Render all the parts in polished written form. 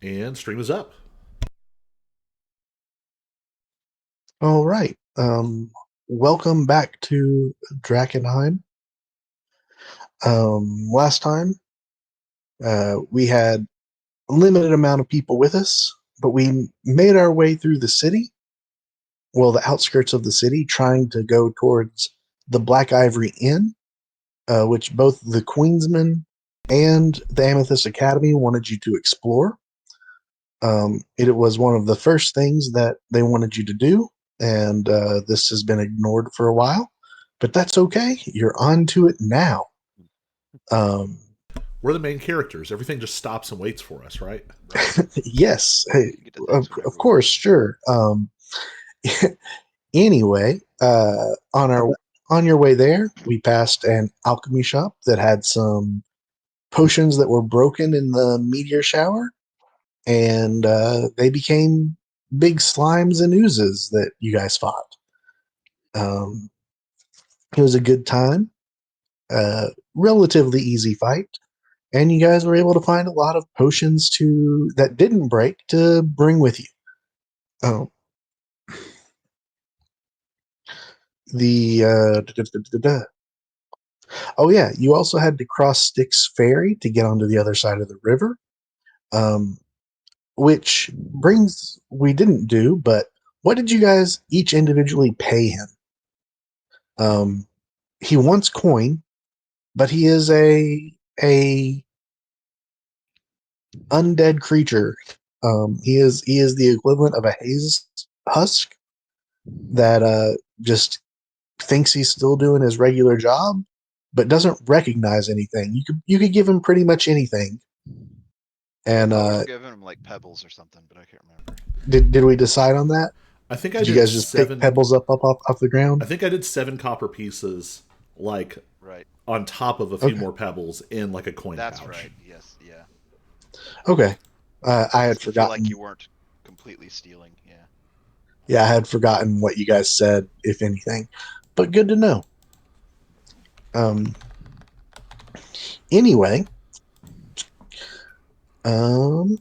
And stream is up. All right. Welcome back to Drakkenheim. Last time, we had a limited amount of people with us, but we made our way through the city, well, the outskirts of the city, trying to go towards the Black Ivory Inn, which both the Queensman and the Amethyst Academy wanted you to explore. It was one of the first things that they wanted you to do, and this has been ignored for a while, but that's okay. You're on to it now. Um, We're the main characters. Everything just stops and waits for us, right? Right. yes, We hey, can get to things of whenever we course, want. sure. Anyway, on your way there, we passed an alchemy shop that had some potions that were broken in the meteor shower, and they became big slimes and oozes that you guys fought. Um, it was a good time, relatively easy fight, and you guys were able to find a lot of potions to that didn't break to bring with you. Oh, the oh yeah, you also had to cross Styx Ferry to get onto the other side of the river, um, which brings we didn't do. But what did you guys each individually pay him? Um, he wants coin, but he is a undead creature. He is the equivalent of a haze husk that just thinks he's still doing his regular job, but doesn't recognize anything. You could give him pretty much anything. I And thought we were giving him like pebbles or something, but I can't remember. did we decide on that? I think I Did you did guys just pick seven. pebbles up off the I ground? think I did 7 copper pieces, like Right. on top of a few Okay, more pebbles in like a coin That's pouch. right. Yes. Yeah. okay. I had Just to feel like forgotten. you weren't completely stealing. Yeah. Yeah, I had forgotten what you guys said, if anything. But good to know. Um. Anyway, um.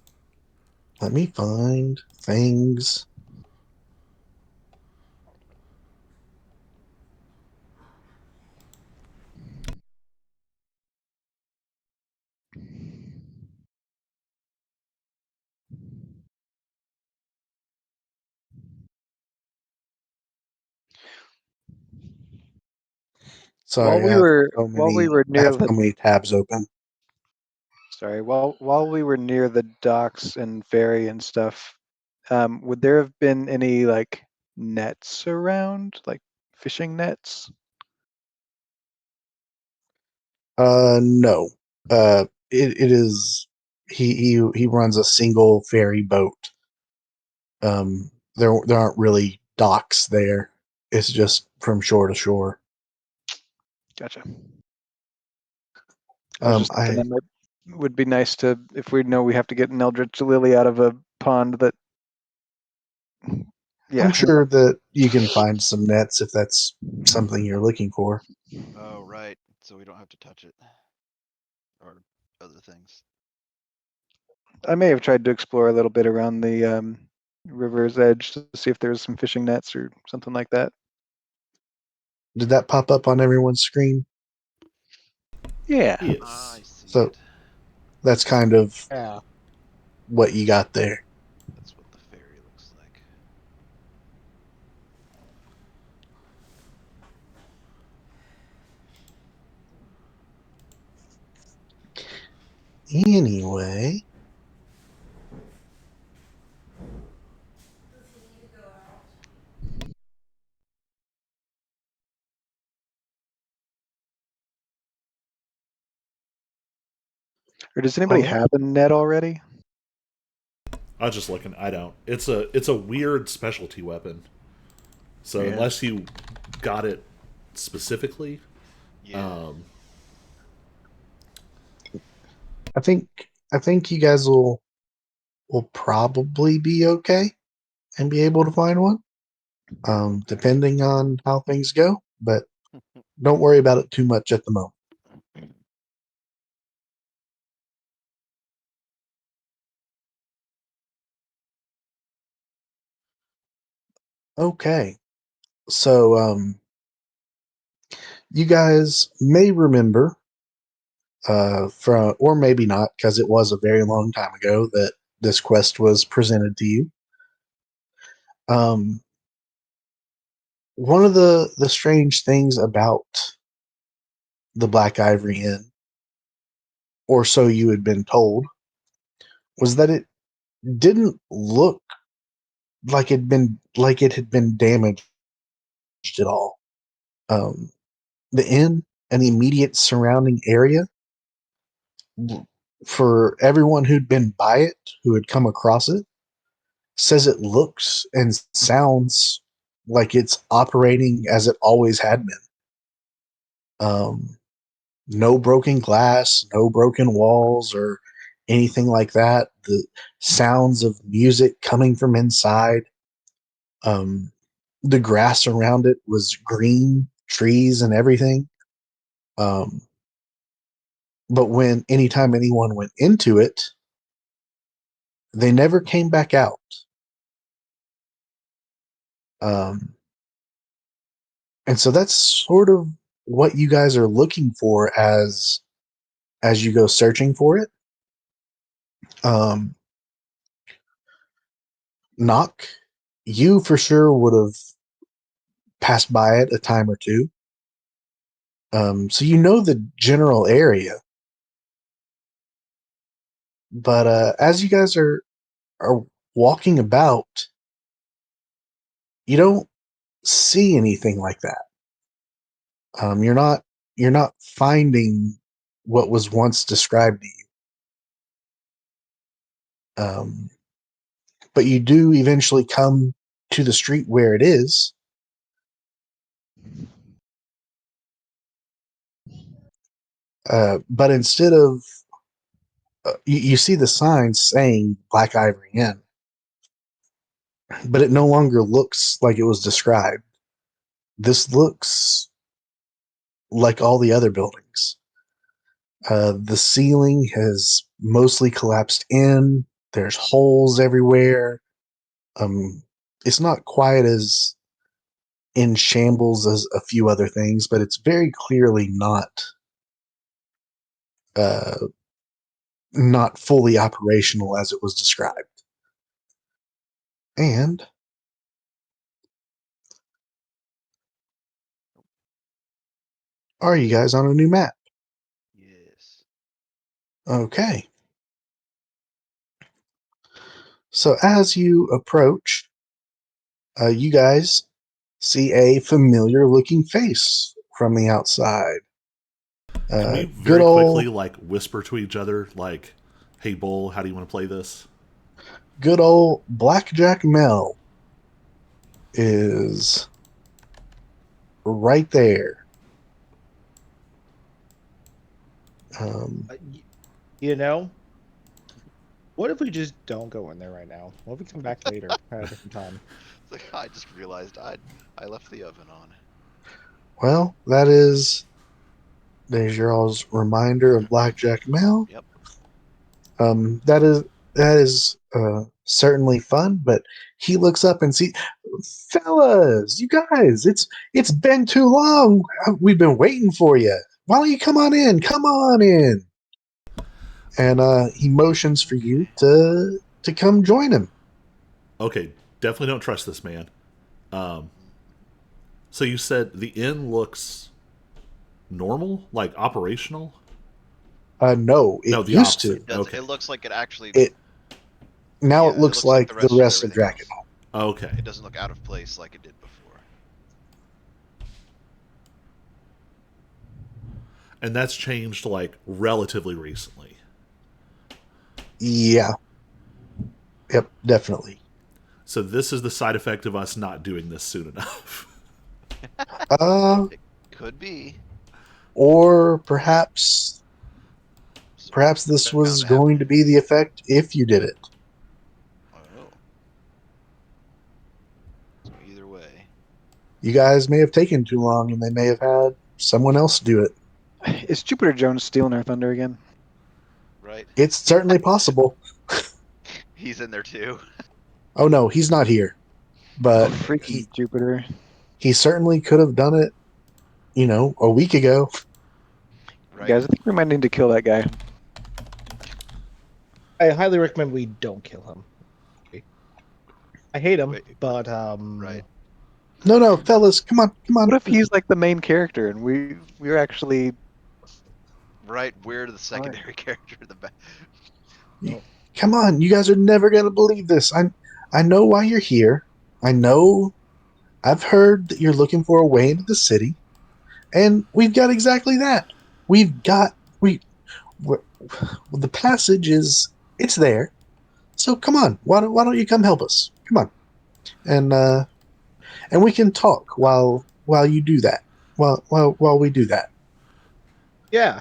Let me find things. While Sorry, we were while we were I near have the so many tabs open. while we were near the docks and ferry and stuff, would there have been any like nets around, like fishing nets? No. It is he runs a single ferry boat. There aren't really docks there. It's just from shore to shore. Gotcha. I was just thinking I that might would be nice to if we know we have to get an Eldritch Lily out of a pond that I'm yeah. sure that you can find some nets if that's something you're looking for. Oh, right. So we don't have to touch it or other things. I may have tried to explore a little bit around the river's edge to see if there was some fishing nets or something like that. Did that pop up on everyone's screen? Yeah. I Yes. see So it. that's kind of Yeah. what you got there. That's what the fairy looks like. Anyway, Or does anybody all right. have a net already? I was just looking. I don't. It's a weird specialty weapon. So Yeah. unless you got it specifically, Yeah. um, I think I think you guys will probably be okay and be able to find one, Okay. depending on how things go. But don't worry about it too much at the moment. Okay. So, you guys may remember, from, or maybe not, because it was a very long time ago that this quest was presented to you. Um, One of the strange things about the Black Ivory Inn, or so you had been told, was that it didn't look like it had been damaged at all. Um, the inn and the immediate surrounding area, for everyone who'd been by it, who had come across it, says it looks and sounds like it's operating as it always had been. No broken glass, no broken walls, or anything like that. The sounds of music coming from inside. Um, the grass around it was green, trees and everything. Um, but when anytime anyone went into it, they never came back out. Um, and so that's sort of what you guys are looking for as you go searching for it. Um, Knock, you for sure would have passed by it a time or two. So you know the general area, but as you guys are walking about, you don't see anything like that. You're not finding what was once described to you. But you do eventually come to the street where it is. But instead of you see the sign saying Black Ivory Inn, but it no longer looks like it was described. This looks like all the other buildings. The ceiling has mostly collapsed in. There's holes everywhere. Um, it's not quite as in shambles as a few other things, but it's very clearly uh, not fully operational as it was described. And are you guys on a new map? Yes. Okay. So as you approach, you guys see a familiar looking face from the outside. Can we Good very quickly old, like whisper to each other, like, "Hey, Bull, how do you want to play this?" good old Blackjack Mel is right there. Um, You know, what if we just don't go in there right now? What if we come back later at a different time? It's like I just realized I left the oven on. well, there's your all's reminder of Blackjack Mel. Yep. That is certainly fun, but he looks up and see, fellas, you guys, it's been too long. We've been waiting for you. Why don't you come on in? Come on in. And he motions for you Okay. to come join him. Okay, definitely don't trust this man. So you said the inn looks normal, like operational? No, it No, the used opposite. to. It does. Okay. It looks like it actually. It Now it Yeah, it looks looks like like the the rest of rest of everything else. Drakkenheim. Okay. It doesn't look out of place like it did before. And that's changed like relatively recently. Yeah, yep, definitely. So this is the side effect of us not doing this soon enough. Uh, It could be. or perhaps Something's this bound was to happen. going to be the effect if you did it. Oh. So either way. You guys may have taken too long, and they may have had someone else do it. Is Jupiter Jones stealing our thunder again? Right. It's certainly possible. He's in there too. Oh no, he's not here. but Freaking Jupiter. he certainly could have done it, a week ago. Right. Guys, I think we might need to kill that guy. I highly recommend we don't kill him. I hate him, Wait, but right. No, fellas, come on. What if he's like the main character and we're actually Right, we're the secondary character in the back. Come on, you guys are never gonna believe this. I know why you're here. I know I've heard that you're looking for a way into the city, and we've got exactly that. We've got we the passage it's there. So come on, why don't you come help us? Come on, and we can talk while you do that. While we do that. yeah.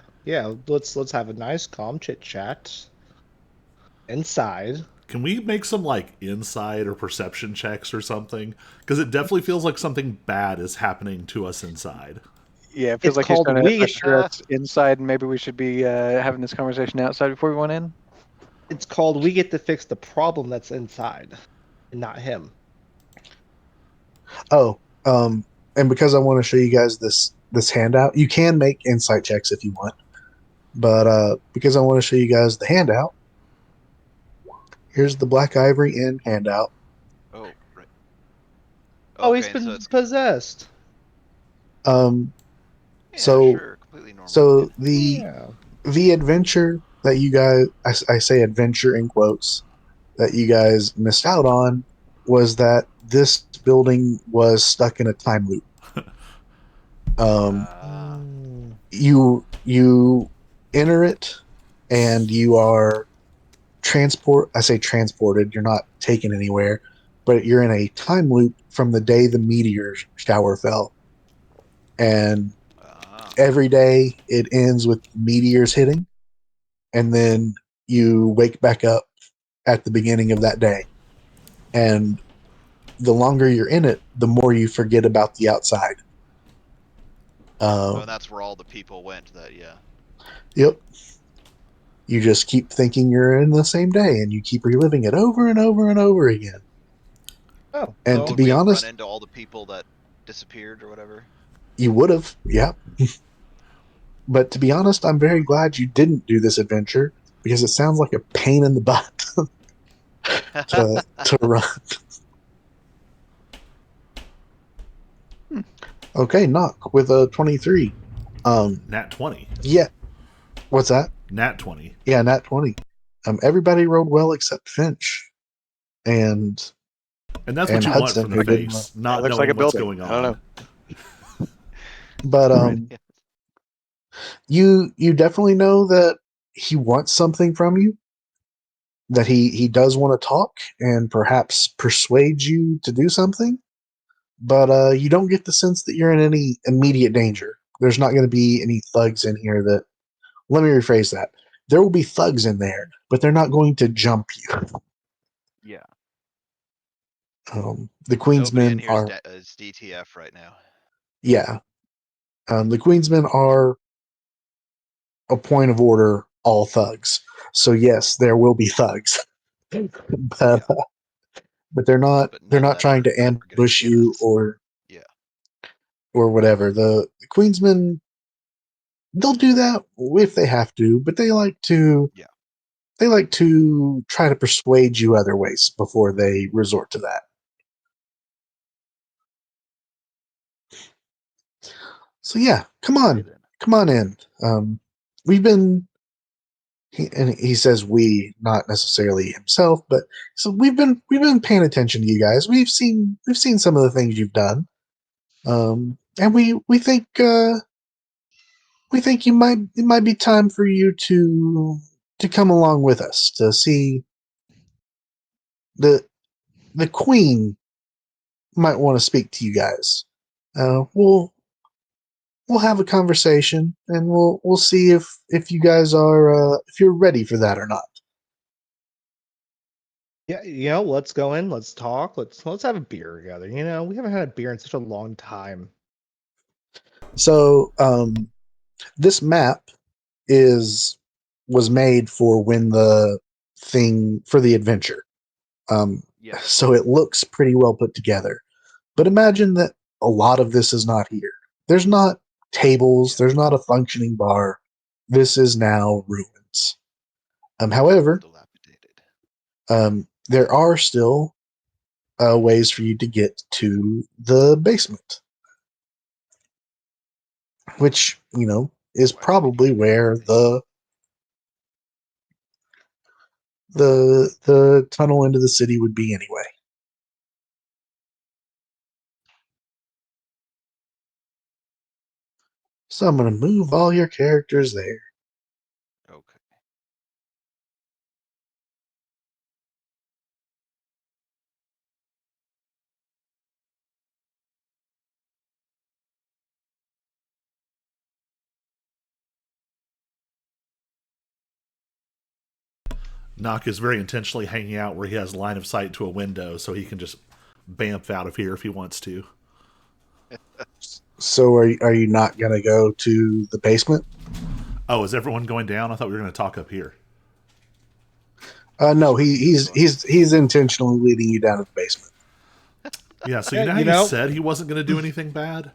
Let's have a nice, calm chit chat inside. Can we make some like insight or perception checks or something? Because it definitely feels like something bad is happening to us inside. Yeah, it feels It's like he's called trying to we. usher us inside, and maybe we should be having this conversation outside before we went in. It's called we get to fix the problem that's inside, and not him. Oh, and because I want to show you guys this handout, you can make insight checks if you want. But because I want to show you guys the handout, here's the Black Ivory Inn handout. Oh, right. Oh, he's Okay, so been it's possessed. Um, yeah, so sure, completely normal. so the Yeah. the adventure that you guys, I say adventure in quotes, that you guys missed out on was that this building was stuck in a time loop. Ah, You enter it, and you are I say transported, you're not taken anywhere, but you're in a time loop from the day the meteor shower fell. And ah. every day it ends with meteors hitting, and then you wake back up at the beginning of that day. And the longer you're in it, the more you forget about the outside. Oh, Um, and that's where all the people went. That yeah. yep. You just keep thinking you're in the same day, and you keep reliving it over and over and over again. Oh, And So to would be we have run honest, into all the people that disappeared or whatever? you would have, yeah. But to be honest, I'm very glad you didn't do this adventure because it sounds like a pain in the butt to run. Hmm. Okay, knock with a 23. Nat 20. Yeah. What's that? Nat 20. Yeah, nat 20. Everybody rolled well except Finch and And that's what and you want Hudson, from the who didn't roll. face, Yeah, it not looks like a knowing what's building. going I don't on. know. But Right. you definitely know that he wants something from you. That he does want to talk and perhaps persuade you to do something, but you don't get the sense that you're in any immediate danger. There's not going to be any thugs in here that. Let me rephrase that. There will be thugs in there, but they're not going to jump you. Yeah. The Nobody in Queensmen here are, is DTF right now. yeah. The Queensmen are a point of order, all thugs. So yes, there will be thugs, but Yeah. but they're not But they're none not that trying are to gonna ambush get you us. or Yeah. whatever. The Queensmen, they'll do that if they have to, but Yeah. they like to try to persuade you other ways before they resort to that. So yeah, Okay then. come on in. We've been, and he says we, not necessarily himself, but so we've been paying attention to you guys. We've seen some of the things you've done, and we think it might be time for you to come along with us to see the the Queen might want to speak to you guys. We'll have a conversation, and we'll see if you guys are if you're ready for that or not. Yeah, let's go in, let's talk, let's have a beer together. We haven't had a beer in such a long time. So this map was made for when the thing for the adventure. Yeah. so it looks pretty well put together. But imagine that a lot of this is not here. There's not tables, there's not a functioning bar. This is now ruins. However, Dilapidated. there are still ways for you to get to the basement, which, is Why do we probably need to where go to the tunnel into the city would be anyway. So I'm going to move all your characters there. Okay. Nock is very intentionally hanging out where he has line of sight to a window, so he can just bamf out of here if he wants to. So are you not going to go to the basement? Oh, is everyone going down? I thought we were going to talk up here. No, Sure, he's intentionally leading you down to the basement. Yeah, so Yeah, you know how you you know- said he wasn't going to do anything bad?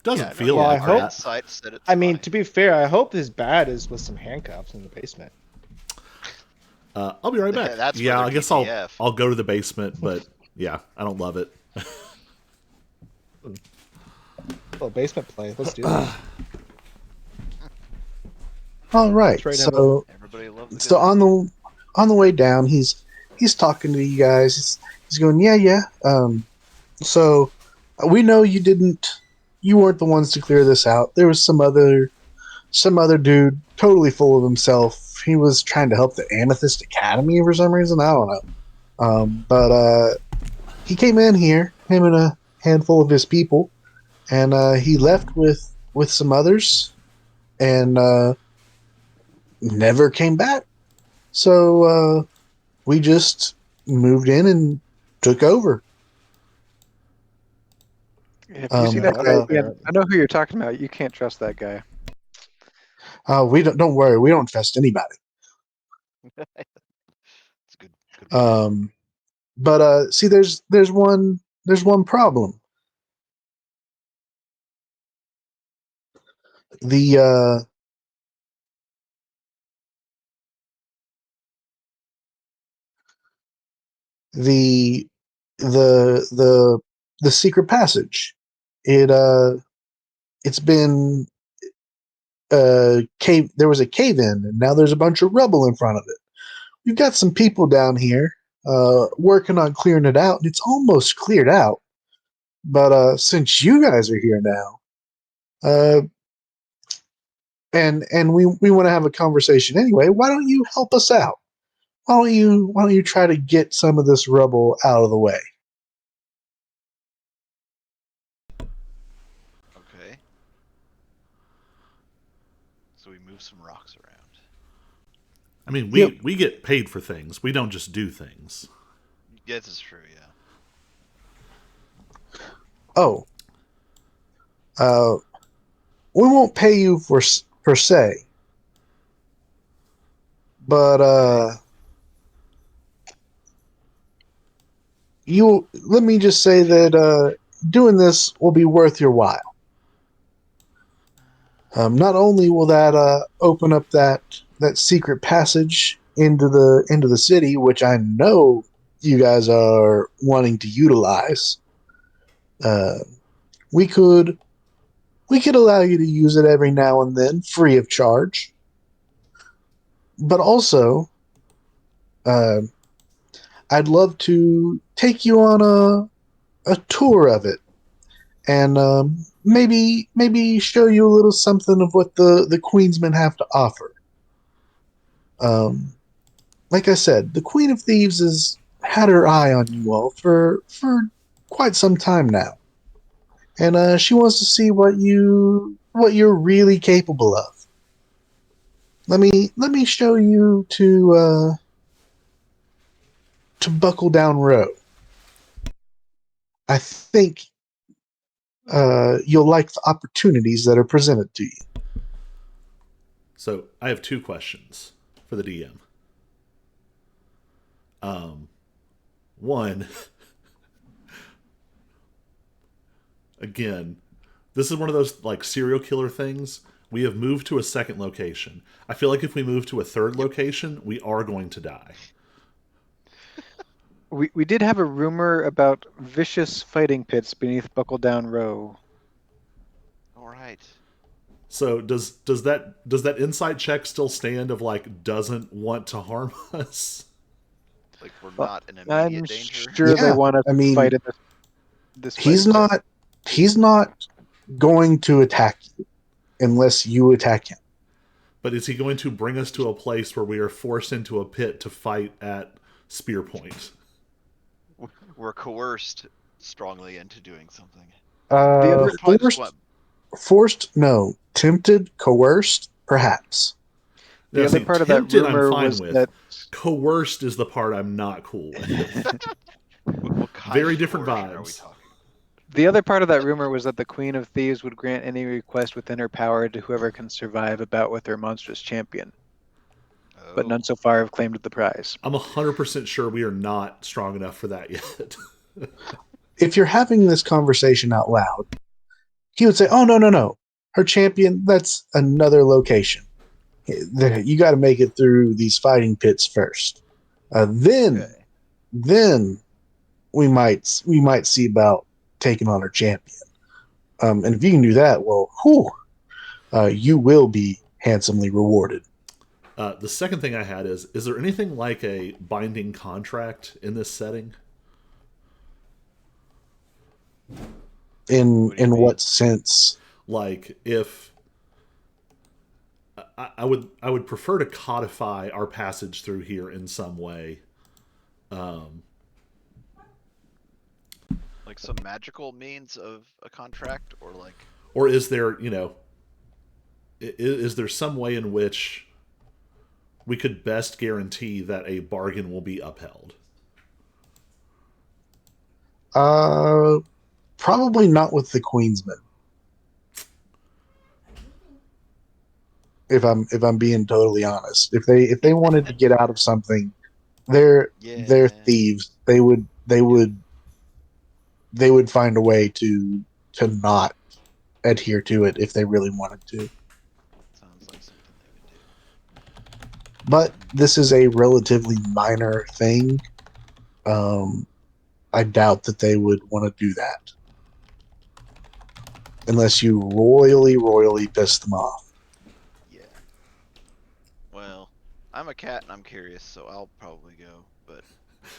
Doesn't Yeah, no, feel Well, like I our hope- that. insight said it's I mean, fine. to be fair, I hope his bad is with some handcuffs in the basement. I'll be right back. That's for yeah, their I guess PPF. I'll go to the basement, but yeah, I don't love it. Well, basement play. Let's do it. All right. Trade him So Everybody loves the so good on the way down, he's talking to you guys. He's going, yeah. So we know you weren't the ones to clear this out. There was some other dude totally full of himself. He was trying to help the Amethyst Academy for some reason. I don't know. But he came in here, him and a handful of his people, and he left with some others, and never came back. So we just moved in and took over. If you see But, that guy again, I know who you're talking about. You can't trust that guy. we don't worry. We don't trust anybody. It's good. Good point. But see, there's one problem. The the the secret passage. It's been cave. There was a cave in, and now there's a bunch of rubble in front of it. We've got some people down here working on clearing it out, and it's almost cleared out. But since you guys are here now, and we want to have a conversation anyway, why don't you help us out? Why don't you try to get some of this rubble out of the way? Okay. So we move some rocks around. I mean, Yep. we get paid for things. We don't just do things. Yeah, this is true. Yeah. Oh, we won't pay you for per se, but you let me just say that doing this will be worth your while. Not only will that open up that secret passage into the city, which I know you guys are wanting to utilize. Uh, we could allow you to use it every now and then, free of charge. But also, uh, I'd love to take you on a tour of it, and maybe show you a little something of what the Queensmen have to offer. Um, like I said, the Queen of Thieves has had her eye on you all for quite some time now, and she wants to see what you're really capable of. Let me show you to Buckle Down Row. I think you'll like the opportunities that are presented to you. So I have two questions for the DM. One, again, this is one of those like serial killer things. We have moved to a second location. I feel like if we move to a third location, we are going to die. We did have a rumor about vicious fighting pits beneath Buckle Down Row. All right. So does that insight check still stand of like doesn't want to harm us? Like we're Well, not in I'm immediate danger. sure they Yeah, want us I to mean, fight in this he's fighting pit. not going to attack you unless you attack him. But is he going to bring us to a place where we are forced into a pit to fight at spear point? We're coerced strongly into doing something. The We other could probably just Forced, want. forced, no. Tempted, coerced, perhaps. The Now, other see, part of that tempted I'm rumor fine was with. that Coerced is the part I'm not cool with. What kind Very of different coercion are we vibes. talking? the other part of that rumor was that the Queen of Thieves would grant any request within her power to whoever can survive a bout with her monstrous champion. But Oh, none so far have claimed the prize. I'm 100% sure we are not strong enough for that yet. If you're having this conversation out loud, he would say, "Oh, no, no, no. Her champion, that's another location. You got to make it through these fighting pits first. Then okay. then we might see about taking on her champion. And if you can do that, well, whew, you will be handsomely rewarded." The second thing I had is there anything like a binding contract in this setting? In What do you mean? what sense? Like if I would prefer to codify our passage through here in some way. Like some magical means of a contract, or like Or is there, is there some way in which we could best guarantee that a bargain will be upheld? Uh, Probably not with the Queensmen. If I'm being totally honest, if they wanted to get out of something, they're yeah, thieves. They would find a way to not adhere to it if they really wanted to. sounds like something they could do. But this is a relatively minor thing. Um, I doubt that they would want to do that unless you royally, royally piss them off. Yeah. Well, I'm a cat and I'm curious, so I'll probably go. But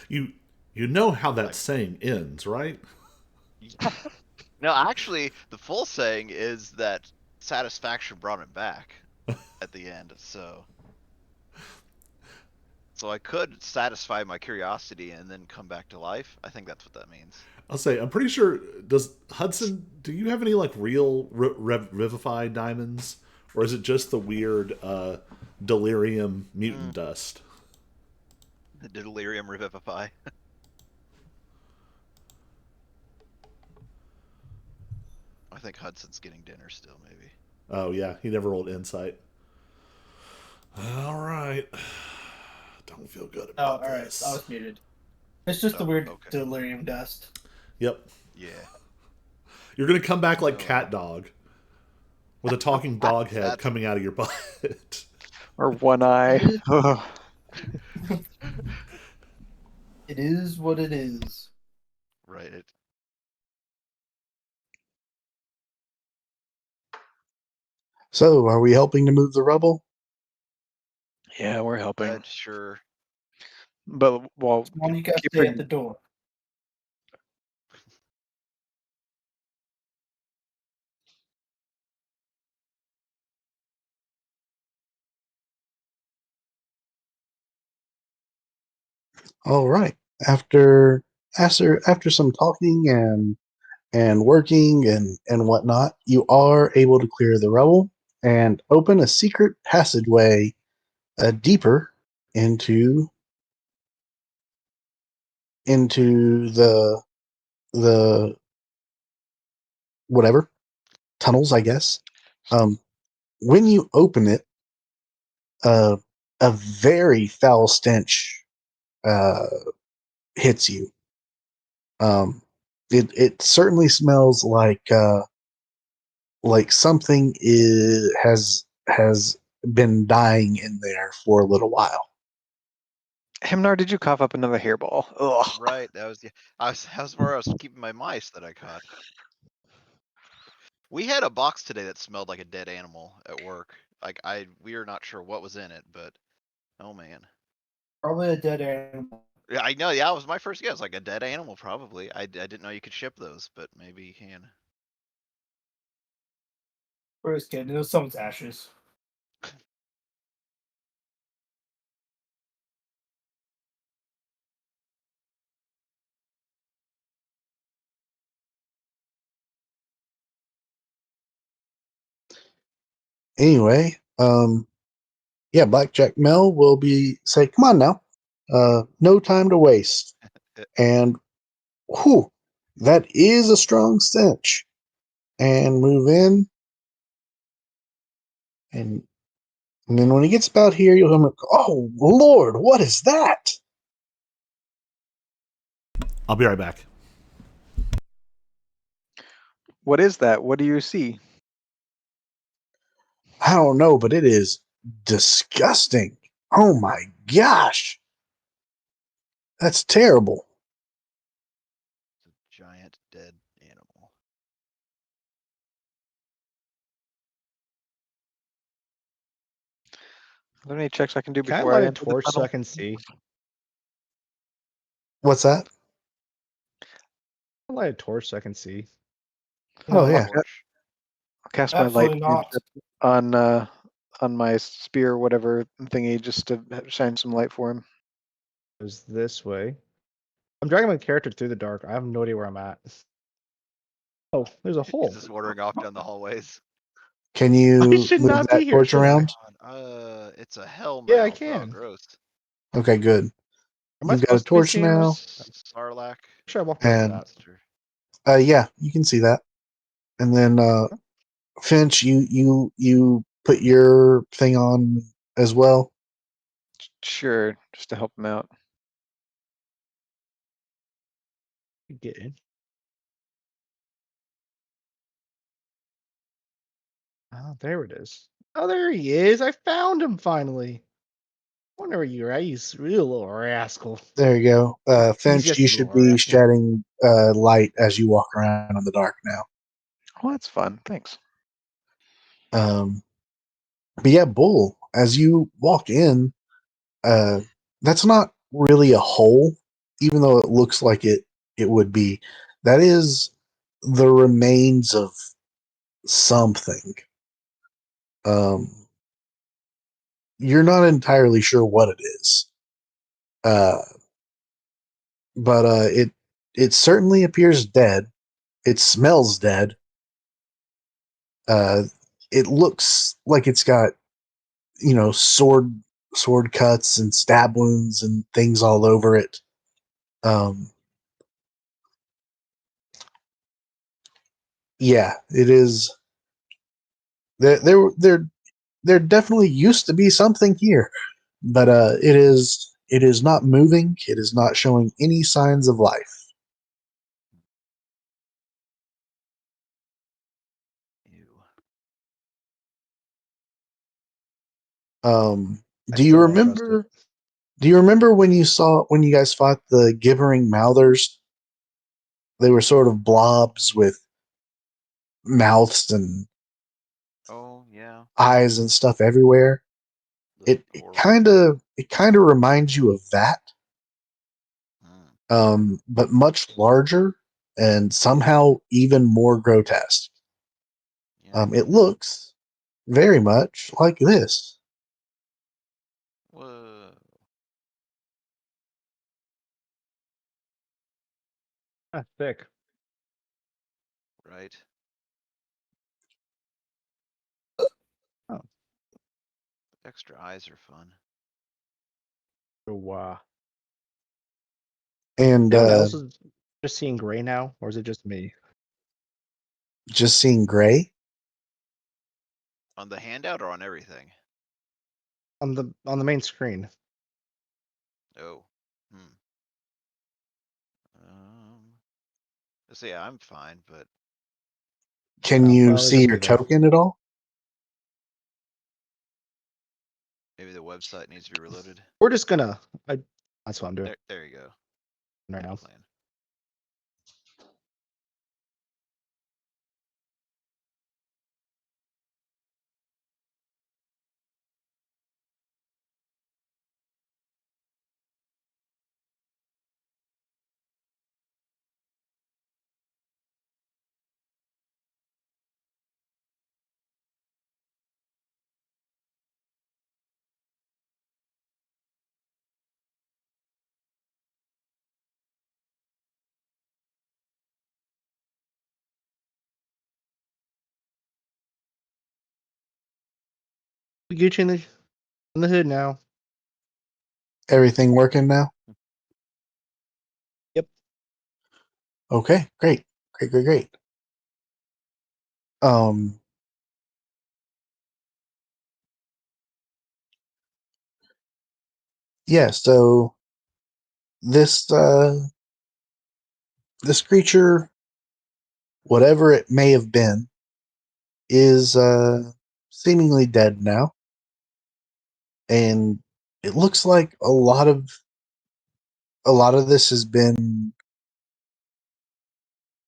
You you know how that like, saying ends, right? no, actually, the full saying is that satisfaction brought him back at the end. So I could satisfy my curiosity and then come back to life. I think that's what that means. I'll say I'm pretty sure. Does Hudson? Do you have any like real revivified diamonds, or is it just the weird delirium mutant dust? The delirium revivify. I think Hudson's getting dinner still, maybe. Oh yeah, he never rolled insight. All right, don't feel good Oh, about all right. this. I was muted. It's just the Oh, weird okay. delirium dust. Yep, Yeah. you're gonna come back like Oh. Cat Dog with a talking dog head That's- coming out of your butt. Or one eye. Ugh. It is what it is. Right. So, are we helping to move the rubble? Yeah, we're helping. Sure. But while One you got to stay at the door. All right. After some talking and working and whatnot, you are able to clear the rubble and open a secret passageway deeper into the whatever tunnels, I guess. When you open it, uh, a very foul stench uh, hits you. It certainly smells like something has been dying in there for a little while. Hemnar, did you cough up another hairball? Ugh. Right, that was the. That was where I was keeping my mice that I caught. We had a box today that smelled like a dead animal at work. Like we are not sure what was in it, but oh man. Probably a dead animal. Yeah, I know. Yeah, it was my first guess. Like a dead animal, probably. I didn't know you could ship those, but maybe you can. We're just kidding. It was someone's ashes. Anyway, yeah, Blackjack Mel will say, "Come on now, no time to waste." And whew, that is a strong stench. And move in, and then when he gets about here, you'll hear him, "Oh Lord, what is that?" I'll be right back. What is that? What do you see? I don't know, but it is disgusting. Oh my gosh, that's terrible. It's a giant dead animal. Are there any checks I can do Can I before light I a enter the torch so tunnel? I can see? What's that? Can I light a torch so I can see? Oh A yeah, torch. I'll cast my light Absolutely not. on my spear, whatever thingy, just to shine some light for him. Goes this way. I'm dragging my character through the dark. I have no idea where I'm at. Oh, there's a He's hole. just wandering off down the hallways. can I you should move not that be here, torch should I? around? It's a hell Yeah, I mouth. Oh, can. gross. Okay, good. Am I You've got a supposed to be torch seeing now, this? Sarlacc. Should I walk away from and that? Monster. yeah, you can see that. And then Finch, you put your thing on as well. Sure, just to help him out. Get in. Oh, there it is. Oh, there he is. I found him finally. Wonder where you're at, you real little rascal. There you go. He's Finch, just you a should little be rascal. shedding light as you walk around in the dark now. Oh, that's fun. Thanks. Um, but yeah, Bull, as you walk in, uh, that's not really a hole, even though it looks like it would be. That is the remains of something. Um, you're not entirely sure what it is, uh, but it certainly appears dead. It smells dead. Uh, it looks like it's got sword cuts and stab wounds and things all over it. Um, yeah, it is. There definitely used to be something here, but it is not moving. It is not showing any signs of life. Ew. Um, I do you still don't trust it. remember? Do you remember when you guys fought the gibbering mouthers? They were sort of blobs with mouths and Oh yeah. eyes and stuff everywhere. Those It poor kind of reminds you of that, Mm, but much larger and somehow even more grotesque. yikes. It looks very much like this. Whoa. Ah, thick. Right. Oh. Extra eyes are fun. So, And anyone else is just seeing gray now, or is it just me? just seeing gray. On the handout or on everything? On the main screen. Oh. Hmm. So yeah, I'm fine, but Can Oh, you well, there's see a your few there. token at all? maybe the website needs to be reloaded. We're just gonna. That's what I'm doing There you go. right Good now. plan. We get you in the hood now. Everything working now? Yep. Okay, great. Great. Um, yeah, so this this creature, whatever it may have been, is seemingly dead now. And it looks like a lot of this has been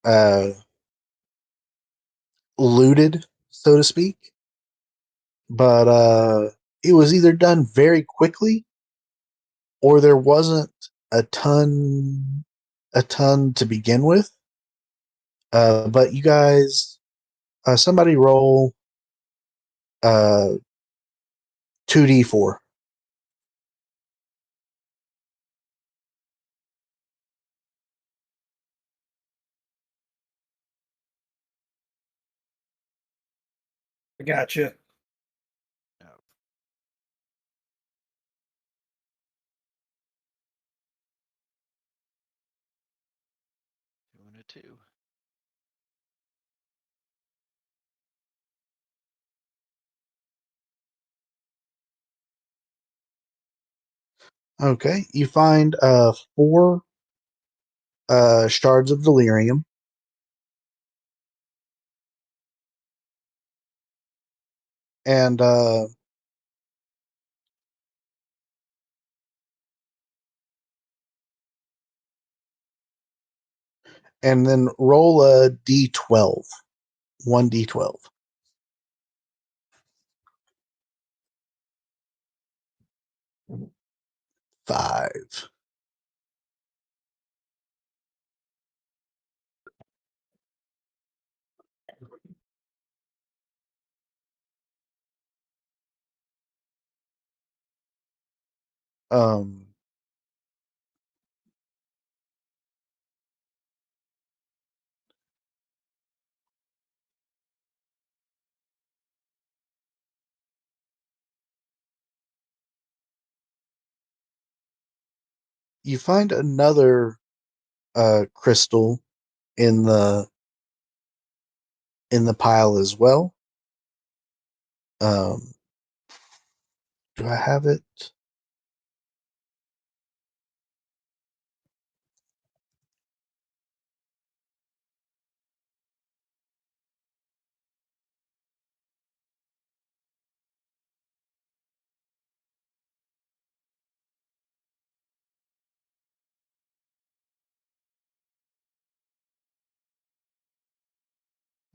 uh looted, so to speak. But it was either done very quickly or there wasn't a ton to begin with. But you guys, somebody roll 2d4. I gotcha. Oh, 2 and a 2. Okay, you find 4 shards of delirium, and then roll a d12, 1d12. 5. Um, you find another crystal in the pile as well. Um, do I have it?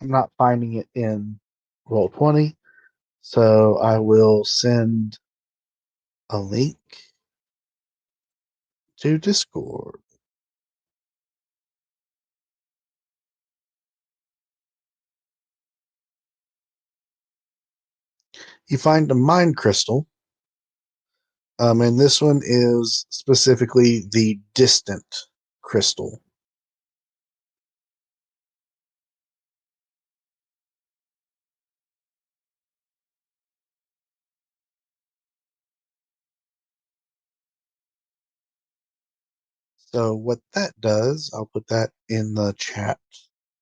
I'm not finding it in roll 20, so I will send a link to Discord. You find a mind crystal, and this one is specifically the distant crystal. So what that does, I'll put that in the chat,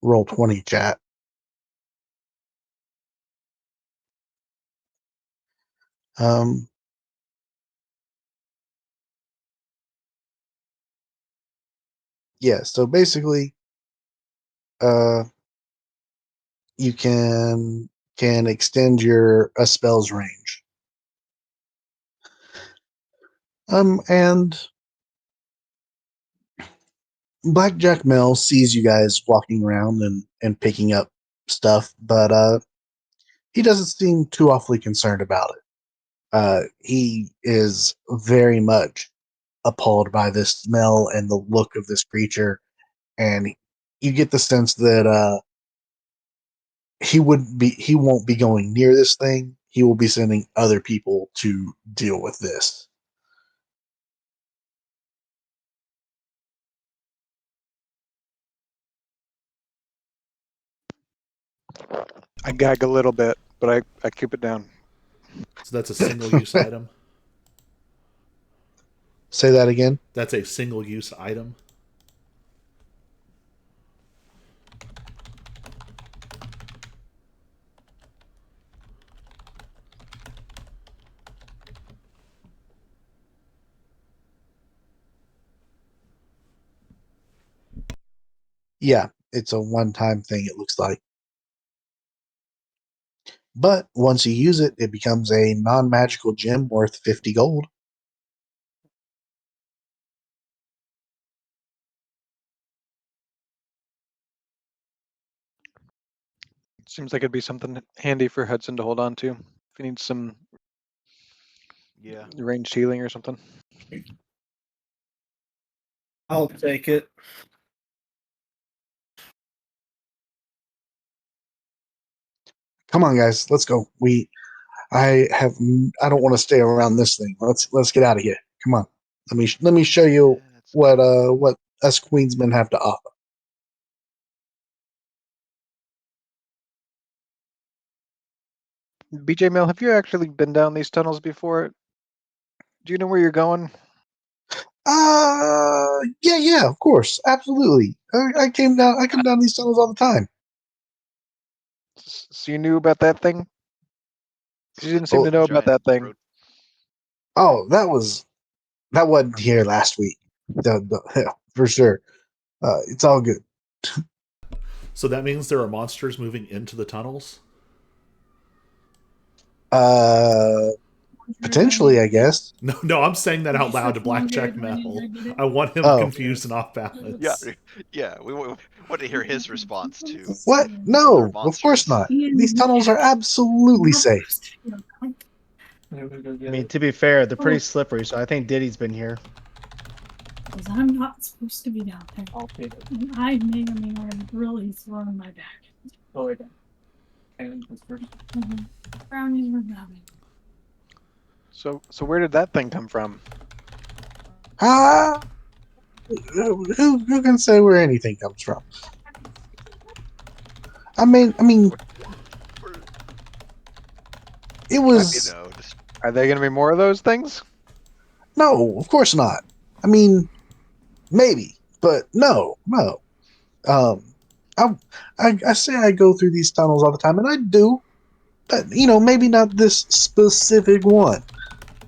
roll 20 chat. Um, yeah, so basically you can extend your a spell's range. And Blackjack Mel sees you guys walking around and picking up stuff, but he doesn't seem too awfully concerned about it. He is very much appalled by this smell and the look of this creature, and you get the sense that he won't be going near this thing. He will be sending other people to deal with this. I gag a little bit, but I keep it down. So that's a single-use item. Say that again. That's a single-use item. Yeah, it's a one-time thing, it looks like. But once you use it, it becomes a non-magical gem worth 50 gold. Seems like it'd be something handy for Hudson to hold on to if he needs some Yeah. ranged healing or something. I'll take it. Come on, guys, let's go. I don't want to stay around this thing. Let's get out of here. Come on. Let me show you what us Queensmen have to offer. BJ Mill, have you actually been down these tunnels before? Do you know where you're going? Yeah, of course, absolutely. I come down these tunnels all the time. So you knew about that thing? You didn't seem Oh, to know about that thing. that wasn't here last week. For sure. It's all good. So that means there are monsters moving into the tunnels? Potentially, I guess. No, I'm saying that out loud to Blackjack Mel. I want him Oh. confused and off balance. Yeah. We want to hear his response to What? other No, of course monsters. not. These tunnels are absolutely safe. I mean, to be fair, they're pretty slippery, so I think Diddy's been here. Because I'm not supposed to be down there. And I may or may not have really thrown my back. Brownies were coming. So where did that thing come from? Who can say where anything comes from? I mean, it was Are there going to be more of those things? no, of course not. I mean, maybe, but no. I say I go through these tunnels all the time, and I do, but maybe not this specific one.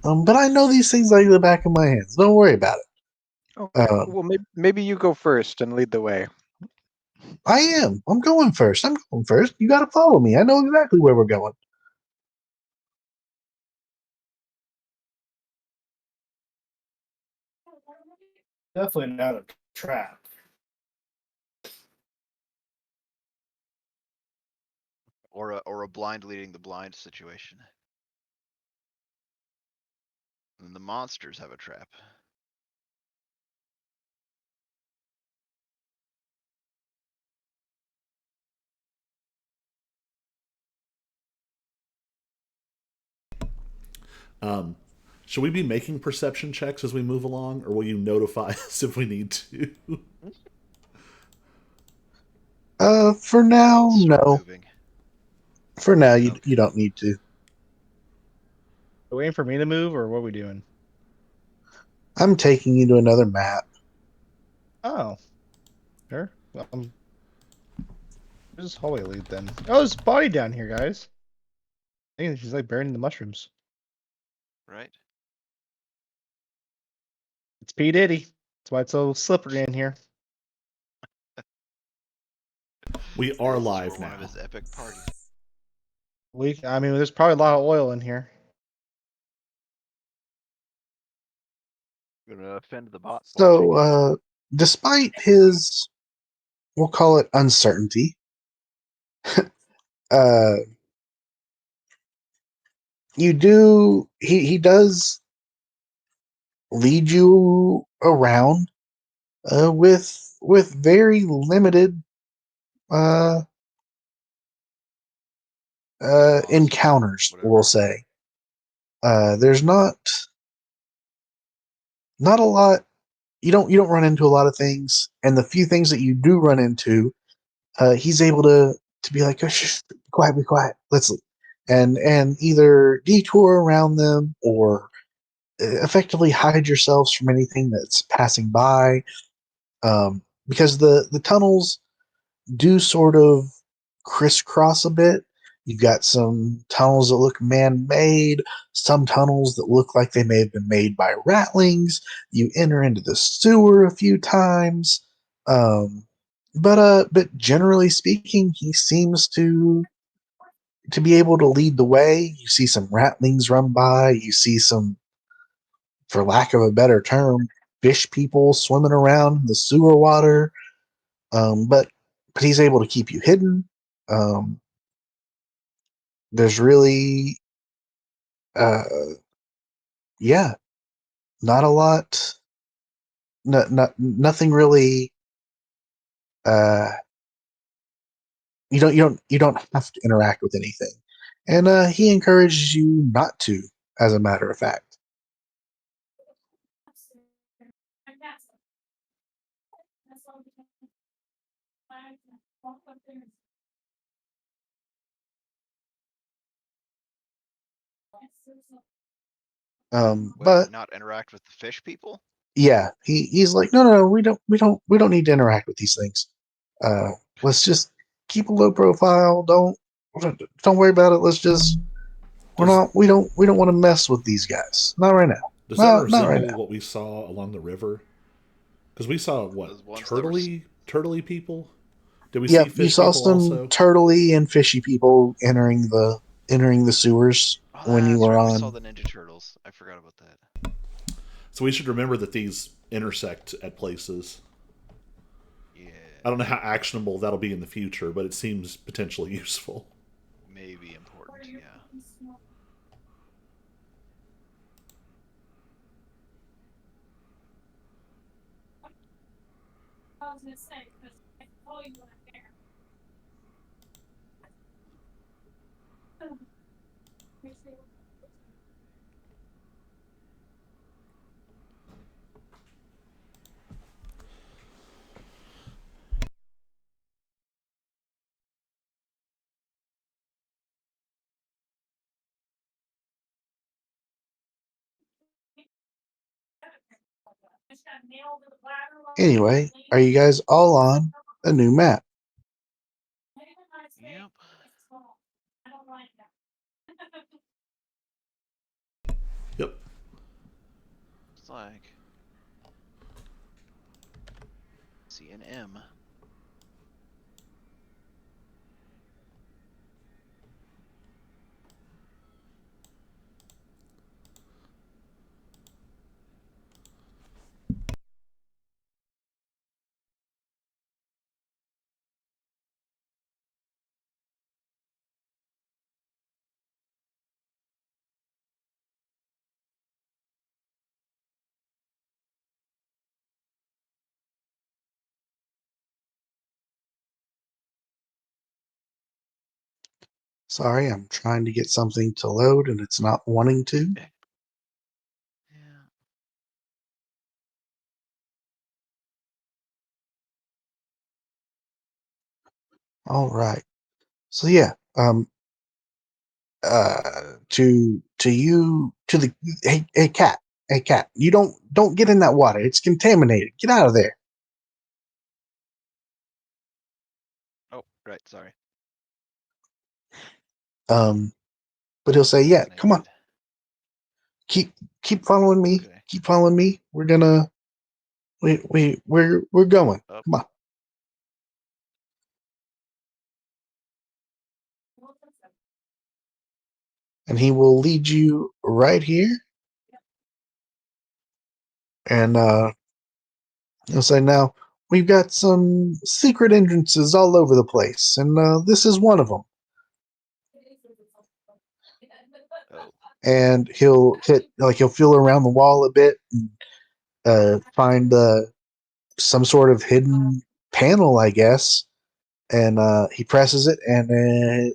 But I know these things like the back of my hands. Don't worry about it. Okay. Well, maybe you go first and lead the way. I am. I'm going first. You got to follow me. I know exactly where we're going. Definitely not a trap. Or a blind leading the blind situation. And the monsters have a trap. Should we be making perception checks as we move along, or will you notify us if we need to? For now, no. Moving. For now, you don't need to. Are we waiting for me to move, or what are we doing? I'm taking you to another map. Oh. Sure. Well, where's this hallway lead then? Oh, there's a body down here, guys. I think she's like buried in the mushrooms. Right. It's P. Diddy. That's why it's so slippery in here. We are This is live for one of now. his epic parties. I mean, there's probably a lot of oil in here. Gonna offend the bot. So, despite his, we'll call it uncertainty, uh, he does lead you around with very limited uh, encounters, Whatever. we'll say. There's not a lot. You don't run into a lot of things, and the few things that you do run into, he's able to be like, oh, shh, be quiet, let's, and either detour around them or effectively hide yourselves from anything that's passing by, because the tunnels do sort of crisscross a bit. You've got some tunnels that look man-made, some tunnels that look like they may have been made by ratlings. You enter into the sewer a few times, but generally speaking, he seems to be able to lead the way. You see some ratlings run by. You see some, for lack of a better term, fish people swimming around in the sewer water. But he's able to keep you hidden. Um, there's really, uh, yeah, not a lot. Nothing really. Uh, you don't have to interact with anything, and he encourages you not to. As a matter of fact, but Not interact with the fish people? yeah, he's like, no, we don't need to interact with these things. Uh, let's just keep a low profile. Don't worry about it. Let's just Does we don't want to mess with these guys. Not right now. does that Not right resemble now. what we saw along the river? Because we saw what Those ones that were turtley people. Did we see Yep, you fish saw people some also? turtley and fishy people entering the sewers Oh, when you that's were right. We saw on. the Ninja Turtles. I forgot about that. So we should remember that these intersect at places. Yeah, I don't know how actionable that'll be in the future, but it seems potentially useful. maybe important. Yeah. Anyway, are you guys all on a new map? Yep. Yep. It's like CNM. Sorry, I'm trying to get something to load and it's not wanting to. Yeah. All right. So yeah, to you, to the, hey cat, you don't get in that water. It's contaminated. Get out of there. Oh, right. Sorry. Um, but he'll say, yeah, come on, Connected. keep following me. Okay. Keep following me. We're gonna we're going. Up. Come on. and he will lead you right here. And he'll say, now, we've got some secret entrances all over the place, and this is one of them. Oh. And he'll feel around the wall a bit and find some sort of hidden panel, I guess. And he presses it, and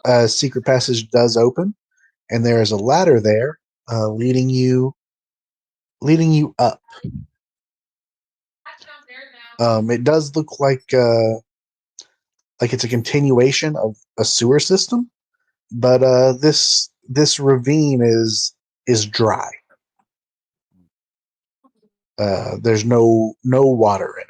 a secret passage does open, and there is a ladder there leading you up. It does look like it's a continuation of a sewer system, but this ravine is dry. There's no water in it.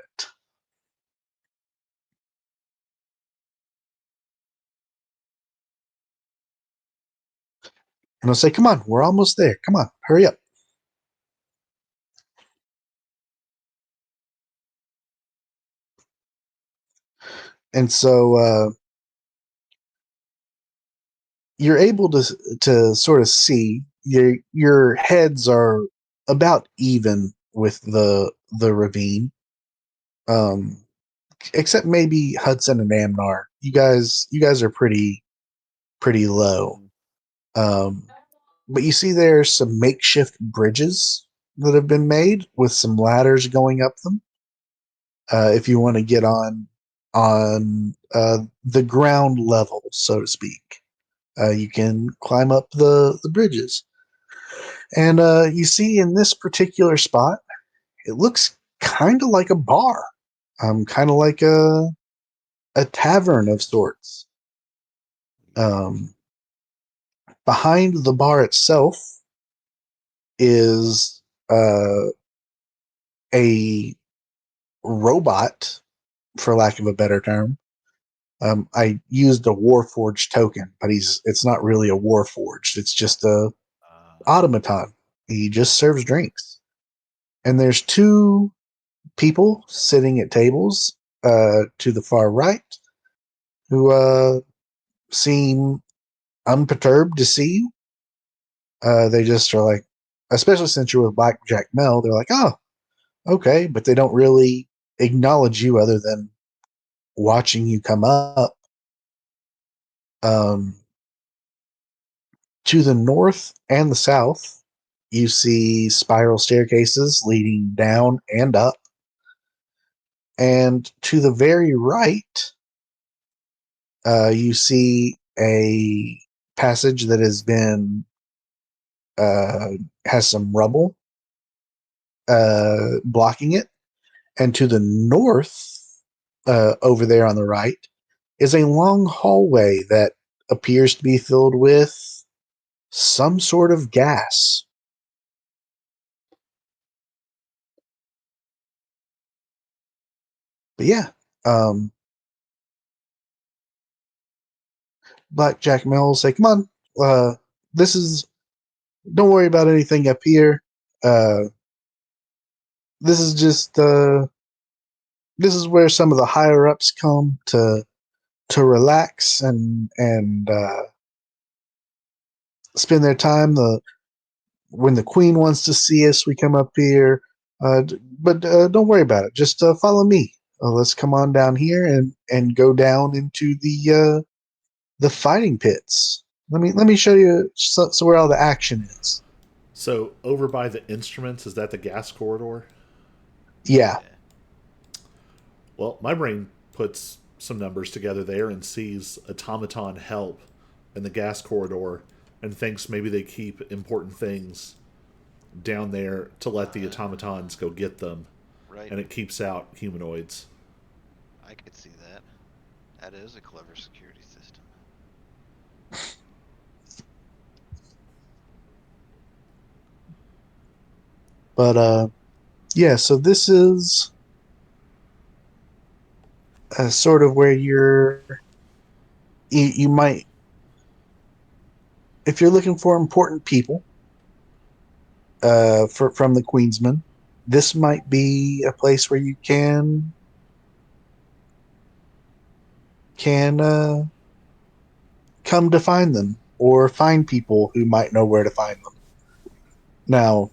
And I'll say, come on, we're almost there. Come on, hurry up. And so you're able to sort of see your heads are about even with the ravine, except maybe Hudson and Amnar. You guys are pretty low. But you see there's some makeshift bridges that have been made with some ladders going up them. If you want to get on the ground level, so to speak, you can climb up the bridges. And you see in this particular spot, it looks kind of like a bar, kind of like a tavern of sorts. Behind the bar itself is a robot, for lack of a better term. I used a Warforged token, but it's not really a Warforged. It's just a automaton. He just serves drinks. And there's two people sitting at tables to the far right who seem unperturbed to see you. They just are like, especially since you're with Blackjack Mel, they're like, oh, okay, but they don't really acknowledge you other than watching you come up. To the north and the south, you see spiral staircases leading down and up. And to the very right, you see a passage that has been has some rubble blocking it. And to the north, over there on the right, is a long hallway that appears to be filled with some sort of gas. But yeah, Blackjack Mel will say, come on, this is, don't worry about anything up here. This is just, this is where some of the higher ups come to relax and spend their time. When the queen wants to see us, we come up here. But don't worry about it. Just follow me. Let's come on down here and go down into the fighting pits. Let me show you so where all the action is. So over by the instruments, is that the gas corridor? Yeah. Well, my brain puts some numbers together there and sees automaton help in the gas corridor and thinks maybe they keep important things down there to let the automatons go get them. Right. And it keeps out humanoids. I could see that. That is a clever security system. But yeah, so this is sort of where you might, if you're looking for important people from the Queensman, this might be a place where you can come to find them, or find people who might know where to find them. Now,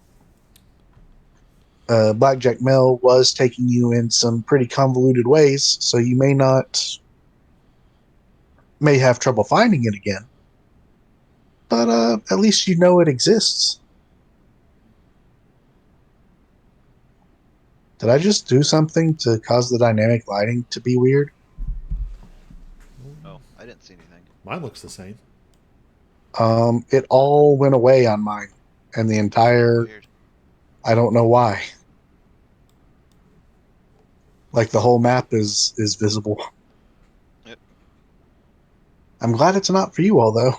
Blackjack Mel was taking you in some pretty convoluted ways, so you may have trouble finding it again. But at least you know it exists. Did I just do something to cause the dynamic lighting to be weird? Oh, I didn't see anything. Mine looks the same. It all went away on mine, and the entire. Weird. I don't know why. Like the whole map is visible. Yep. I'm glad it's not for you all though.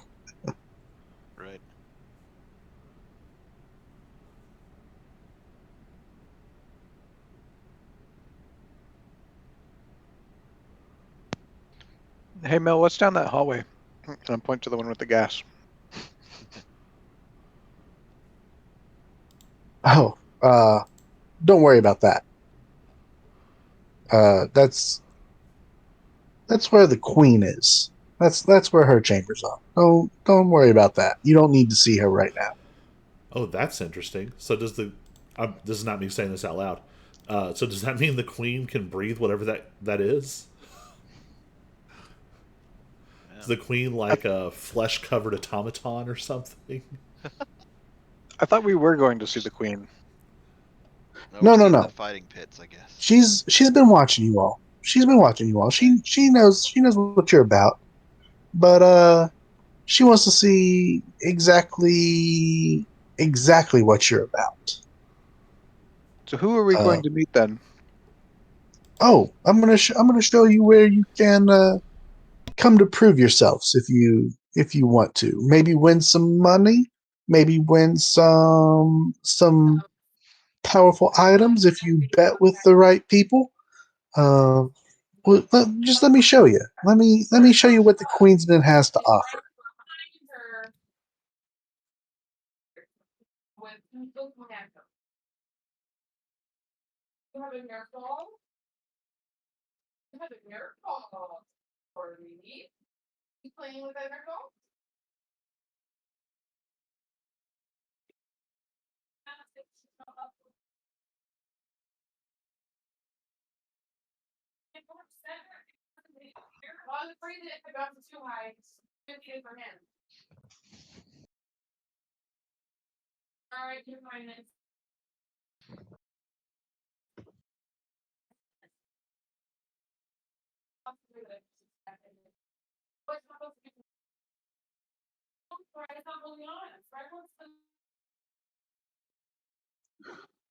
Right. Hey Mel, what's down that hallway? And I point to the one with the gas. Oh, don't worry about that. That's where the queen is. That's where her chambers are. Don't worry about that. You don't need to see her right now. Oh, that's interesting. So does the... this is not me saying this out loud. So does that mean the queen can breathe whatever that is? Yeah. Is the queen like a flesh-covered automaton or something? I thought we were going to see the queen. No, we're no, seeing no. the fighting pits, I guess. She's been watching you all. She's been watching you all. She knows what you're about. But she wants to see exactly what you're about. So who are we going to meet then? Oh, I'm gonna show you where you can come to prove yourselves if you want to. Maybe win some money. Maybe win some powerful items if you bet with the right people. Uh, just let me show you. Let me show you what the Queensman has to offer.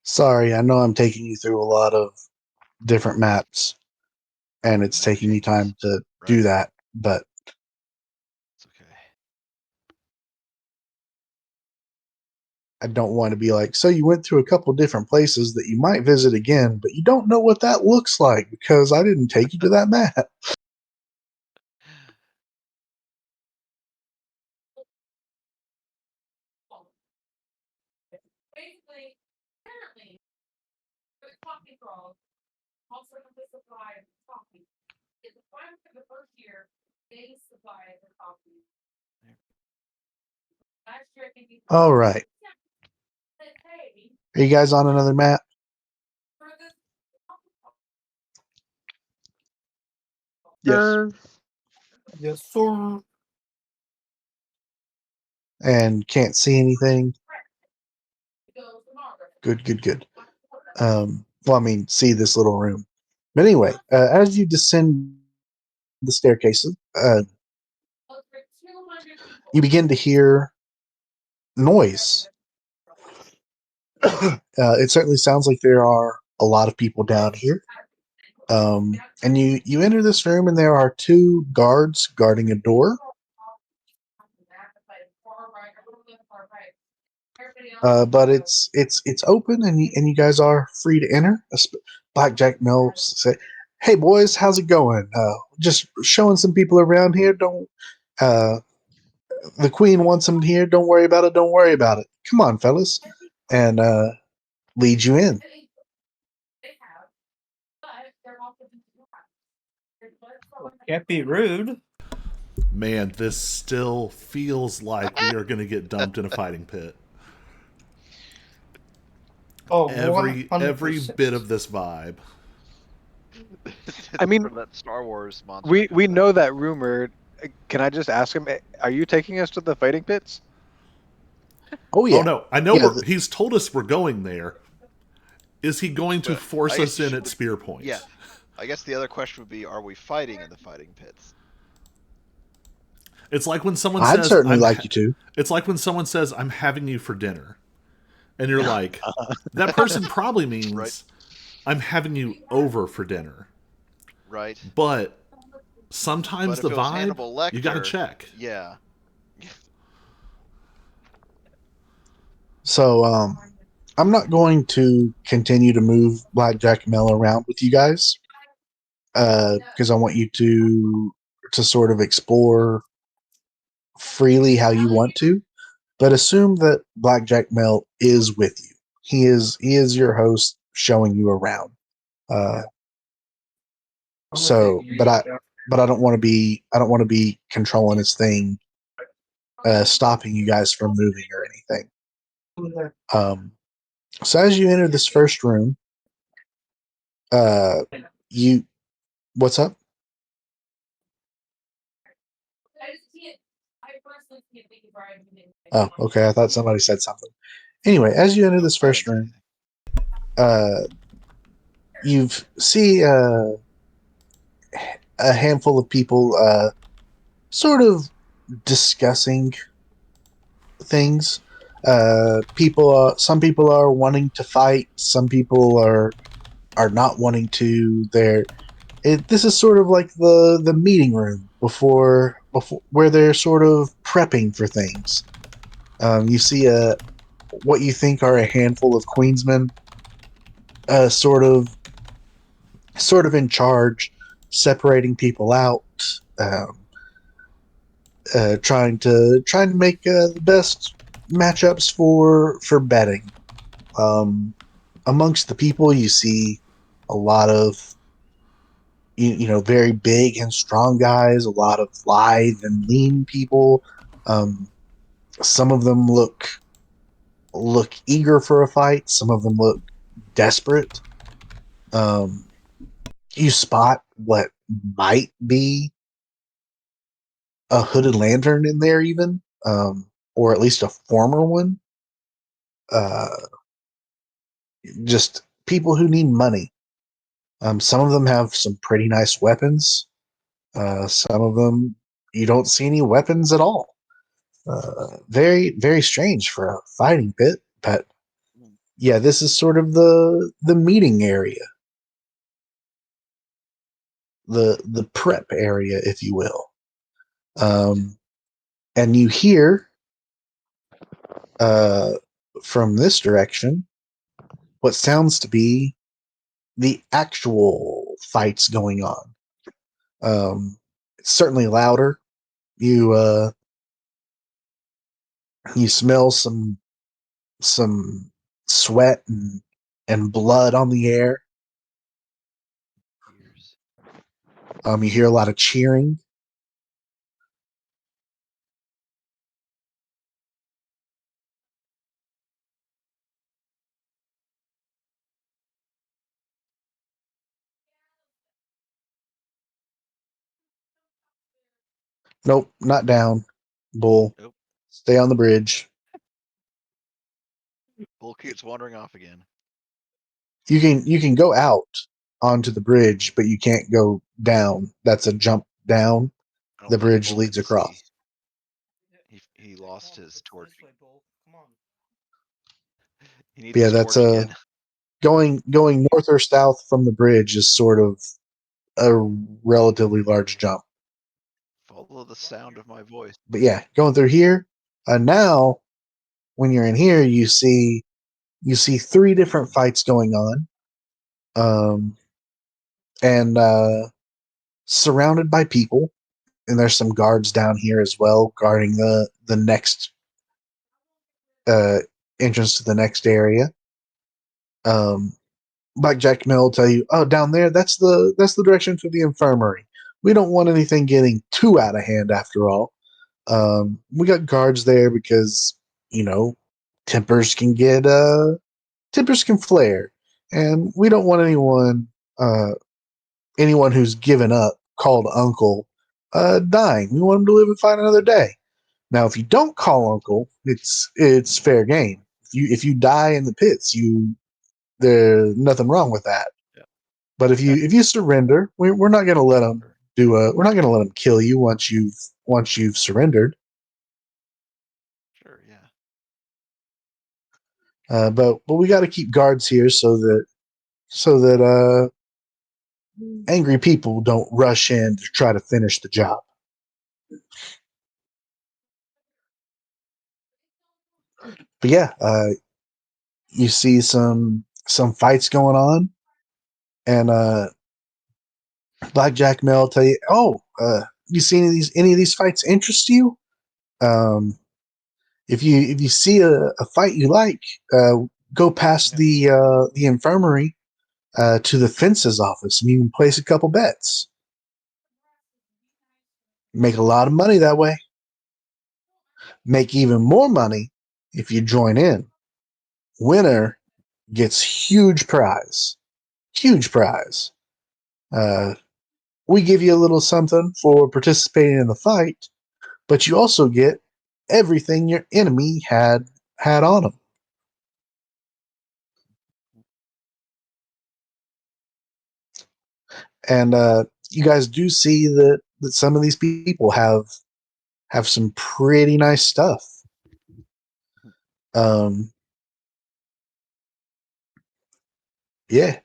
Sorry, I know I'm taking you through a lot of different maps, and it's Map taking me changes. time to do Right. that, but It's okay. I don't want to be like, so you went through a couple different places that you might visit again, but you don't know what that looks like because I didn't take you to that map. All right. Are you guys on another map? Yes. Yes, sir. And can't see anything? Good, good, good. Well, I mean, see this little room. But anyway, as you descend the staircases, you begin to hear noise. It certainly sounds like there are a lot of people down here. And you enter this room, and there are two guards guarding a door. But it's open, and you guys are free to enter. Blackjack Mills say, "Hey boys, how's it going? Just showing some people around here. Don't the queen wants them here. Don't worry about it. Don't worry about it. Come on, fellas," and lead you in. Can't be rude. Man, this still feels like we are going to get dumped in a fighting pit. Oh, Every 100%. bit of this vibe. I mean, from that Star Wars monster. we comes know out. that rumor. Can I just ask him? Are you taking us to the fighting pits? Oh yeah, Oh no, I know yeah. he's told us we're going there. Is he going to But force I guess us in should at we- spear point? Yeah. I guess the other question would be: are we fighting in the fighting pits? It's like when someone I'd says certainly like you to. It's like when someone says I'm having you for dinner. And you're like, that person probably Right. means I'm having you over for dinner. Right. But sometimes But if the it was vibe, Hannibal you got to Lecter, check. yeah. So I'm not going to continue to move Blackjack Mel around with you guys because I want you to sort of explore freely how you want to. But assume that Blackjack Mel is with you. He is your host, showing you around. But I don't want to be controlling his thing, stopping you guys from moving or anything. So as you enter this first room, uh, you what's up? Oh, okay. I thought somebody said something. Anyway, as you enter Nope, this I first didn't say room, anything. you see a handful of people sort of discussing things. Some people are wanting to fight. Some people are not wanting to. This is sort of like the meeting room before where they're sort of prepping for things. You see what you think are a handful of Queensmen, uh, sort of sort of in charge, separating people out, um, trying to make the best matchups for betting. Um, Amongst the people, you see a lot of you know very big and strong guys, a lot of lithe and lean people. Um, some of them look eager for a fight. Some of them look desperate. Um, you spot what might be a hooded lantern in there, even, or at least a former one. Uh, just people who need money. Some of them have some pretty nice weapons. Some of them you don't see any weapons at all. Very very strange for a fighting pit, but yeah, this is sort of the meeting area, the prep area, if you will. Um, and you hear uh, from this direction what sounds to be the actual fights going on. It's certainly louder. You you smell some sweat and blood on the air. Years. You hear a lot of cheering. Nope, not down. Bull, Nope. stay on the bridge. Bull keeps wandering off again. You can go out onto the bridge, but you can't go down. That's a jump down. I don't The think bridge Bull leads can see. across. He lost his torch. Come on. He needs Yeah, his that's torch again. going north or south from the bridge is sort of a relatively large jump. Follow the sound of my voice. But yeah, going through here. Now, when you're in here, you see three different fights going on, um, and surrounded by people. And there's some guards down here as well, guarding the next uh, entrance to the next area. Um, Blackjack Mill will tell you, oh, down there, that's the direction to the infirmary. we don't want anything getting too out of hand after all. We got guards there because, you know, tempers can get tempers can flare, and we don't want anyone who's given up, called uncle, dying. We want him to live and fight another day. Now, if you don't call uncle, it's fair game. If you die in the pits, there's nothing wrong with that. Yeah. But if you surrender, we're not going to let them we're not going to let them kill you once you've surrendered. Sure, yeah. But we got to keep guards here so that angry people don't rush in to try to finish the job. But yeah, you see some fights going on, and Blackjack Mel will tell you, "Oh, you see any of these fights interest you? Um, if you see a fight you like, go past the infirmary to the fences office, and you can place a couple bets. Make a lot of money that way. Make even more money if you join in. Winner gets huge prize. Huge prize. We give you a little something for participating in the fight, but you also get everything your enemy had on them." And you guys do see that some of these people have some pretty nice stuff. Um, yeah.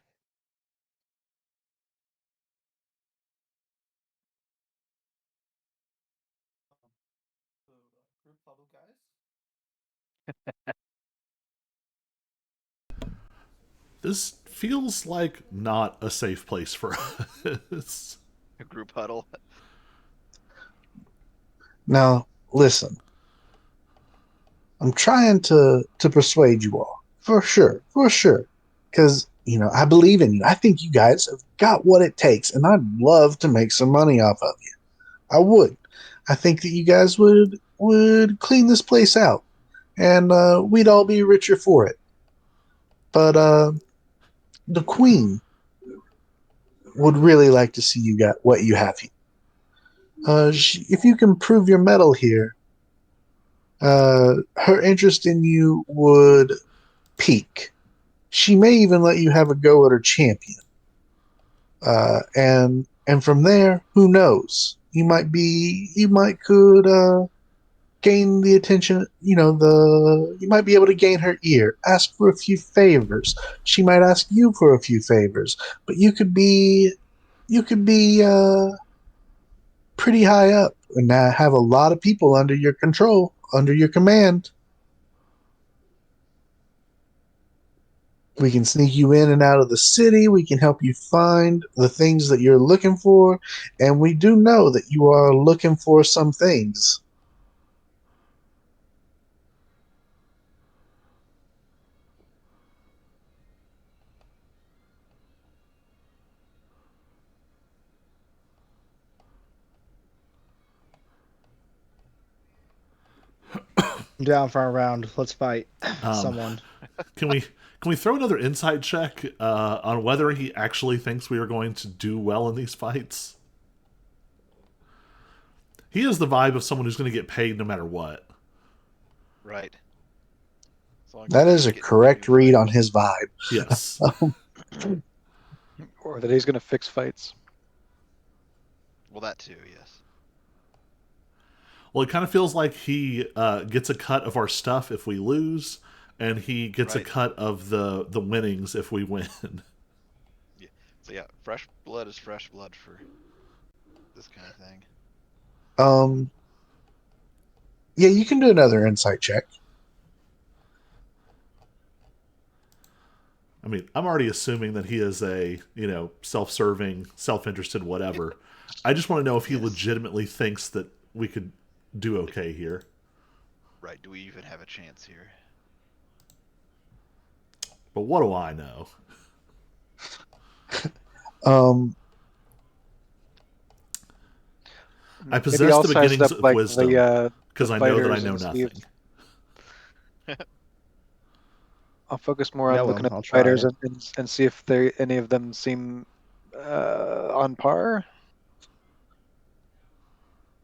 This feels like not a safe place for us. A group huddle. Now listen, I'm trying to persuade you all for sure, because I believe in you. I think you guys have got what it takes, and I'd love to make some money off of you. I would. I think that you guys would clean this place out, and we'd all be richer for it. But the queen would really like to see you got what you have here. If you can prove your mettle here, her interest in you would peak. She may even let you have a go at her champion. And from there, who knows? You might could gain the attention. You might be able to gain her ear. Ask for a few favors. She might ask you for a few favors. But you could be pretty high up and have a lot of people under your control, under your command. We can sneak you in and out of the city. We can help you find the things that you're looking for. And we do know that you are looking for some things. I'm down for a round. Let's fight Um, someone. can we throw another insight check on whether he actually thinks we are going to do well in these fights? He has the vibe of someone who's going to get paid no matter what. Right. As long as That we is a keep getting new correct read on fighters. his vibe. Yes. Or that he's going to fix fights. Well, that too, yes. Well, it kind of feels like he gets a cut of our stuff if we lose, and he gets a Right. cut of the winnings if we win. Yeah. So yeah, fresh blood is fresh blood for this kind of thing. Um, yeah, you can do another insight check. I mean, I'm already assuming that he is a, self-serving, self-interested, whatever. I just want to know if he Yes. legitimately thinks that we could do okay here. Right. Do we even have a chance here? But what do I know? Um, I Maybe possess I'll the size it beginnings up of like wisdom the because I know that I fighters know and see if nothing. I'll focus more Yeah, on well, looking at I'll the try fighters it. and see if any of them seem on par.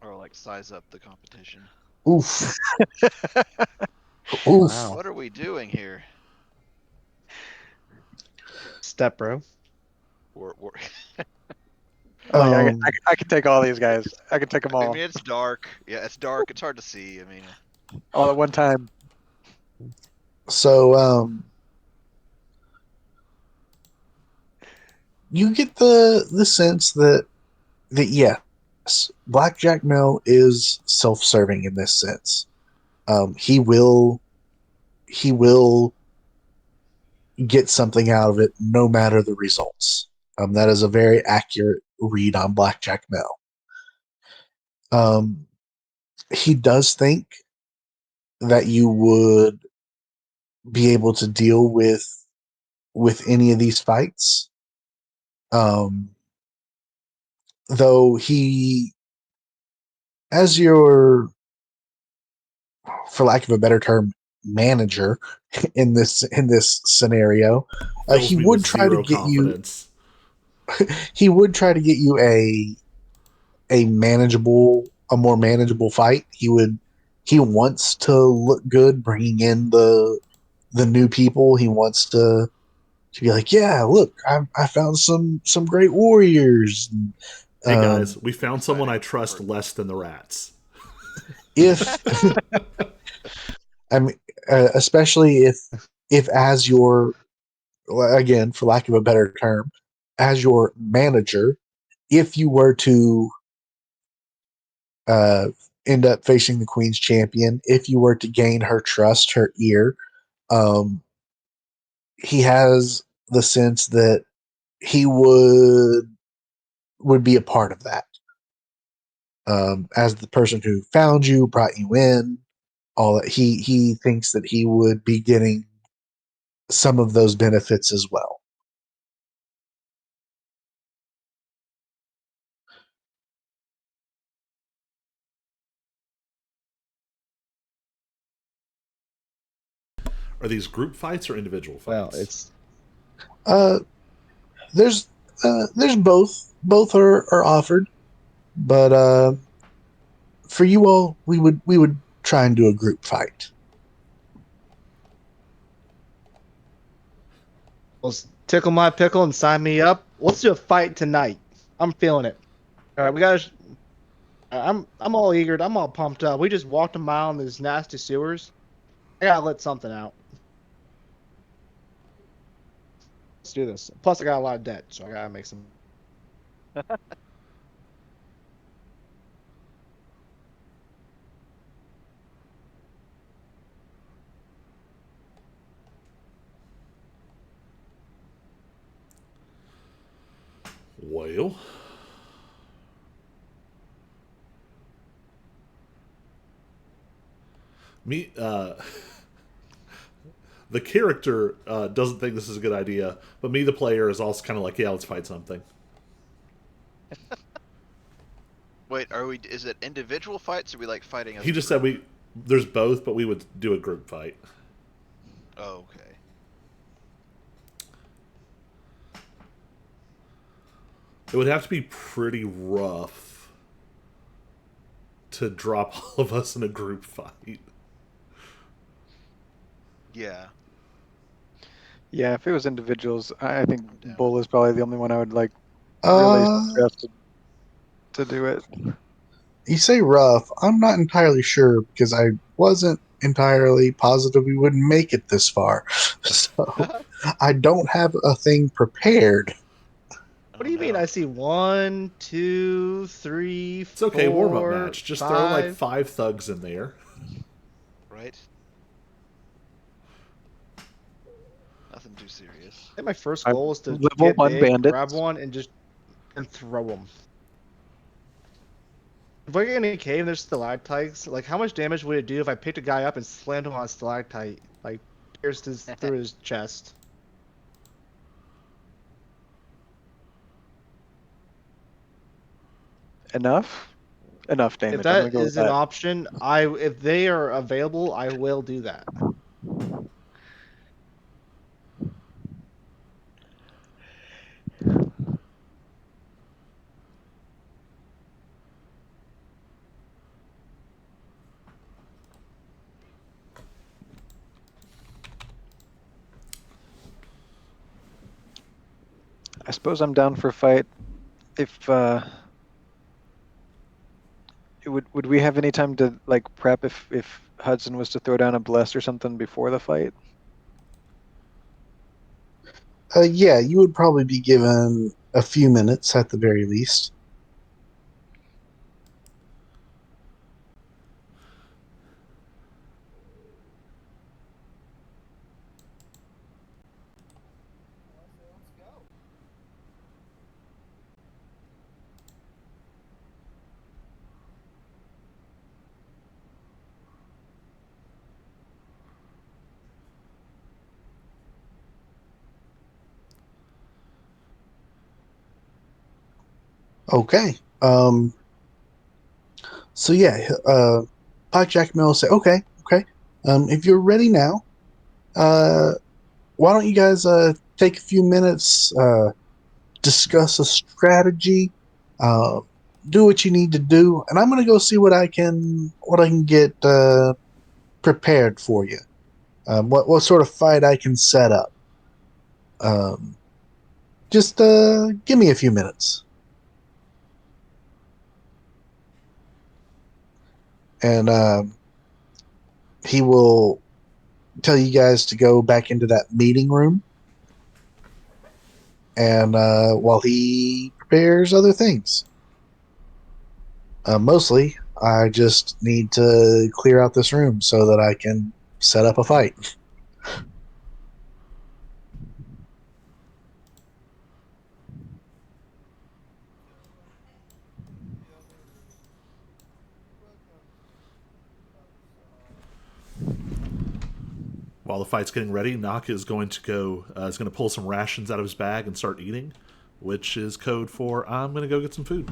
Or like size up the competition. Oof. Oof. Wow. What are we doing here? Step, bro. We're Like Um, I can take all these guys. I can take them I all mean, it's dark. Yeah, it's dark. It's hard to see. I mean, all at one time. so you get the sense that yes, Blackjack Mel is self-serving in this sense. He will get something out of it no matter the results. That is a very accurate read on Blackjack Mel. Um, he does think that you would be able to deal with any of these fights. Um, though he, as your, for lack of a better term, manager in this scenario, Fills he me with would try to zero get you. confidence. He would try to get you a more manageable fight. He wants to look good, bringing in the new people. He wants to be like, yeah, look, I found some great warriors. Hey guys, Um, we found someone I exciting. trust less than the rats. if I mean, especially if as your, again, for lack of a better term, as your manager, if you were to uh, end up facing the Queen's champion, if you were to gain her trust, her ear, um, he has the sense that he would be a part of that. As the person who found you, brought you in, all that, he thinks that he would be getting some of those benefits as well. Are these group fights or individual Well, fights? it's Uh, there's both. Both are offered, but for you all, we would try and do a group fight. let's tickle my pickle and sign me up. Let's do a fight tonight. I'm feeling it. All right, we got. I'm all eager. I'm all pumped up. We just walked a mile in these nasty sewers. I gotta let something out. Let's do this. Plus, I got a lot of debt, so I gotta make some. Well, me, the character doesn't think this is a good idea, but me, the player, is also kind of like, yeah, let's fight something. wait, are we? Is it individual fights or we like fighting as He a just group? said there's both, but we would do a group fight. Oh, okay. It would have to be pretty rough to drop all of us in a group fight. Yeah, Yeah, if it was individuals, I think I'm down. Bull is probably the only one I would like really Uh, suggest to do it. you say rough. I'm not entirely sure because I wasn't entirely positive we wouldn't make it this far. So I don't have a thing prepared. What Oh do you mean? no. I see 1, 2, 3, It's okay, warm up 4, match. Just throw like 5. 5 thugs in there. Right? Nothing too serious. I think my first I'm goal is to level get 1 big, grab bandits. one, and throw them. If I get in a cave and there's stalactites, like how much damage would it do if I picked a guy up and slammed him on a stalactite, like pierced his through his chest? Enough. enough damage. If I'm gonna that go with is an that. option, if they are available, I will do that. I suppose I'm down for a fight. If would we have any time to like prep if Hudson was to throw down a bless or something before the fight? Yeah, you would probably be given a few minutes at the very least. Okay. So yeah, Blackjack Mill will say, okay, okay. If you're ready now, uh, why don't you guys take a few minutes, discuss a strategy, uh, do what you need to do, and I'm gonna go see what I can get prepared for you. What sort of fight I can set up. Um, just give me a few minutes, and he will tell you guys to go back into that meeting room, and while he prepares other things. Mostly, I just need to clear out this room so that I can set up a fight. While the fight's getting ready, Nock is going to pull some rations out of his bag and start eating, which is code for I'm going to go get some food.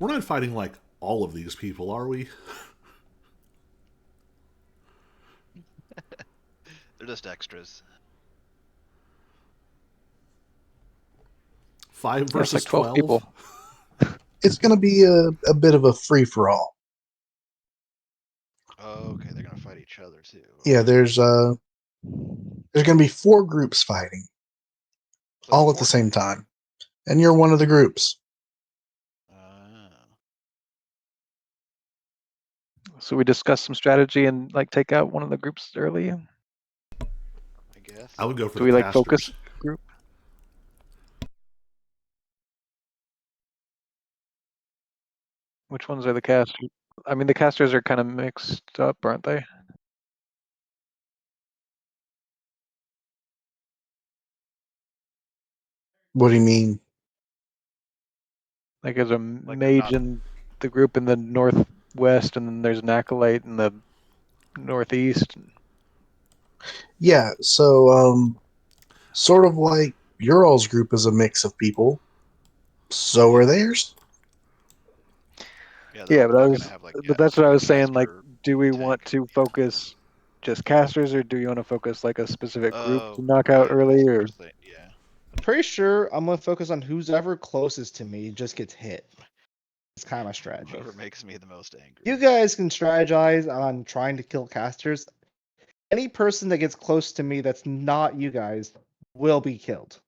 We're not fighting like all of these people, are we? They're just extras. 5 Yeah, it's versus like 12 12. people. It's going to be a bit of a free for all. Oh, okay, they're gonna fight each other too. Yeah, there's going to be 4 groups fighting So all at the same time, and you're one of the groups. So we discussed some strategy and like take out one of the groups early. I guess. I would go for Do the we like casters. focus group? Which ones are the casters? I mean, the casters are kind of mixed up, aren't they? What do you mean? Like there's a Like they're mage not- in the group in the northwest, and then there's an acolyte in the northeast. Yeah, so sort of like your all's group is a mix of people. So are theirs. Yeah, they're Yeah, but I not was, gonna have like. but that's what I was saying. Like, caster, do we tank. want to focus just casters, or do you want to focus like a specific group Oh, to knock out right, early? that's Or what I'm saying, yeah. Pretty sure I'm gonna focus on who's ever closest to me just gets hit. It's kind of my strategy. Whoever makes me the most angry. You guys can strategize on trying to kill casters. Any person that gets close to me that's not you guys will be killed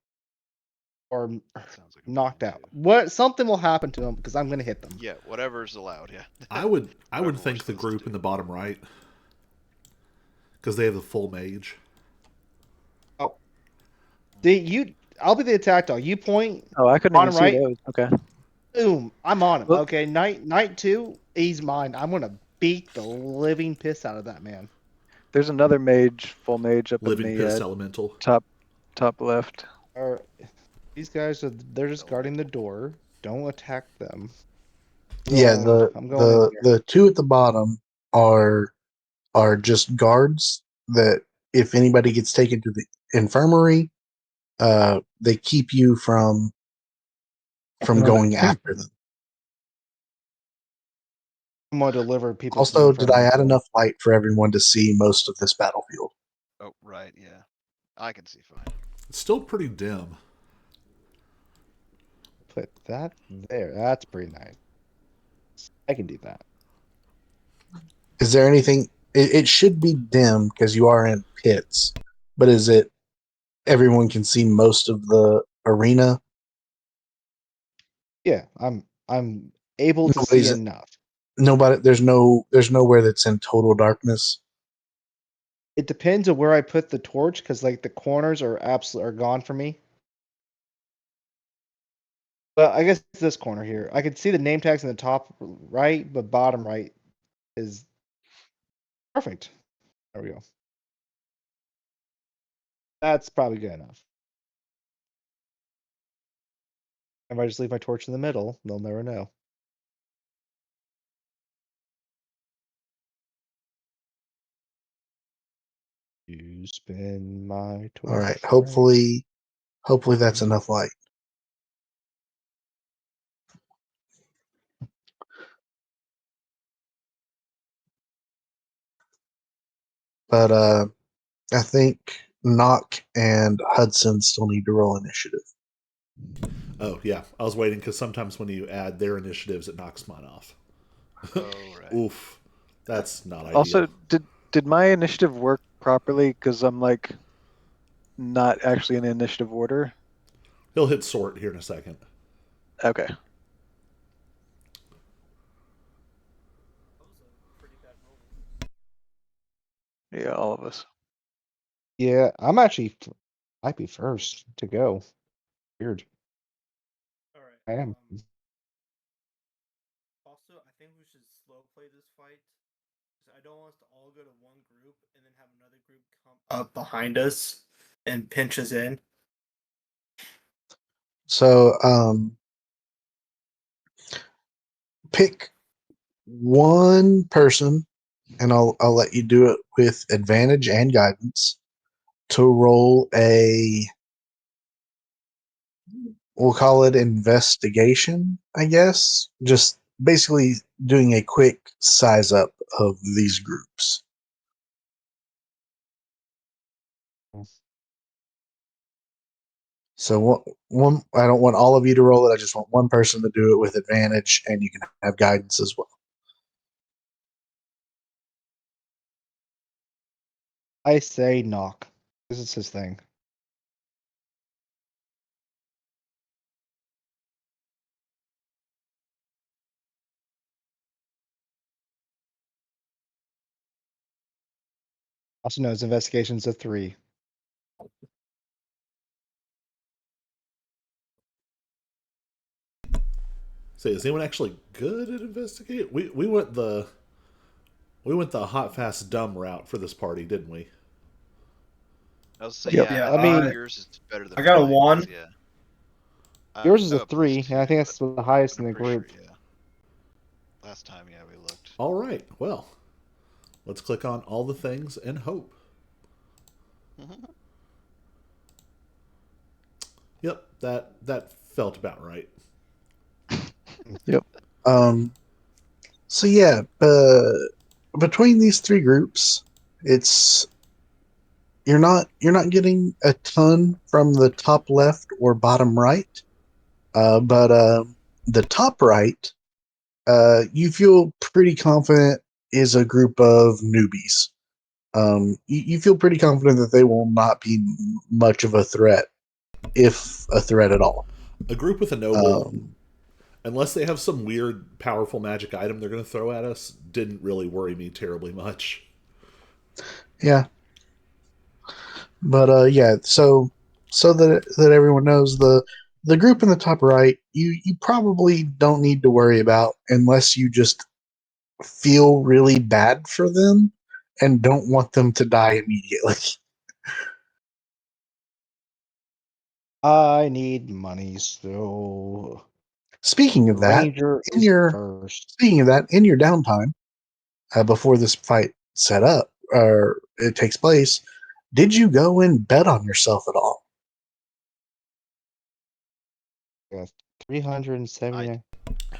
or That sounds like a knocked plan, out. too. What something will happen to them because I'm gonna hit them. Yeah, whatever's allowed. Yeah. I would Whatever we're think the supposed to group do. in the bottom right because they have the full mage. I'll be the attack dog. You point, oh, I couldn't Bottom even see right. those. Okay. boom, I'm on him. Well- Okay, night 2, he's mine. I'm gonna beat the living piss out of that man. There's another mage, full mage, up Living in piss the elemental. top left. These guys they're just guarding the door. Don't attack them. Yeah, I'm going in there. the 2 at the bottom are just guards that if anybody gets taken to the infirmary, they keep you from going after them. I'm gonna deliver people. to the Also, did I infirmary. add enough light for everyone to see most of this battlefield? Oh, right, yeah. I can see fine. It's still pretty dim. Put that there. That's pretty nice. I can do that. Is there anything? It should be dim because you are in pits, but is it everyone can see most of the arena? Yeah, I'm able to see Nobody's enough. nobody. There's nowhere that's in total darkness. It depends on where I put the torch because like the corners are gone for me. But I guess it's this corner here. I can see the name tags in the top right, but bottom right is perfect. There we go. That's probably good enough. If I just leave my torch in the middle, they'll never know. You spin my torch. All right. Hopefully that's enough light. But I think Knock and Hudson still need to roll initiative. Oh yeah, I was waiting because sometimes when you add their initiatives, it knocks mine off. Oh, right. Oof, that's not ideal. Also, did my initiative work properly? Because I'm like not actually in initiative order. He'll hit sort here in a second. Okay. Yeah, all of us. Yeah, I'm actually might be first to go. Weird. All right. I am. Also, I think we should slow play this fight. 'Cause I don't want us to all go to one group and then have another group come up behind us and pinch us in. So pick one person, and I'll let you do it with advantage and guidance to roll a. We'll call it investigation, I guess. Just basically doing a quick size up of these groups. So one, I don't want all of you to roll it. I just want one person to do it with advantage, and you can have guidance as well. I say knock. This is his thing. Also knows investigation's a 3. Say, is anyone actually good at investigating? We went the hot, fast, dumb route for this party, didn't we? I was say, Yep. yeah. Yeah, I think I mean, yours is better than I got a mine, 1. Yeah. yours is a oh, 3, and I +2, think that's the highest in I'm the pretty group. sure, yeah. Last time, yeah, we looked. All right. Well, let's click on all the things and hope. Yep, that felt about right. Yep. So yeah, between these three groups, it's you're not getting a ton from the top left or bottom right, but the top right, you feel pretty confident is a group of newbies. You feel pretty confident that they will not be much of a threat, if a threat at all. A group with a noble, Um, unless they have some weird, powerful magic item they're going to throw at us, didn't really worry me terribly much. yeah, but yeah. So that everyone knows, the group in the top right, you probably don't need to worry about unless you just feel really bad for them and don't want them to die immediately. I need money, so Speaking of that, Ranger in is your first. speaking of that, in your downtime, before this fight set up or it takes place, did you go and bet on yourself at all? Yeah, 379.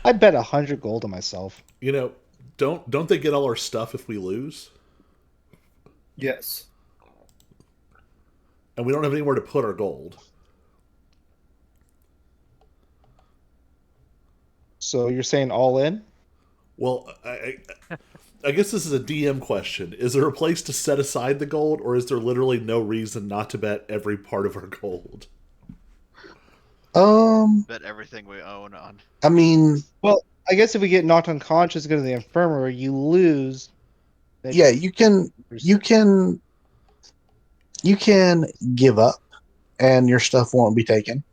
I bet 100 gold on myself. You know, don't they get all our stuff if we lose? Yes. And we don't have anywhere to put our gold. So you're saying all in? Well, I guess this is a DM question. Is there a place to set aside the gold, or is there literally no reason not to bet every part of our gold? Bet everything we own on. I mean, Well, I guess if we get knocked unconscious and go to the infirmary, you lose. yeah, you can give up and your stuff won't be taken.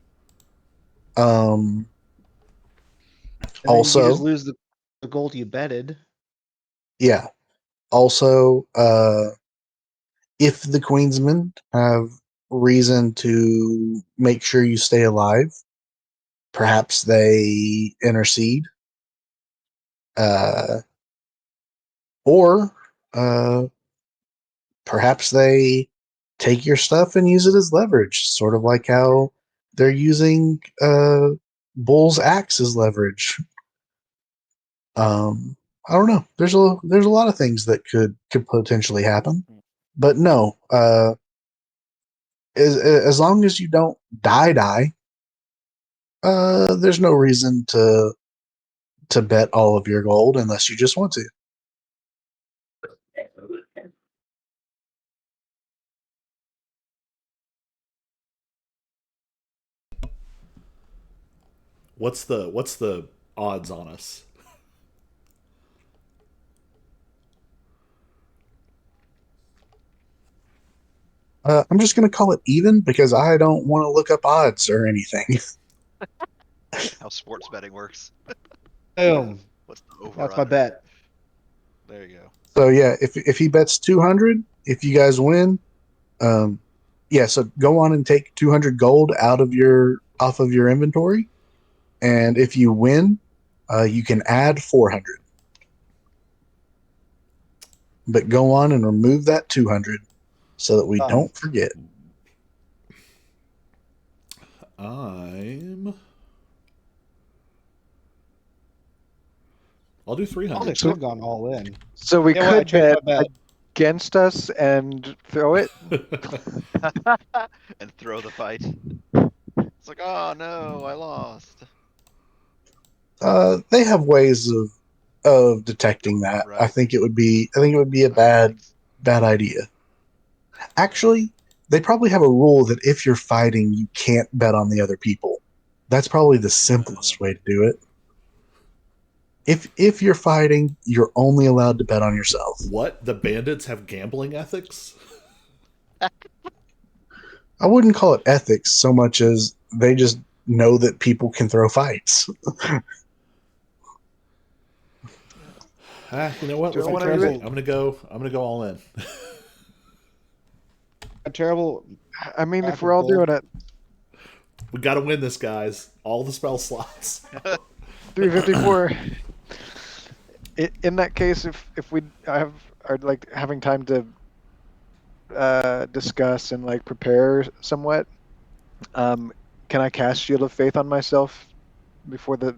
Um, And then you just also, lose the gold you betted. yeah, also, if the Queensmen have reason to make sure you stay alive, perhaps they intercede, uh, or uh, perhaps they take your stuff and use it as leverage, sort of like how they're using Bull's axe as leverage. I don't know. There's a lot of things that could potentially happen, but no. As long as you don't die, there's no reason to bet all of your gold unless you just want to. What's the odds on us? I'm just going to call it even because I don't want to look up odds or anything. How sports betting works. Boom. What's the over That's my under? bet. There you go. So yeah, if he bets 200, if you guys win, um, yeah. So go on and take 200 gold off of your inventory, and if you win, you can add 400. But go on and remove that 200 so that we Done. don't forget. I'm I'll do Oh, they 300. should have gone all in. So we Yeah, well, I could changed bet my bet. against us and throw it. And throw the fight. It's like, oh no, I lost. They have ways of detecting that. I Right. think it would be a bad idea. Actually, they probably have a rule that if you're fighting, you can't bet on the other people. That's probably the simplest way to do it. If you're fighting, you're only allowed to bet on yourself. What? The bandits have gambling ethics? I wouldn't call it ethics so much as they just know that people can throw fights. You know what? Do Let's I be wanna crazy. do it? I'm gonna go all in. A terrible. I mean, if Cracker we're all Bowl. doing it, We gotta win this, guys. All the spell slots. 354. In that case, if we are like having time to discuss and like prepare somewhat, can I cast Shield of Faith on myself before the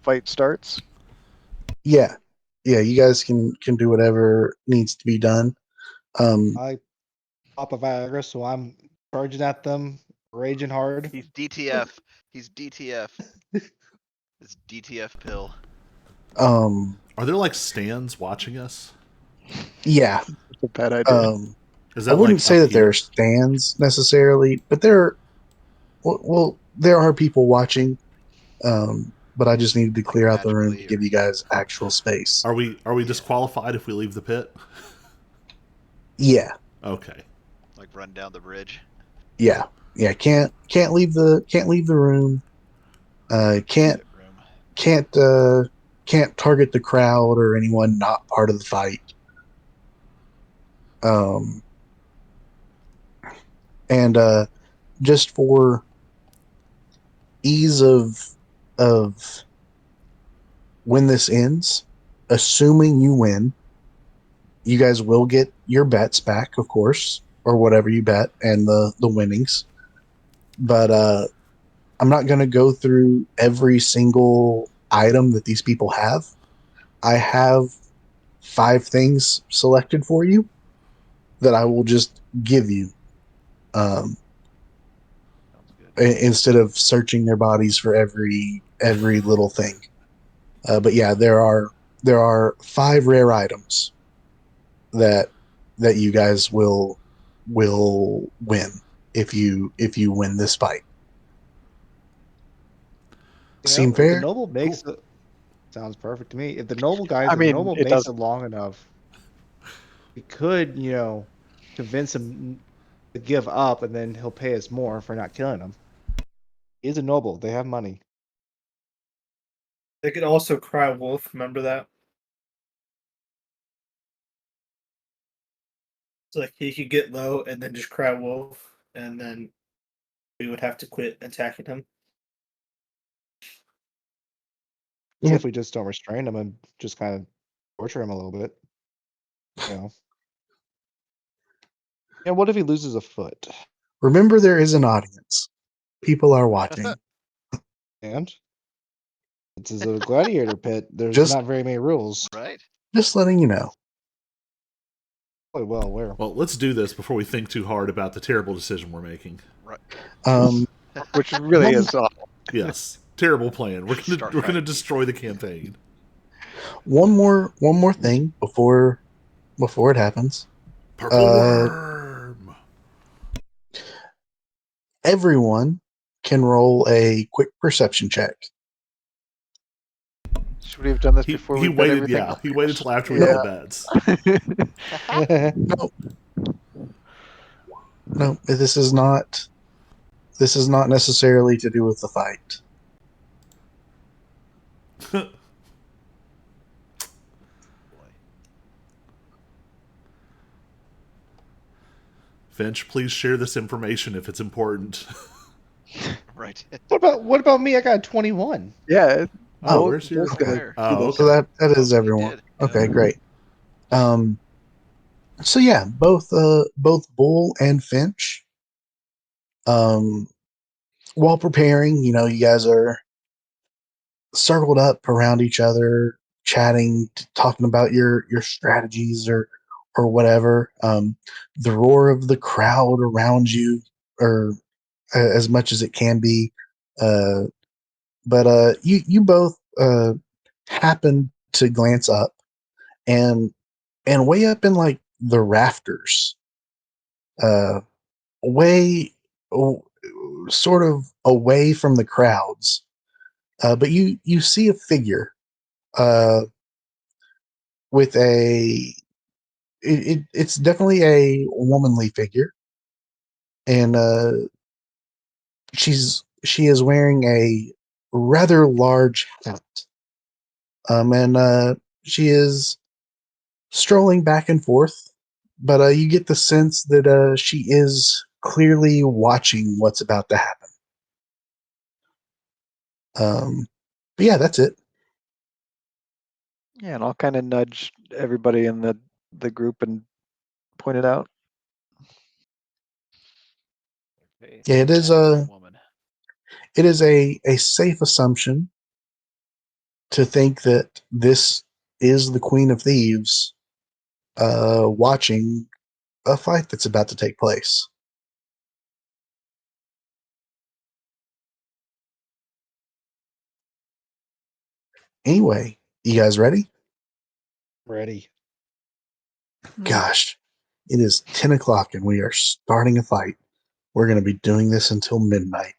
fight starts? Yeah, you guys can do whatever needs to be done. I pop a Viagra, so I'm charging at them, raging hard. He's DTF. He's DTF. It's DTF pill. Are there like stands watching us? Yeah. It's a bad idea. Is I that wouldn't like say up that there are here? stands necessarily, but there are people watching. But I just needed to Like clear out the room to magically, give or you guys actual space. Are we Yeah. disqualified if we leave the pit? Yeah, Okay. like run down the bridge. yeah. Can't leave the room. Can't Pit room. can't target the crowd or anyone not part of the fight. And just for ease of when this ends, assuming you win, you guys will get your bets back, of course, or whatever you bet and the winnings. But I'm not going to go through every single item that these people have. I have 5 things selected for you that I will just give you, um, Sounds good. instead of searching their bodies for every little thing. But yeah, there are 5 rare items that you guys will win if you win this fight. You Seem know, if the fair? noble makes it, sounds perfect to me. If the noble guys, I if the mean, noble it makes it doesn't. long enough, we could, convince him to give up, and then he'll pay us more for not killing him. He's a noble. They have money. They could also cry wolf. Remember that? It's like he could get low and then just cry wolf, and then we would have to quit attacking him. Yeah. If we just don't restrain him and just kind of torture him a little bit, you know. And what if he loses a foot? Remember, there is an audience. People are watching. And it's a gladiator pit. There's Just not very many rules. Right? just letting you know. Probably well aware. Well, let's do this before we think too hard about the terrible decision we're making. Right. Um, Which really One- is awful. Yes. Terrible plan. We're Start gonna fighting destroy the campaign. one more thing before it happens. Purple worm. Everyone can roll a quick perception check. Should we have done this He before we bet waited. everything? Yeah, he waited till after we No. did the bets. No, this is not necessarily to do with the fight. Boy. Finch, please share this information if it's important. Right. What about me? I got 21. Yeah. Oh, Bolt- where's your? Bolt's gonna Fire. Oh, do this. So okay. that is Oh, he everyone. did, yeah. Okay, great. So yeah, both Bull and Finch. While preparing, you guys are circled up around each other, chatting, talking about your strategies or whatever. The roar of the crowd around you, or as much as it can be. But you both happen to glance up, and way up in like the rafters, uh, way sort of away from the crowds, but you see a figure uh, with it's definitely a womanly figure, and she is wearing a rather large hat, and she is strolling back and forth, but you get the sense that she is clearly watching what's about to happen. But yeah, that's it. Yeah, and I'll kind of nudge everybody in the group and point it out. Okay, Yeah, that's a woman. it is a safe assumption to think that this is the Queen of Thieves watching a fight that's about to take place. Anyway, you guys ready? Ready. Gosh, it is 10 o'clock and we are starting a fight. We're going to be doing this until midnight.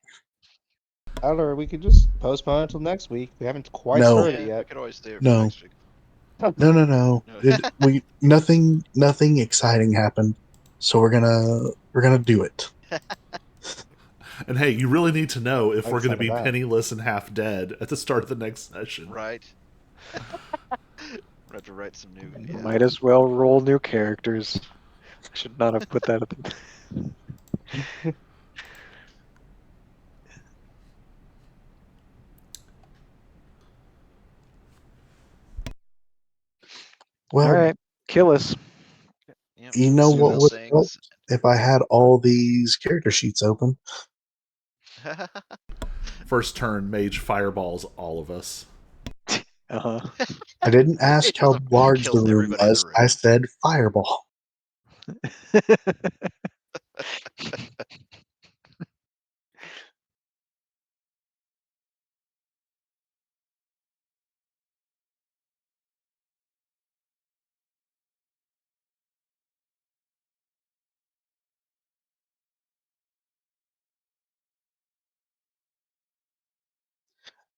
Or we could just postpone it until next week. We haven't quite No. started it Yeah, we yet. could always do it for No. next week. No. No. Nothing exciting happened, so we're gonna do it. And hey, you really need to know if I we're going to second be that. penniless and half dead at the start of the next session. Right. We have to write some new. Yeah. Might as well roll new characters. I should not have put that at the. Well, All right, kill us. Yep, you know what spell would help things. if I had all these character sheets open. First turn, mage fireballs all of us. Uh-huh. I didn't ask It how just large the kills room everybody in the was. room. I said fireball.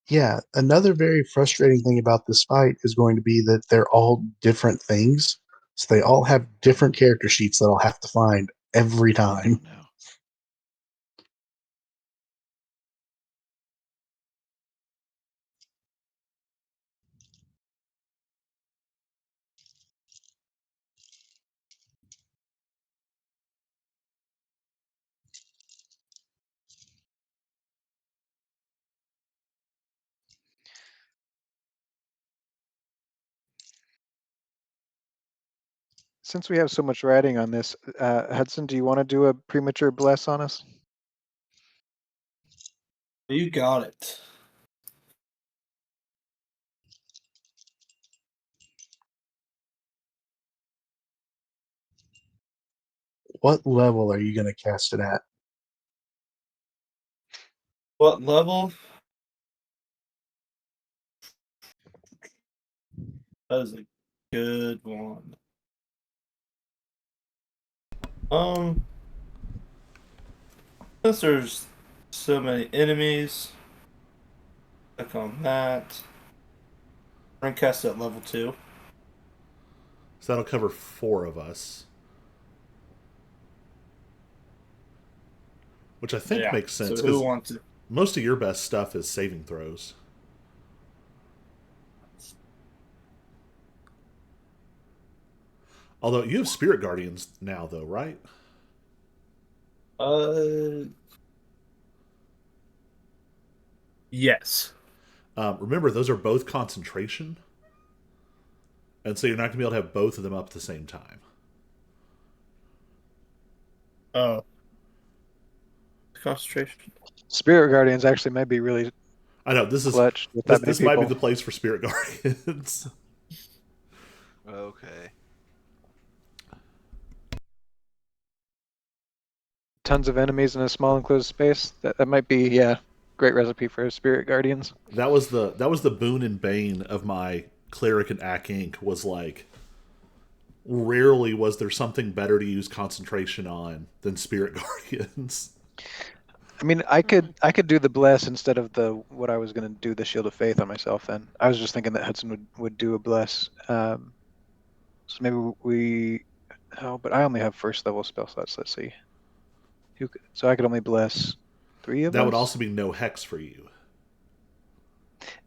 Yeah, another very frustrating thing about this fight is going to be that they're all different things. So they all have different character sheets that I'll have to find every time. Oh, no. Since we have so much writing on this, Hudson, do you want to do a premature bless on us? You got it. What level are you going to cast it at? What level? That is a good one. Since there's so many enemies, click on that. We're gonna cast it at level 2. So that'll cover 4 of us. Which I think makes sense, So who because wants it? most of your best stuff is saving throws. Although you have Spirit Guardians now, though, right? Yes. Remember, those are both concentration. And so you're not going to be able to have both of them up at the same time. Oh. Concentration. Spirit Guardians actually might be really I know, this is clutch with this, that many this might be people. the place for Spirit Guardians. Okay. Tons of enemies in a small enclosed space. That might be, yeah, great recipe for spirit guardians. That was the boon and bane of my cleric and Ack Inc. was like rarely was there something better to use concentration on than spirit guardians. I mean, I could do the bless instead of the what I was gonna do, the shield of faith on myself. Then I was just thinking that Hudson would do a bless. So maybe we. Oh, but I only have first level spell slots. Let's see. So I could only bless 3 of That us. would also be no hex for you.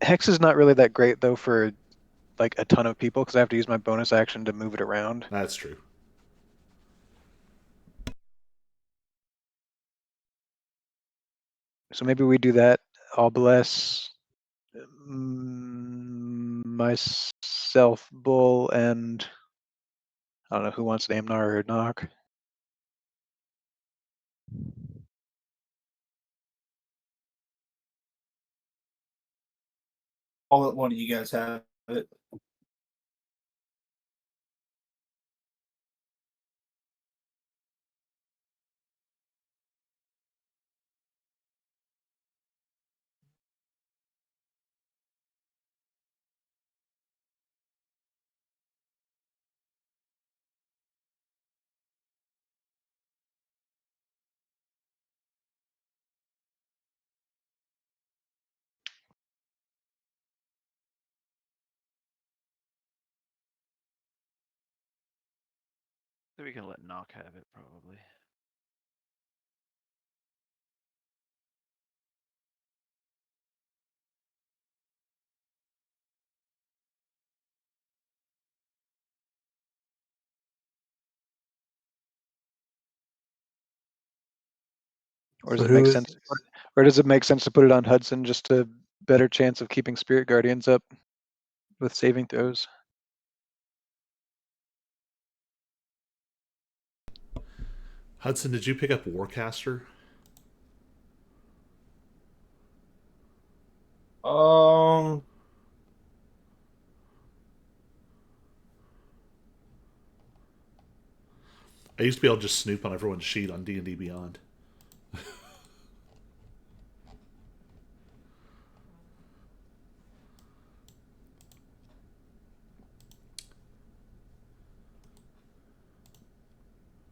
Hex is not really that great though for like a ton of people because I have to use my bonus action to move it around. That's true. So maybe we do that. I'll bless myself, Bull, and I don't know who wants Amnar or Knock. I'll let one of you guys have it. We can let Knock have it, probably. Or does So it make who sense? Or does it make sense to put it on Hudson just to better chance of keeping Spirit Guardians up with saving throws? Hudson, did you pick up Warcaster? Um, I used to be able to just snoop on everyone's sheet on D&D Beyond.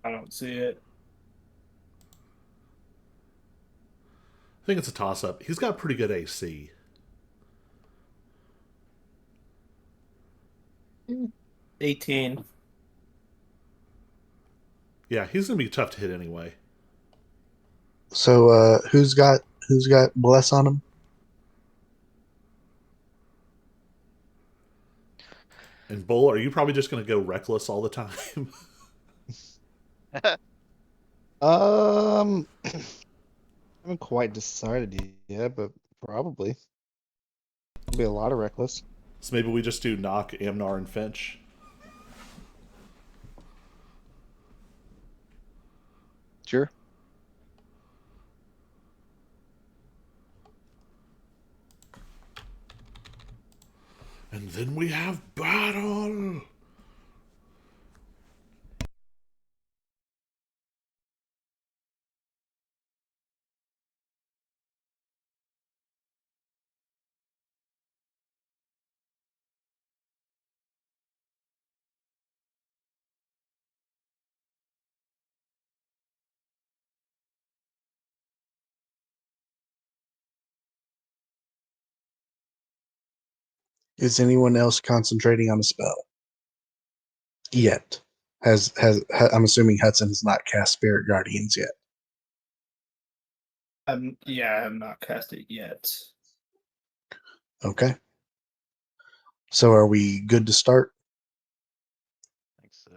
I don't see it. I think it's a toss-up. He's got pretty good AC. 18. Yeah, he's going to be tough to hit anyway. So who's got bless on him? And Bull, are you probably just going to go reckless all the time? I haven't quite decided yet, but probably. It'll be a lot of reckless. So maybe we just do Knock, Amnar, and Finch. Sure. And then we have battle! Is anyone else concentrating on a spell yet? I'm assuming Hudson has not cast Spirit Guardians yet. Yeah, I have not cast it yet. Okay. So are we good to start? I think so.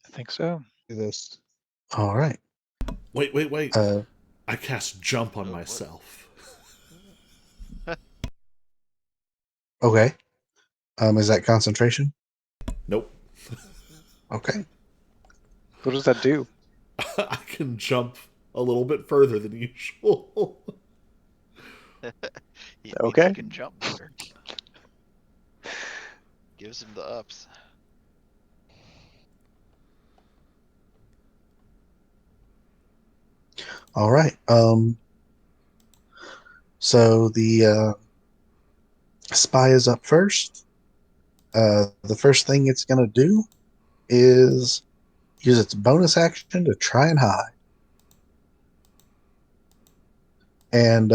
I think so. Do this. All right. Wait. Uh, I cast Jump on Oh, what? myself. okay. Is that concentration? Nope. Okay. What does that do? I can jump a little bit further than usual. He means Okay. he can jump better. Gives him the ups. All right. So the spy is up first. The first thing it's going to do is use its bonus action to try and hide. And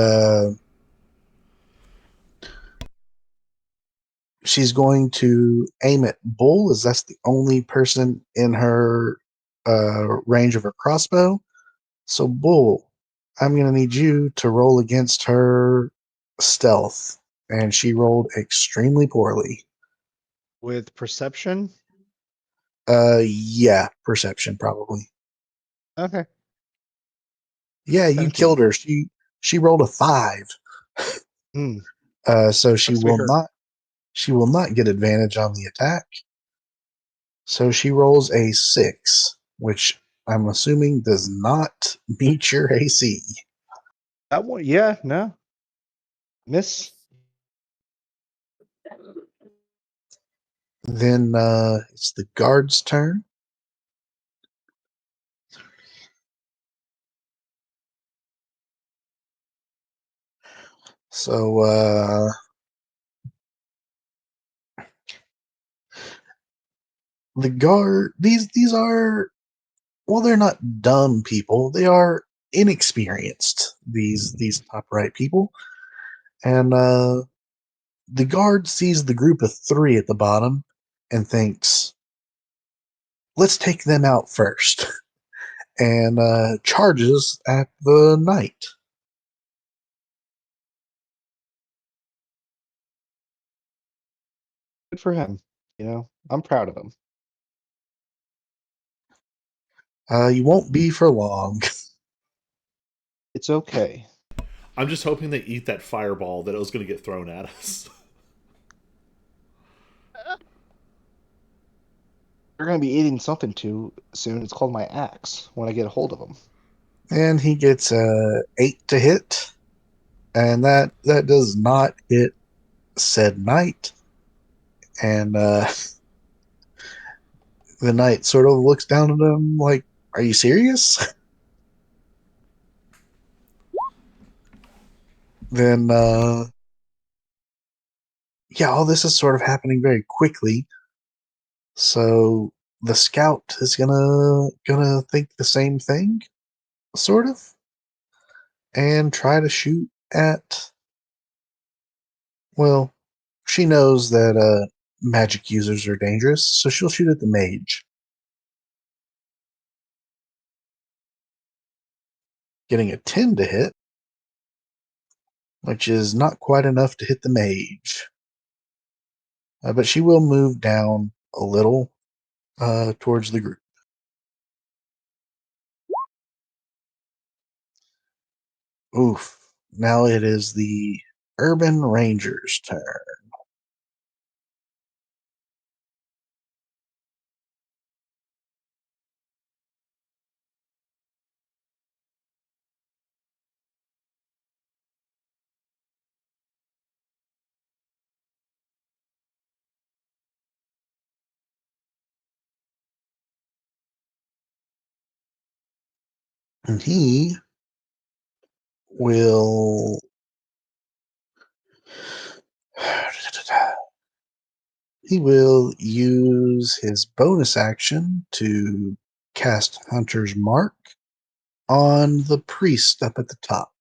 she's going to aim at Bull, as that's the only person in her range of her crossbow. So, Bull, I'm going to need you to roll against her stealth. And she rolled extremely poorly. With perception. Yeah, perception probably. Okay. Yeah, you 17. killed her. She rolled a 5. Hmm. So she Must be will her. not get advantage on the attack. So she rolls a 6, which I'm assuming does not meet your AC. That one. Yeah. No. Miss. Then it's the guard's turn. So the guard, these are, well, they're not dumb people. They are inexperienced. These top right people, and the guard sees the group of 3 at the bottom and thinks, "Let's take them out first," and charges at the knight. Good for him. I'm proud of him. You won't be for long. It's okay. I'm just hoping they eat that fireball that was going to get thrown at us. They're gonna be eating something too soon. It's called my axe. When I get a hold of them. And he gets 8 to hit, and that does not hit said knight. And the knight sort of looks down at him like, "Are you serious?" Then yeah, all this is sort of happening very quickly. So the scout is gonna think the same thing, sort of, and try to shoot at. Well, she knows that magic users are dangerous, so she'll shoot at the mage. Getting a 10 to hit, which is not quite enough to hit the mage. But she will move down a little towards the group. Oof. Now it is the Urban Ranger's turn. And he will use his bonus action to cast Hunter's Mark on the priest up at the top.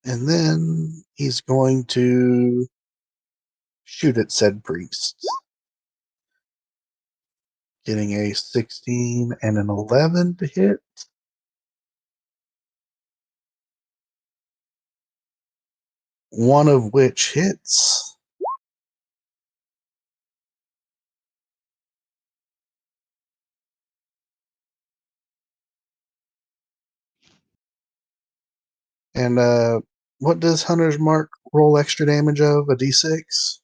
And then he's going to shoot at said priest. Getting a 16 and an 11 to hit. One of which hits. And what does Hunter's Mark roll extra damage of? A d6?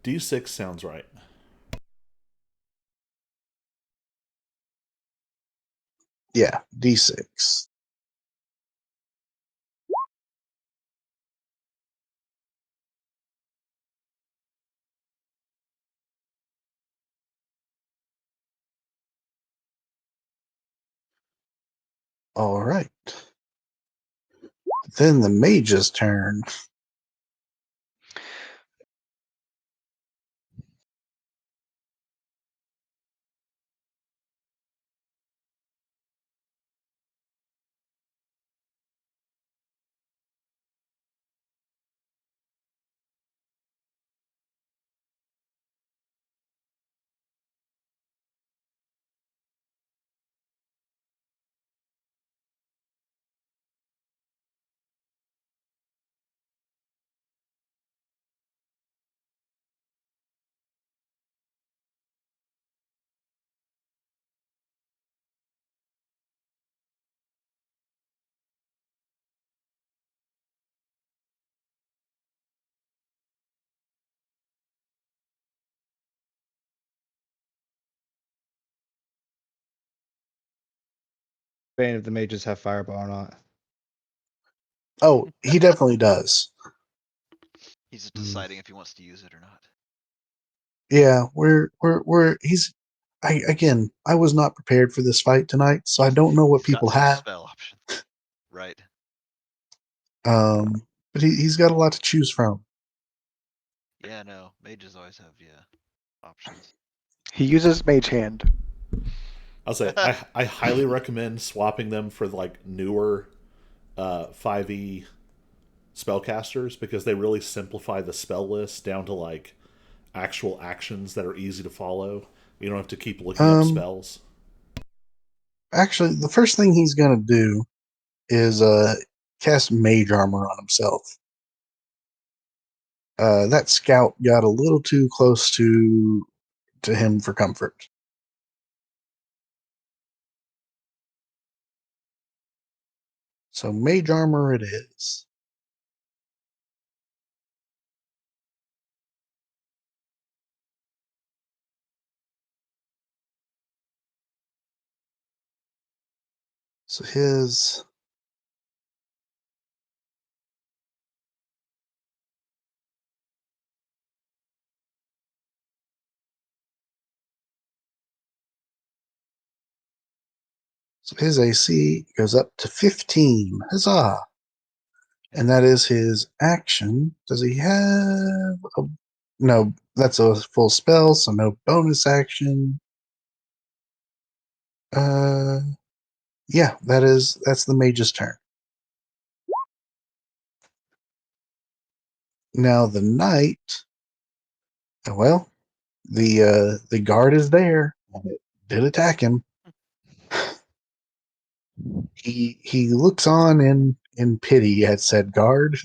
D6 sounds right. Yeah, D6. All right. Then the mage's turn. If the mages have fireball or not. Oh, he definitely does. He's just deciding if he wants to use it or not. Yeah, I was not prepared for this fight tonight, so I don't know what He's got people some have. spell options. Right. But he's got a lot to choose from. Yeah, no. Mages always have, options. He uses Mage Hand. I'll say I highly recommend swapping them for like newer 5e spellcasters because they really simplify the spell list down to like actual actions that are easy to follow. You don't have to keep looking up spells. Actually, the first thing he's gonna do is cast mage armor on himself. That scout got a little too close to him for comfort. So mage armor it is. So his AC goes up to 15. Huzzah! And that is his action. Does he have a... No, that's a full spell, so no bonus action. Yeah, that's the mage's turn. Now the knight, well, the guard is there, and it did attack him. He looks on in pity at said guard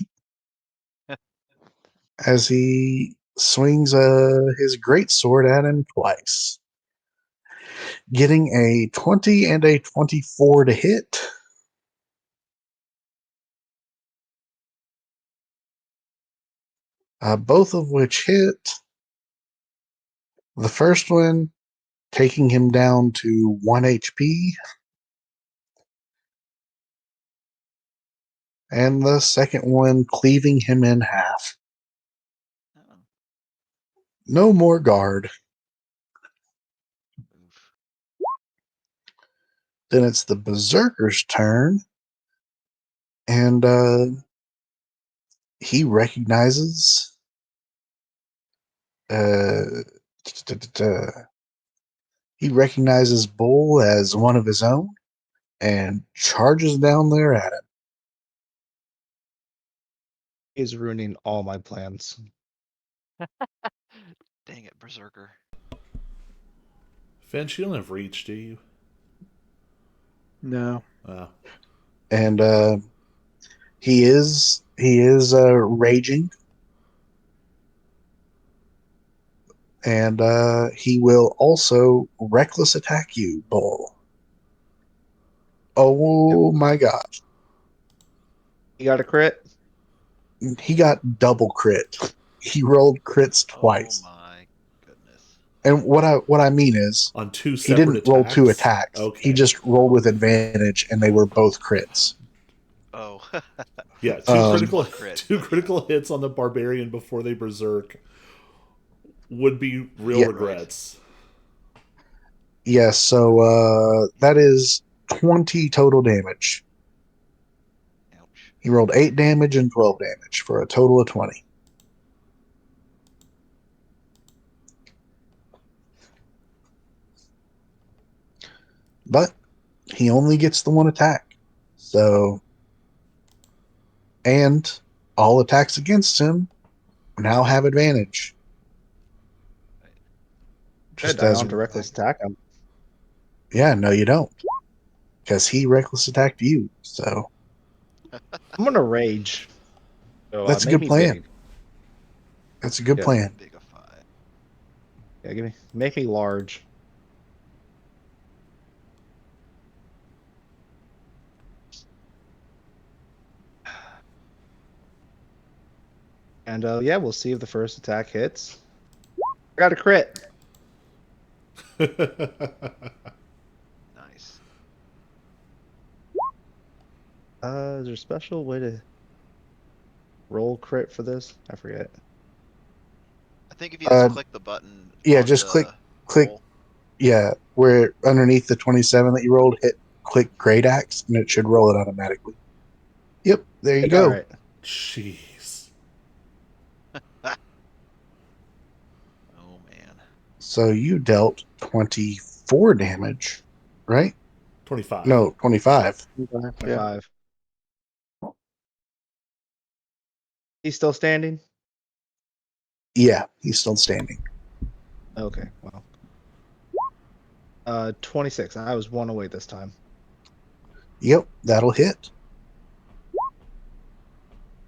as he swings his great sword at him twice, getting a 20 and a 24 to hit. Both of which hit. The first one taking him down to 1 HP, and the second one cleaving him in half. Oh. No more guard. Oof. Then it's the berserker's turn, and he recognizes uh, he recognizes Bull as one of his own and charges down there at him. He's ruining all my plans. Dang it, Berserker. Finch, you don't have reach, do you? No. And he is raging, and he will also reckless attack you, Bull. Oh my gosh. You got a crit? He got double crit. he rolled crits Oh twice. my goodness. And what I mean is, On two he separate didn't roll two attacks? attacks. He Okay. just rolled with advantage, and they were both crits. Oh. Yeah, Just one crit, two but critical hits on the barbarian before they berserk would be real Yeah. regrets. Yes, so that is 20 total damage. Ouch. He rolled 8 damage and 12 damage for a total of 20. But he only gets the one attack. So, and all attacks against him now have advantage. Good. Just I don't as have to reckless attack him. Yeah, no, you don't. Because he reckless attacked you. So, I'm gonna rage. So that's a make good me plan. big. That's a good Yeah. plan. Bigify. Yeah, make me large. And yeah, we'll see if the first attack hits. I got a crit. Nice. Is there a special way to roll crit for this? I forget. I think if you just Uh, click the button yeah, on just the click, roll. yeah, where underneath the 27 that you rolled, click Great Axe, and it should roll it automatically. Yep, there you All go. right. Jeez. Oh man. So you dealt 24 damage, right? 25. No, 25. Yeah. 5. He's still standing? Yeah, he's still standing. Okay, well. 26. I was one away this time. Yep, that'll hit.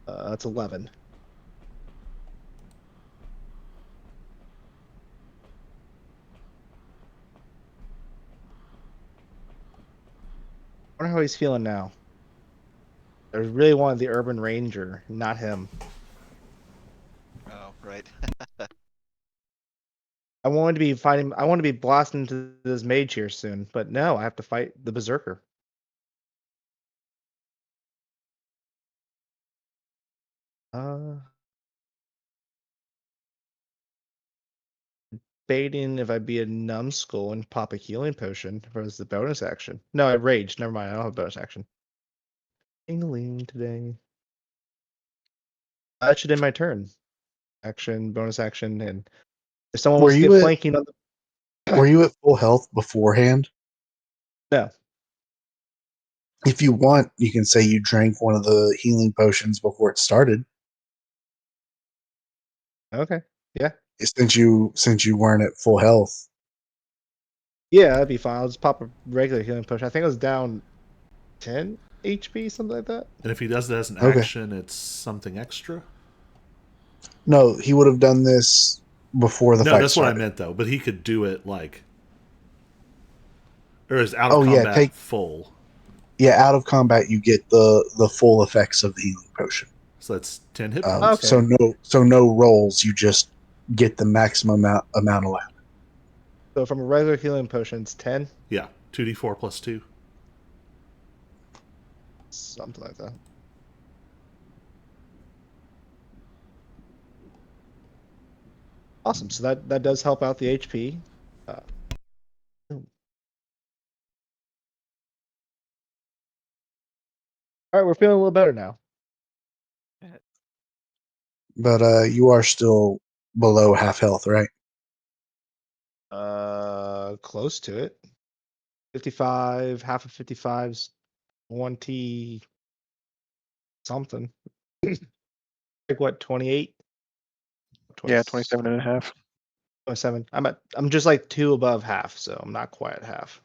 That's 11. I wonder how he's feeling now. I really wanted the Urban Ranger, not him. Oh, right. I wanted to be fighting. I want to be blasting into this mage here soon, but no, I have to fight the Berserker. Uh, Debating if I'd be a numbskull and pop a healing potion as the bonus action. No, I raged. Never mind. I don't have a bonus action. Tingling today. That should end my turn. Action, bonus action, and if someone Were wants to you get at flanking on the Were you at full health beforehand? no. If you want, you can say you drank one of the healing potions before it started. Okay. Yeah. Since you weren't at full health. Yeah, that'd be fine. I'll just pop a regular healing potion. I think I was down 10 HP, something like that. And if he does that as an Okay. action, it's something extra? No, he would have done this before the No, fight that's what I started. meant, though. But he could do it, like... Or is out of Oh yeah, combat full. out of combat you get the full effects of the healing potion. So that's 10 hit points. Okay. So no rolls, you just get the maximum amount allowed. So from a regular healing potion, it's 10, Yeah, 2d4 plus 2. something like that. Awesome. So that does help out the HP. Uh, all right, we're feeling a little better now. But you are still below half health, right? Close to it. 55, half of 55's 20 something. Like what, 28? Yeah, 27 and a half. 27. I'm just like 2 above half, so I'm not quite at half.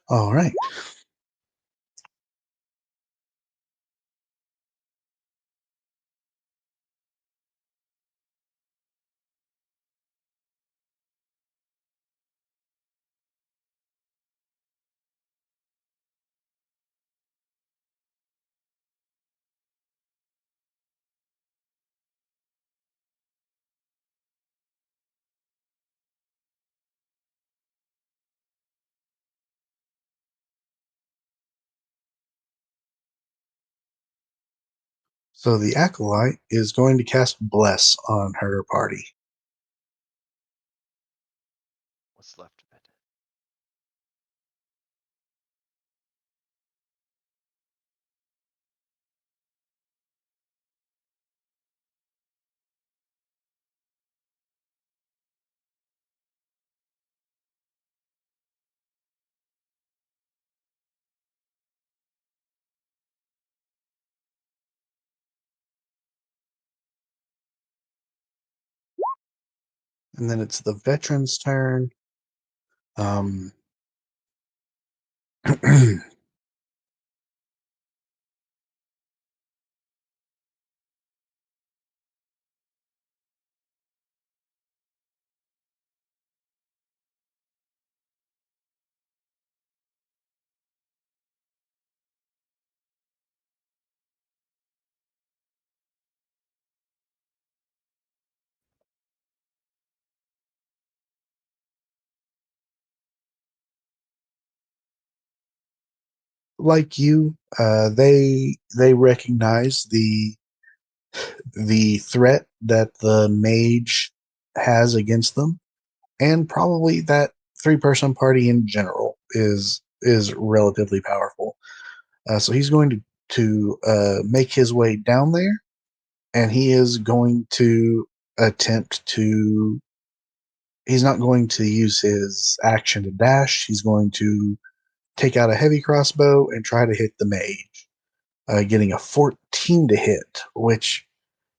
All right. So the acolyte is going to cast Bless on her party. What's left of it? And then it's the veteran's turn. Um, like you, they recognize the threat that the mage has against them, and probably that three-person party in general is relatively powerful. So he's going to make his way down there, and he is going to attempt to. He's not going to use his action to dash. He's going to take out a heavy crossbow and try to hit the mage, getting a 14 to hit, which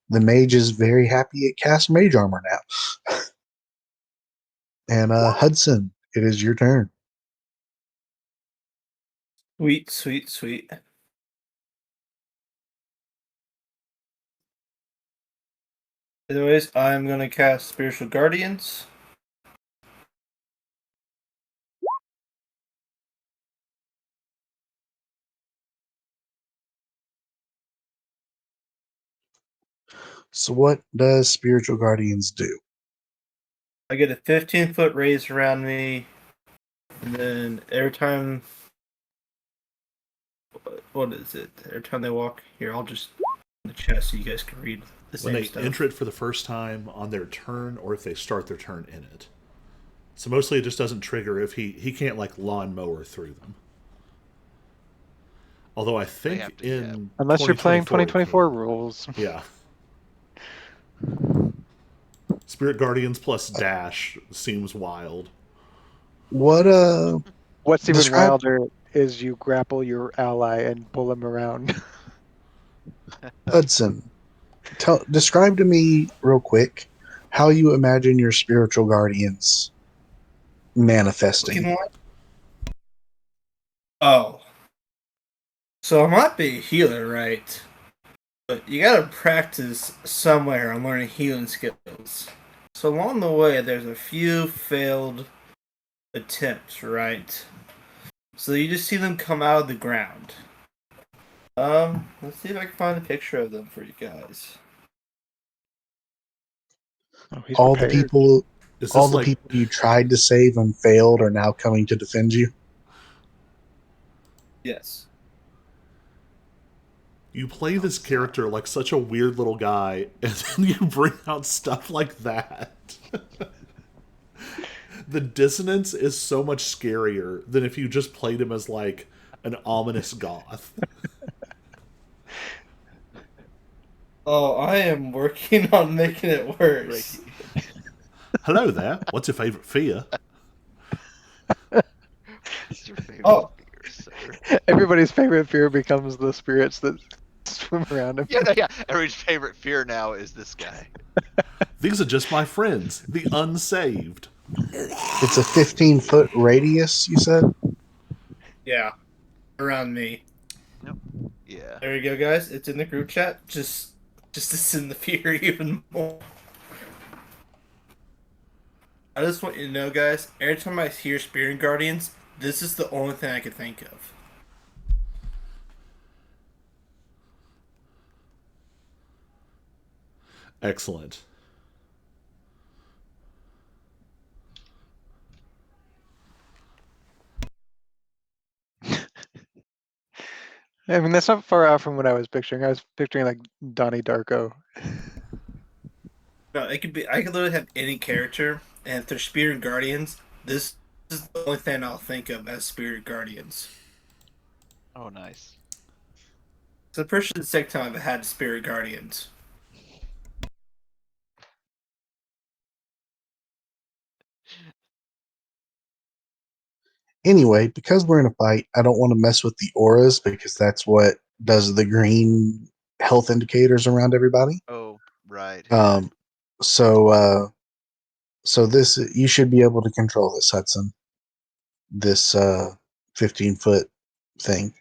the mage is very happy it casts mage armor now. And Hudson, it is your turn. Sweet, sweet, sweet. Anyways, I'm gonna cast Spiritual Guardians. So, what does Spiritual Guardians do? I get a 15-foot raise around me, and then every time, what is it? Every time they walk here, I'll just in the chat so you guys can read the When same they stuff. enter it for the first time on their turn, or if they start their turn in it. So mostly it just doesn't trigger if he can't like lawnmower through them. Although I They have think to, yeah. in Unless you're playing 2024 2024 rules. yeah. Spirit Guardians plus dash seems wild. What What's even describe wilder is you grapple your ally and pull him around. Hudson? Describe to me real quick how you imagine your spiritual guardians manifesting. Pokemon? Oh. So I might be a healer, right? But you gotta practice somewhere on learning healing skills. So along the way, there's a few failed attempts, right? So you just see them come out of the ground. Let's see if I can find a picture of them for you guys. Oh, he's all the prepared. people Is all this the like people you tried to save and failed are now coming to defend you. Yes. you play this character like such a weird little guy, and then you bring out stuff like that? The dissonance is so much scarier than if you just played him as like an ominous goth. Oh, I am working on making it worse. Hello there. What's your favorite fear? What's your favorite Oh. fear, sir? Everybody's favorite fear becomes the spirits that swim around him. Yeah, no, yeah. Everybody's favorite fear now is this guy. These are just my friends, the unsaved. It's a 15-foot radius, you said? Yeah. Around me. Nope. Yeah. There you go, guys. It's in the group chat. Just to send the fear even more. I just want you to know, guys, every time I hear Spirit Guardians, this is the only thing I could think of. Excellent. I mean, that's not far out from what I was picturing. I was picturing like Donnie Darko. No, it could be. I could literally have any character, and if they're spirit guardians, this is the only thing I'll think of as spirit guardians. Oh, nice. So the first and second time I've had spirit guardians. Anyway, because we're in a fight, I don't want to mess with the auras because that's what does the green health indicators around everybody. Oh, right. Um, so this you should be able to control this, Hudson. This 15-foot thing,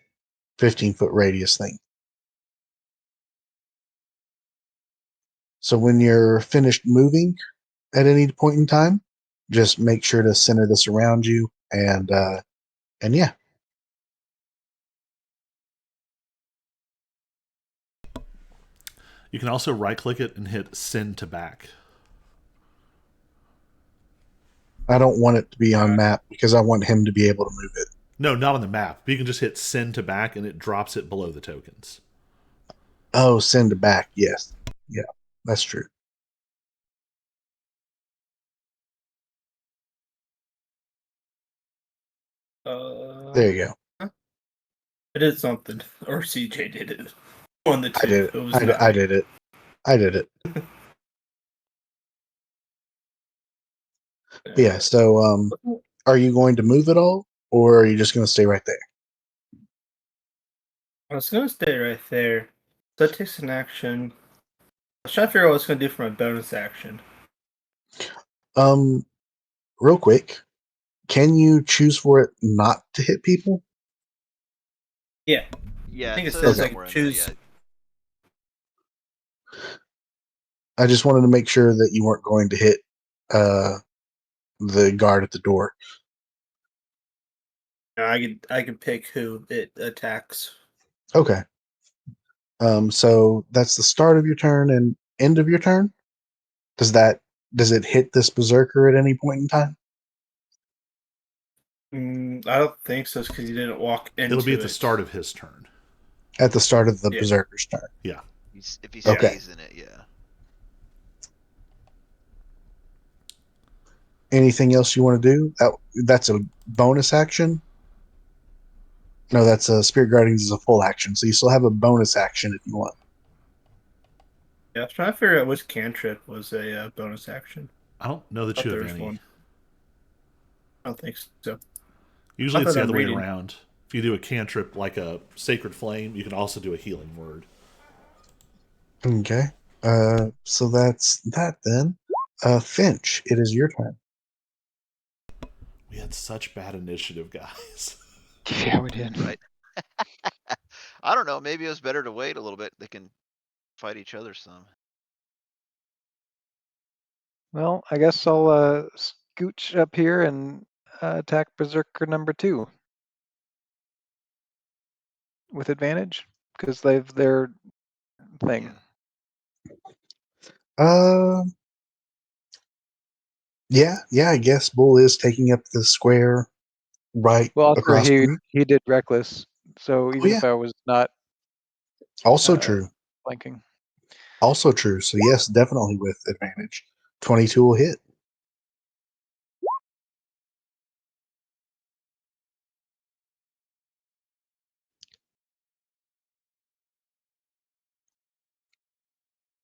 15-foot radius thing. So when you're finished moving at any point in time, just make sure to center this around you, and yeah. You can also right click it and hit send to back. I don't want it to be on map because I want him to be able to move it. No, not on the map. But you can just hit send to back and it drops it below the tokens. Oh, send it back. Yes. Yeah, that's true. There you go. I did something, or CJ did it. One of the I two. did it. It was I not. did it. I did it. Yeah. So, are you going to move at all, or are you just going to stay right there? I was gonna stay right there. So that takes an action. I was trying to figure out what I was gonna do for my bonus action. Real quick, can you choose for it not to hit people? Yeah. Yeah, I think it it says says I somewhere can in there, choose. yeah. I just wanted to make sure that you weren't going to hit the guard at the door. I can pick who it attacks. Okay. So that's the start of your turn and end of your turn. Does it hit this berserker at any point in time? I don't think so, because he didn't walk into it. It'll be at the start of his turn. At the start of the Yeah. berserker's turn. Yeah. If he Okay. stays in it, yeah. Anything else you want to do? That's a bonus action. No, that's a Spirit Guardians is a full action, so you still have a bonus action if you want. Yeah, I was trying to figure out which cantrip was a bonus action. I don't know that Thought you there have was any. one. I don't think so. Usually Not it's that the I'm other way reading. around. If you do a cantrip like a Sacred Flame, you can also do a healing word. Okay. So that's that then. Finch, it is your turn. We had such bad initiative, guys. Yeah, we did. Right. I don't know. Maybe it was better to wait a little bit. They can fight each other some. Well, I guess I'll scooch up here and attack Berserker number 2 with advantage because they've their thing. Uh, yeah. I guess Bull is taking up the square right Well, also across from you. he did reckless, so even yeah. if I was not Also true. flanking. Also true. So yes, definitely with advantage. 22 will hit.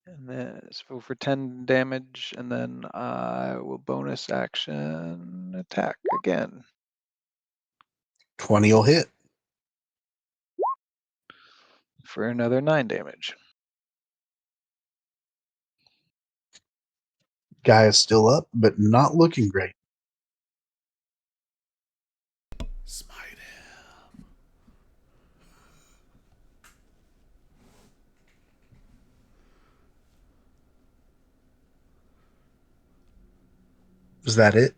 And then so for 10 damage, and then I will bonus action attack again 20 will hit. for another 9 damage. Guy is still up, but not looking great. Smite him. Is that it?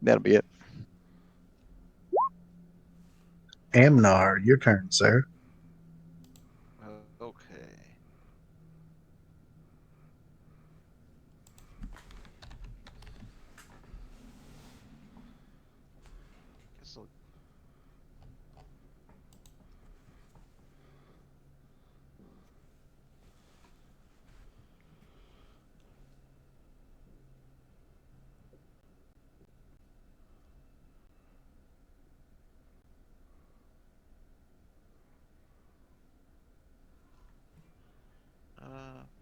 That'll be it. Amnar, your turn, sir. Okay.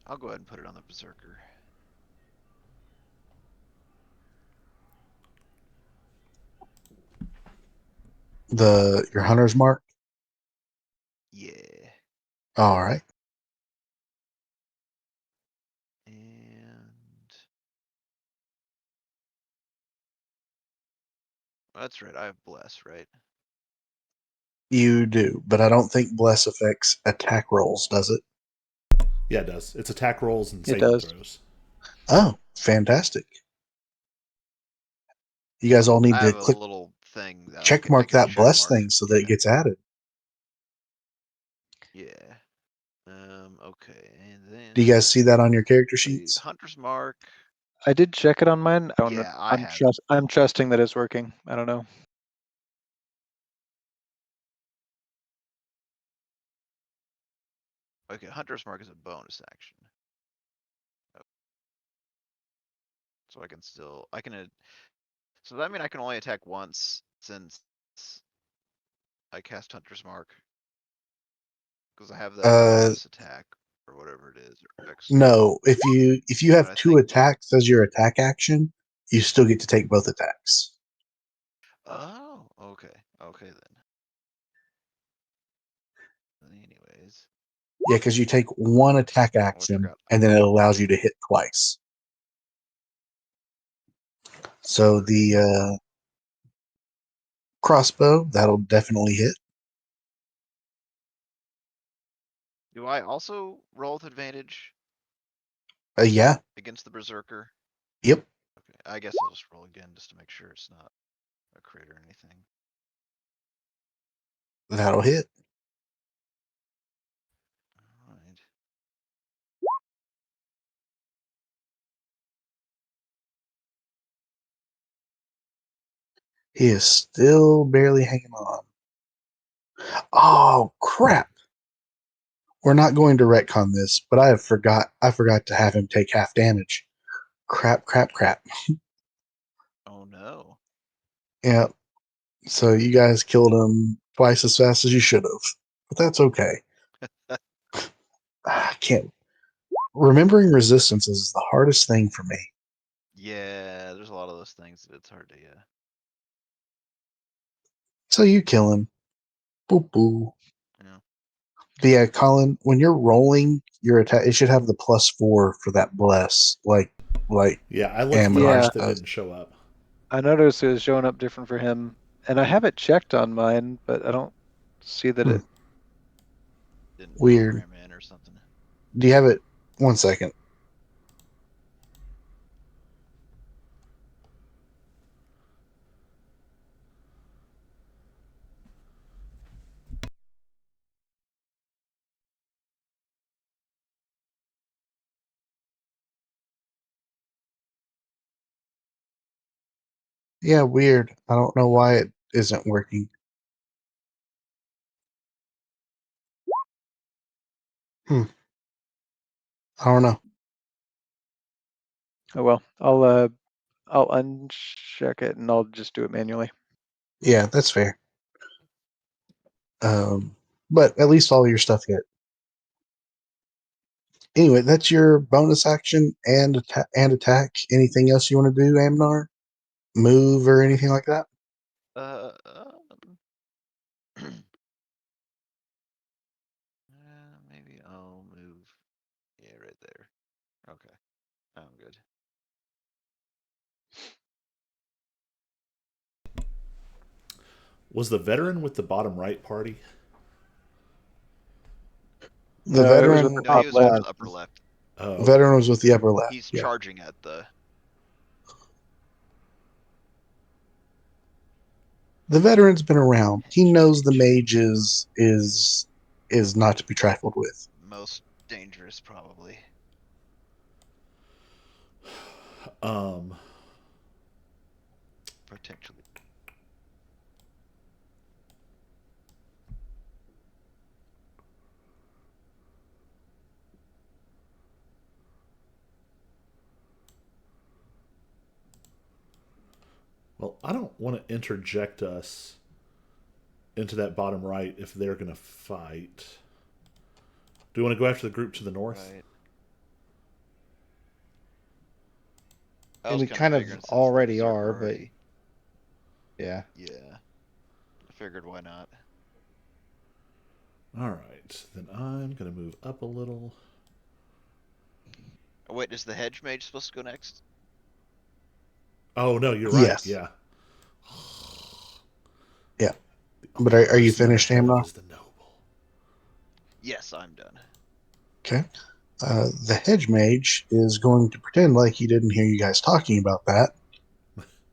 I'll go ahead and put it on the Berserker. Your hunter's mark. Yeah. All right. And that's right. I have Bless, right? You do, but I don't think bless affects attack rolls, does it? Yeah, it does. It's attack rolls and It saving does. throws. Oh, fantastic. You guys all need I to have a click little thing that check I mark can that check bless mark. thing so that it gets added. Yeah. Okay. And then Do you guys see that on your character wait, sheets? Hunter's Mark. I did check it on mine. I don't know. Yeah, I have. I'm trusting that it's working. I don't know. Okay, Hunter's Mark is a bonus action. So I can still so that means I can only attack once since I cast Hunter's Mark. Because I have that bonus attack or whatever it is, or extra. No. If you But have I two think attacks as your attack action, you still get to take both attacks. oh, okay. Okay then. Anyways. Yeah, because you take one attack Oh, I action forgot. and then it allows you to hit twice. So the crossbow, that'll definitely hit. Do I also roll with advantage Yeah. against the Berserker? Yep. Okay, I guess I'll just roll again just to make sure it's not a crit or anything. That'll hit. Alright. He is still barely hanging on. Oh crap. We're not going to retcon this, but I forgot to have him take half damage. Crap. Oh no. Yeah. So you guys killed him twice as fast as you should have. But that's okay. I can't. Remembering resistances is the hardest thing for me. Yeah, there's a lot of those things that it's hard to, yeah. So you kill him. Boop boo. Yeah. But yeah, Colin, when you're rolling your attack, it should have the +4 for that bless, like Yeah, I looked for Aminar ours Yeah. that does. didn't show up. I noticed it was showing up different for him, and I have it checked on mine, but I don't see that it. Didn't Weird. program in or something. Do you have it? 1 second. Yeah, weird. I don't know why it isn't working. I don't know. Oh well, I'll uncheck it and I'll just do it manually. Yeah, that's fair. But at least all your stuff hit. Anyway, that's your bonus action and attack. Anything else you want to do, Amnar? Move or anything like that? Uh, maybe I'll move. Yeah, right there. Okay, I'm good. Was the veteran with the bottom right party? The No, it was with veteran the No, he top was with left. the upper left. Oh, okay. veteran was with the upper left. He's Yeah. charging at the. The veteran's been around. He knows the Engage. mage is not to be trifled with. Most dangerous, probably. Um, Potentially. well, I don't want to interject us into that bottom right if they're going to fight. Do you want to go after the group to the north? Right. I And was we kind kind of figuring since the already berserker are, but already- yeah. yeah, I figured why not. All right, then I'm gonna move up a little. Oh, wait, is the hedge mage supposed to go next? Oh no, you're right. Yes. Yeah. Yeah. The But only are you person up finished, ahead Amnon? is the noble. Yes, I'm done. Okay. The hedge mage is going to pretend like he didn't hear you guys talking about that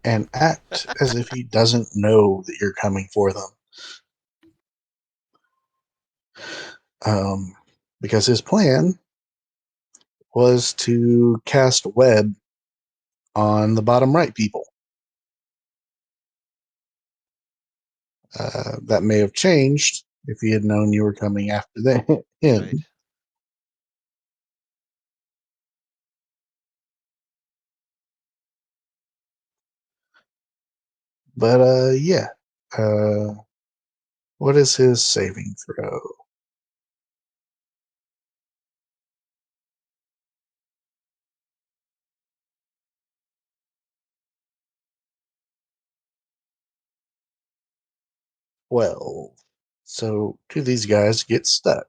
and act as if he doesn't know that you're coming for them. Because his plan was to cast a web on the bottom right people. That may have changed if he had known you were coming after him. Right. But yeah. Uh, what is his saving throw? Well, so two of these guys get stuck.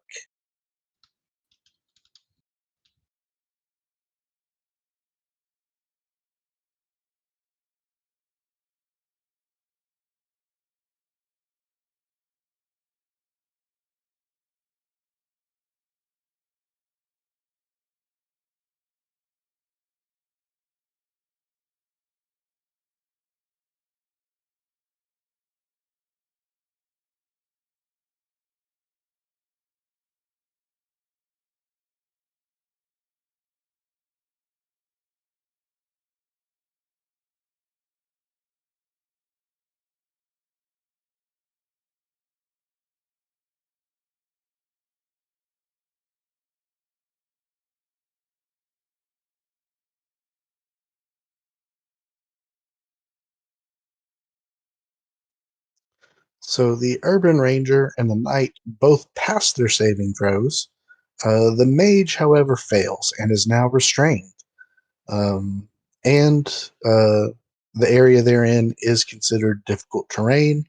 So the urban ranger and the knight both pass their saving throws. The mage, however, fails and is now restrained. Um, and the area they're in is considered difficult terrain,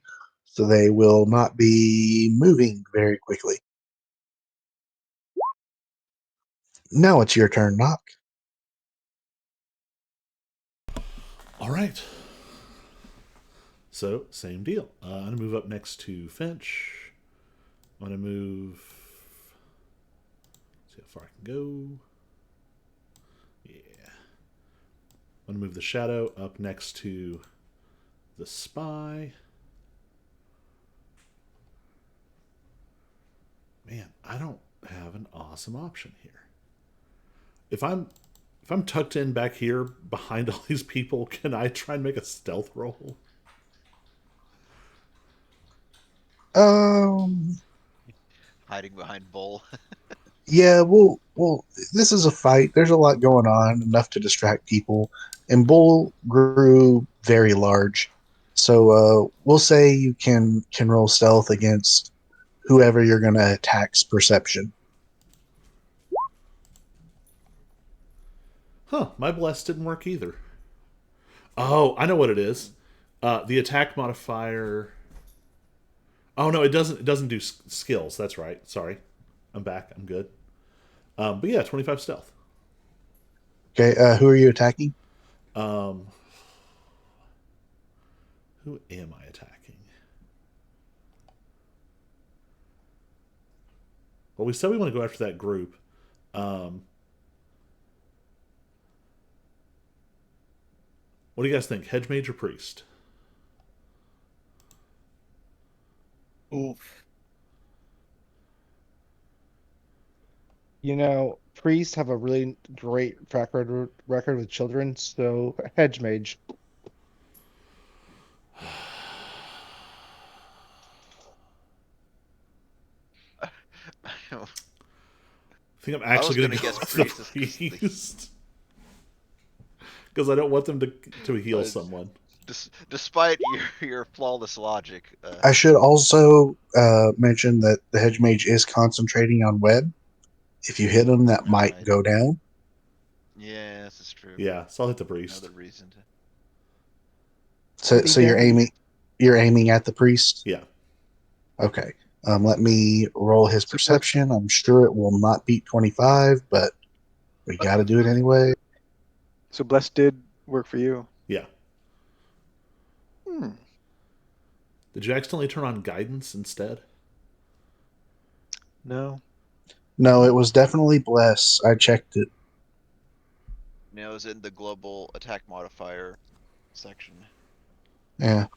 so they will not be moving very quickly. Now it's your turn, Knock. All right. So same deal. I'm gonna move up next to Finch. I'm gonna move. See how far I can go. Yeah. I'm gonna move the shadow up next to the spy. Man, I don't have an awesome option here. If I'm tucked in back here behind all these people, can I try and make a stealth roll? Um, Hiding behind Bull. yeah, well, this is a fight. There's a lot going on, enough to distract people, and Bull grew very large. So we'll say you can roll stealth against whoever you're going to attack's perception. Huh, my bless didn't work either. Oh, I know what it is. The attack modifier. Oh no, it doesn't. It doesn't do skills. That's right. Sorry, I'm back. I'm good. But yeah, 25 stealth. Okay, who are you attacking? Um, who am I attacking? Well, we said we want to go after that group. Um, what do you guys think? Hedge mage or priest? Oof. You know, priests have a really great record with children, so hedge mage. I think I'm I was actually going gonna to go guess with the priest just 'cause priest because I don't want them to heal uh, someone. despite your flawless logic. I should also mention that the hedge mage is concentrating on web. If you hit him, that All might right. go down. Yeah, this is true. Yeah, so I'll hit the priest. Another reason to. So you're aiming at the priest. Yeah. Okay. Let me roll his So Bless, perception. I'm sure it will not beat 25, but we got to do it anyway. so Bless did work for you. Yeah. Hmm. Did you accidentally turn on guidance instead? No. No, it was definitely bless. I checked it. It was in the global attack modifier section. Yeah.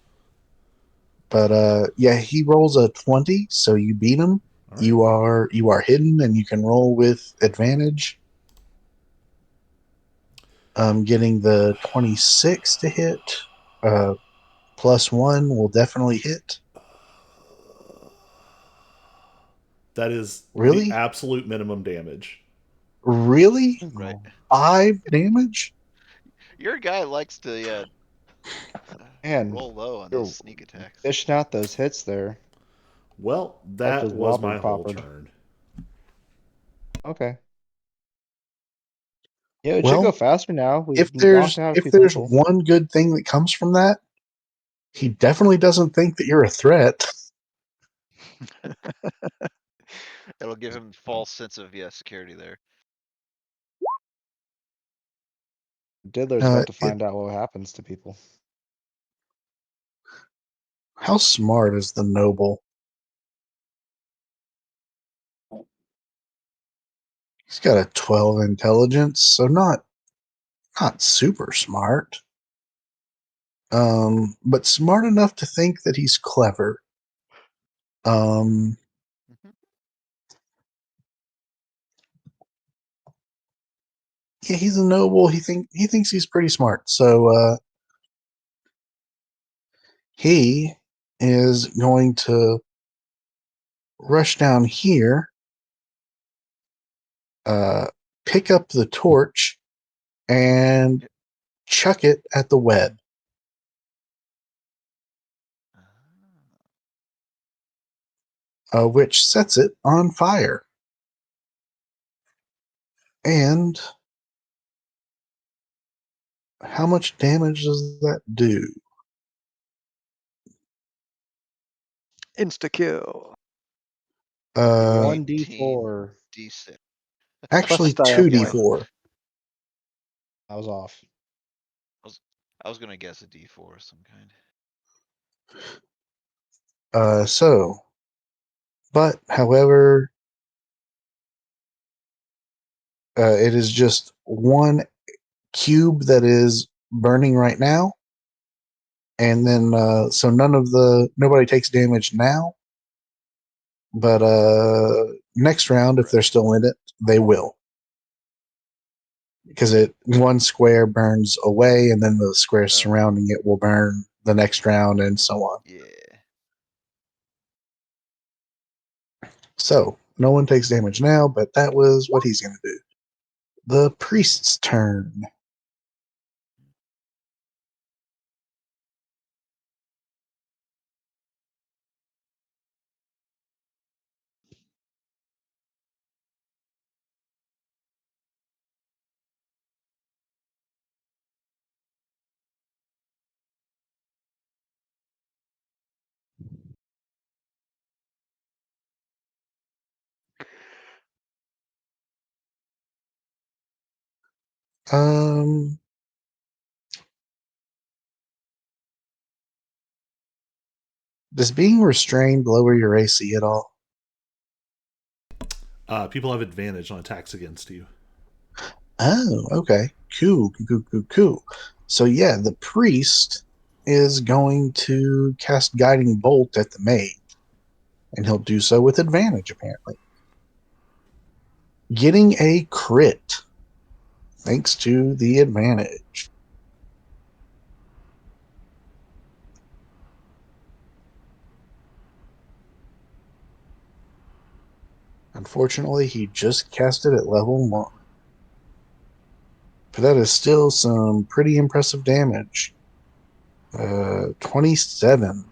But yeah, he rolls a 20, so you beat him. All right. You are hidden and you can roll with advantage. Getting the 26 to hit. +1 will definitely hit. That is the Really? absolute minimum damage. Really? Right. 5 damage? Your guy likes to, yeah, Man, roll low on those you're sneak attacks. dishing out those hits there. Well, That that just was wobbled my whole coppered. turn. Okay. Yeah, it should go Well, faster now. We've if knocked there's out a if few there's people. one good thing that comes from that, he definitely doesn't think that you're a threat. It'll give him false sense of, yeah, security there. Diddler's about to It find out what happens to people. How smart is the noble? He's got a 12 intelligence, so not super smart. But smart enough to think that he's clever. Um, Mhm. yeah, he's a noble. He thinks he's pretty smart. So he is going to rush down here, uh, pick up the torch, and chuck it at the web, which sets it on fire. And how much damage does that do? Insta kill. Uh, 1d4 D6. plus a actually, style two point. d4. I was off. I was gonna guess a D4 of some kind. So, but however, it is just one cube that is burning right now, and then so nobody takes damage now. But next round, if they're still in it, they will, because it one square burns away, and then the squares Oh, surrounding it will burn the next round, and so on. yeah. So no one takes damage now, but that was what he's going to do. The priest's turn. Um, does being restrained lower your AC at all? People have advantage on attacks against you. Oh, okay. Cool. So yeah, the priest is going to cast Guiding Bolt at the mage, and he'll do so with advantage, apparently. Getting a crit, thanks to the advantage. Unfortunately, he just cast it at level 1. But that is still some pretty impressive damage. 27.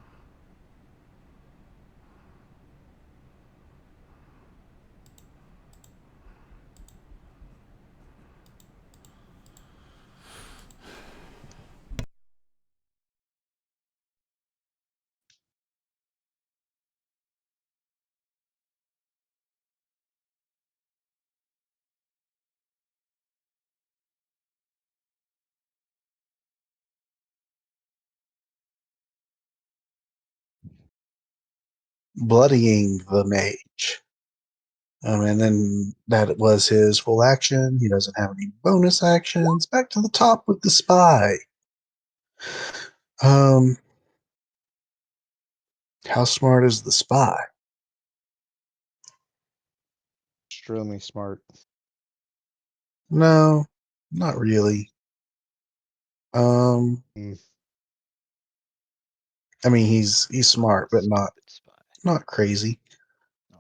bloodying the mage. And then that was his full action. He doesn't have any bonus actions. Back to the top with the spy. How smart is the spy? Extremely smart. No, not really. Mm. I mean, he's smart, but not Stupid spy. not crazy.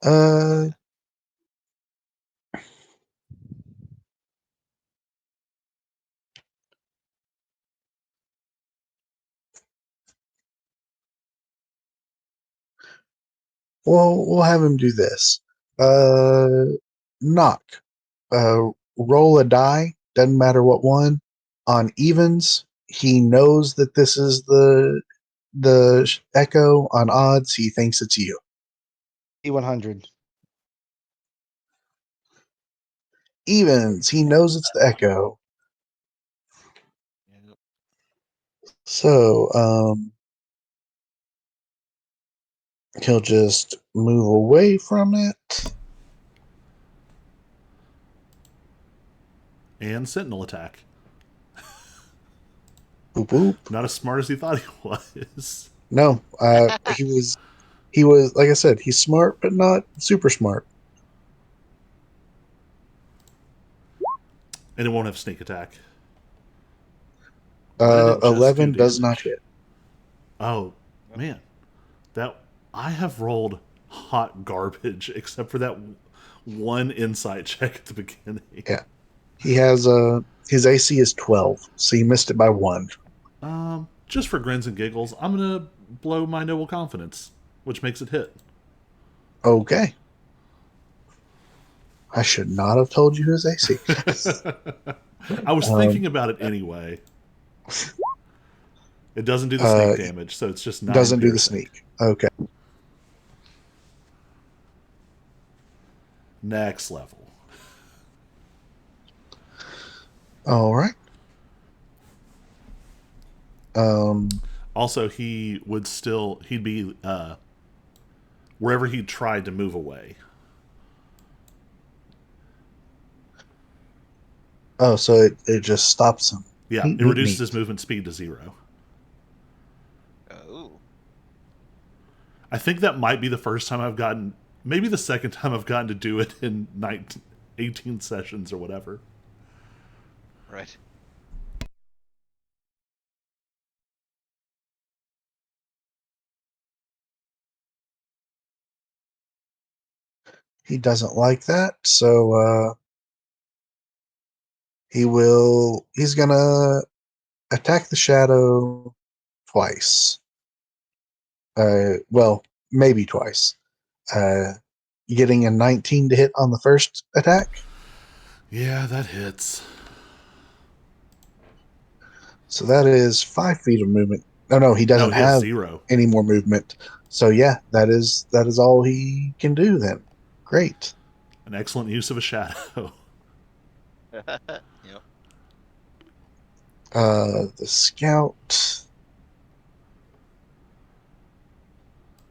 Not like that. Well, we'll have him do this. Knock. Roll a die. Doesn't matter what one. On evens, he knows that this is the echo. On odds, he thinks it's you. E100. Evens, he knows it's the echo. Yep. So, he'll just move away from it. And Sentinel attack. Boop boop. Not as smart as he thought he was. No, he was like I said, he's smart but not super smart. And it won't have sneak attack. Why did it just do 11 does not damage? hit. Oh, man. That I have rolled hot garbage except for that one insight check at the beginning. Yeah, he has his AC is 12, so he missed it by one. Just for grins and giggles, I'm gonna blow my noble confidence, which makes it hit. Okay. I should not have told you his AC. I was thinking about it anyway. It doesn't do the sneak damage, so it's just 9 doesn't do the piercing. sneak. Okay. Next level. All right. Also, he'd be wherever he tried to move away. Oh, so it just stops him. Yeah, Neat, it neat, reduces neat. his movement speed to 0. Oh. I think that might be the first time I've gotten, maybe the second time I've gotten to do it in 18 sessions or whatever. Right. He doesn't like that, so he's gonna attack the shadow twice. Well, maybe twice. Getting a 19 to hit on the first attack. Yeah, that hits. So that is 5 feet of movement. No, he doesn't he has have 0. any more movement. So yeah, that is all he can do then. Great. An excellent use of a shadow. Yep. The scout.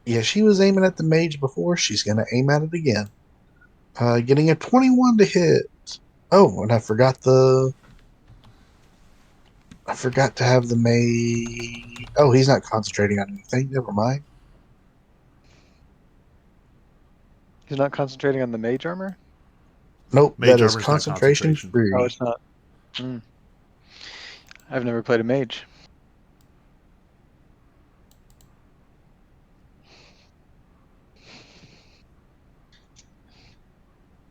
Yeah, she was aiming at the mage before. She's gonna aim at it again. Getting a 21 to hit. Oh, and I forgot to have the mage. Oh, he's not concentrating on anything. Never mind. He's not concentrating on the mage armor? Nope, Mage that is armor's not concentration concentration. free. Oh, it's not. Hmm. I've never played a mage.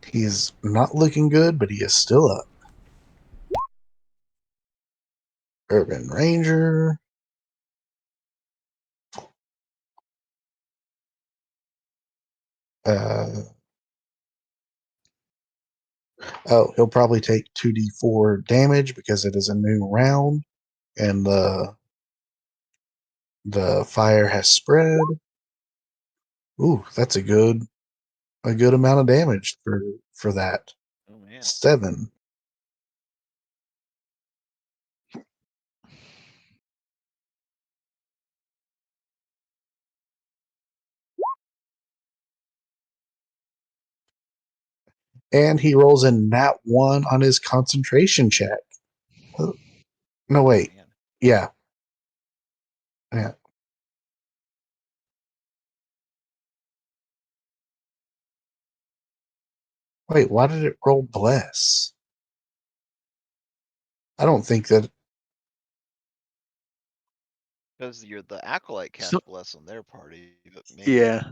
He's not looking good, but he is still up. Urban Ranger. He'll probably take 2d4 damage because it is a new round and the fire has spread. Ooh, that's a good amount of damage for that. Oh man. 7. And he rolls a nat 1 on his concentration check. No, wait. Man. Yeah. Yeah. Wait, why did it roll bless? I don't think that. Because you're the acolyte cast So- bless on their party, but maybe Yeah.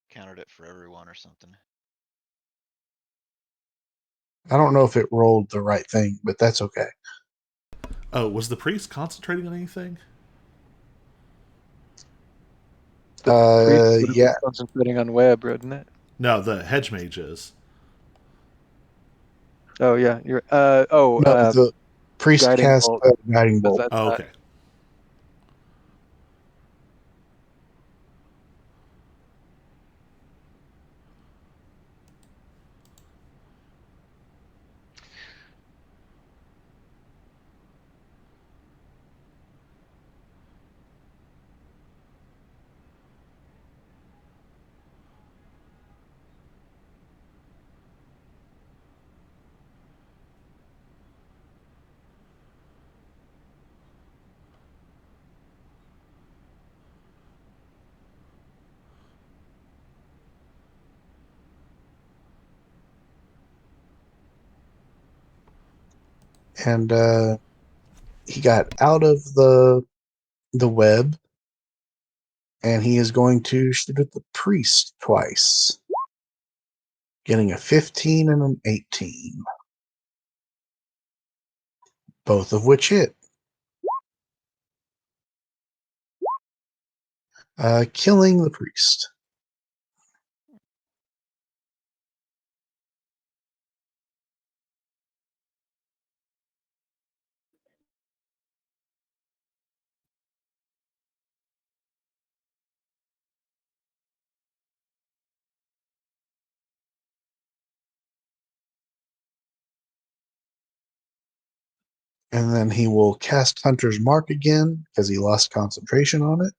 counted it for everyone or something. I don't know if it rolled the right thing, but that's okay. Oh, was the priest concentrating on anything? The priest would have been Yeah. concentrating on web, wouldn't it? No, the hedge mage is. Oh yeah, you're No, the priest guiding cast bolt. a guiding bolt. That's Oh, not, okay. And he got out of the web, and he is going to shoot at the priest twice, getting a 15 and an 18, both of which hit. Killing the priest. And then he will cast Hunter's Mark again because he lost concentration on it.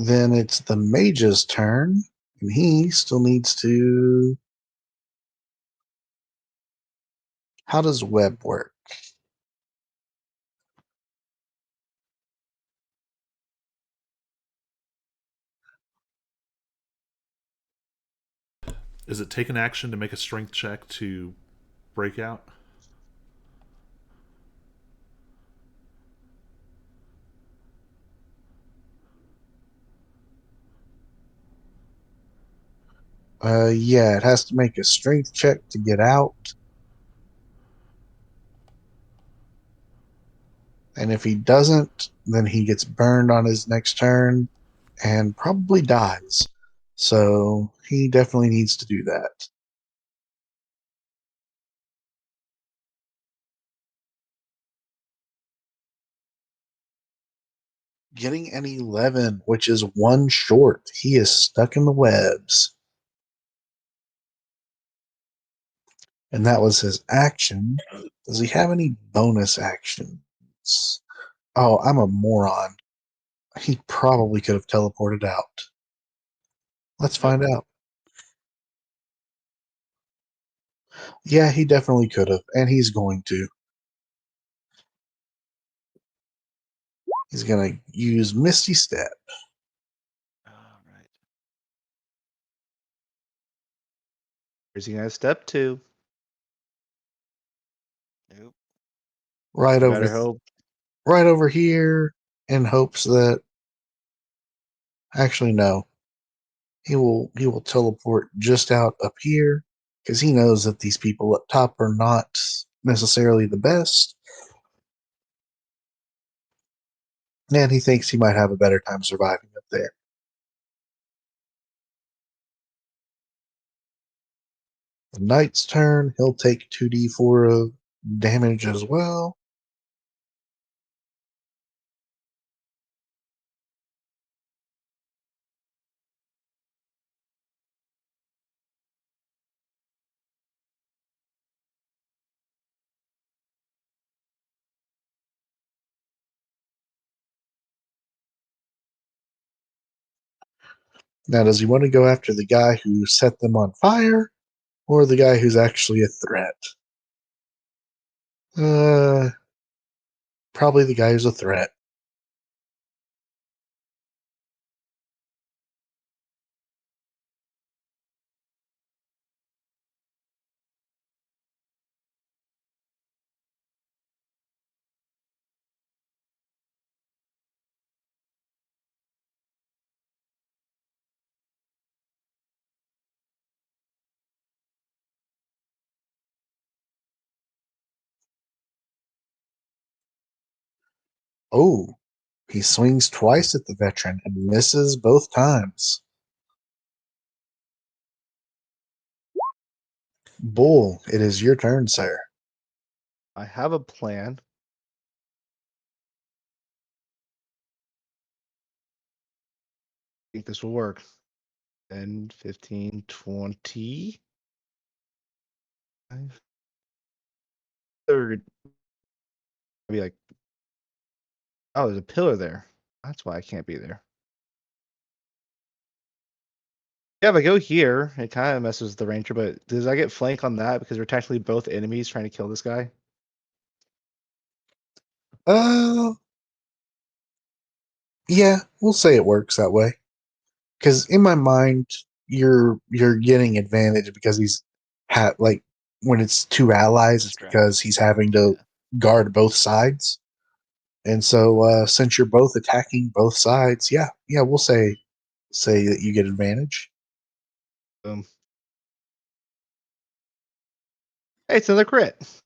Then it's the mage's turn, and he still needs to. How does web work? Is it take an action to make a strength check to break out? Yeah, it has to make a strength check to get out. And if he doesn't, then he gets burned on his next turn and probably dies. So he definitely needs to do that. Getting an 11, which is one short. He is stuck in the webs. And that was his action. Does he have any bonus actions? Oh, I'm a moron. He probably could have teleported out. Let's find out. Yeah, he definitely could have, and he's going to. He's going to use Misty Step. Alright. Where's he gonna step to? Nope. right You over better hope. right over here in hopes that actually no. He will teleport just out up here because he knows that these people up top are not necessarily the best. And he thinks he might have a better time surviving up there. The knight's turn. He'll take 2d4 of damage as well. Now, does he want to go after the guy who set them on fire or the guy who's actually a threat? Probably the guy who's a threat. Oh, he swings twice at the veteran and misses both times. Bull, it is your turn, sir. I have a plan. I think this will work. 10, 15, 20. 30. Be like, oh, there's a pillar there. That's why I can't be there. Yeah, if I go here, it kind of messes with the ranger, but does I get flank on that because we're technically both enemies trying to kill this guy? Yeah, we'll say it works that way. Because in my mind, you're getting advantage because he's like when it's two allies, it's because he's having to guard both sides. And so since you're both attacking both sides, yeah, we'll say that you get advantage. Boom. Hey, it's another crit.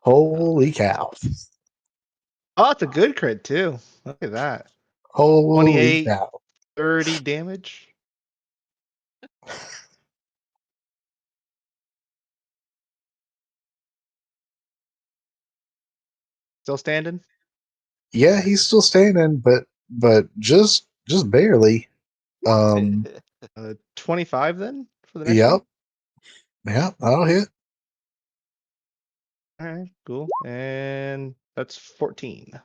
Holy cow. Oh, it's a good crit too. Look at that. Holy 28, cow. 30 damage. Still standing? Yeah, he's still standing, but just barely. 25 then for the next Yep. one? Yep, that'll hit. All right, cool. And that's 14.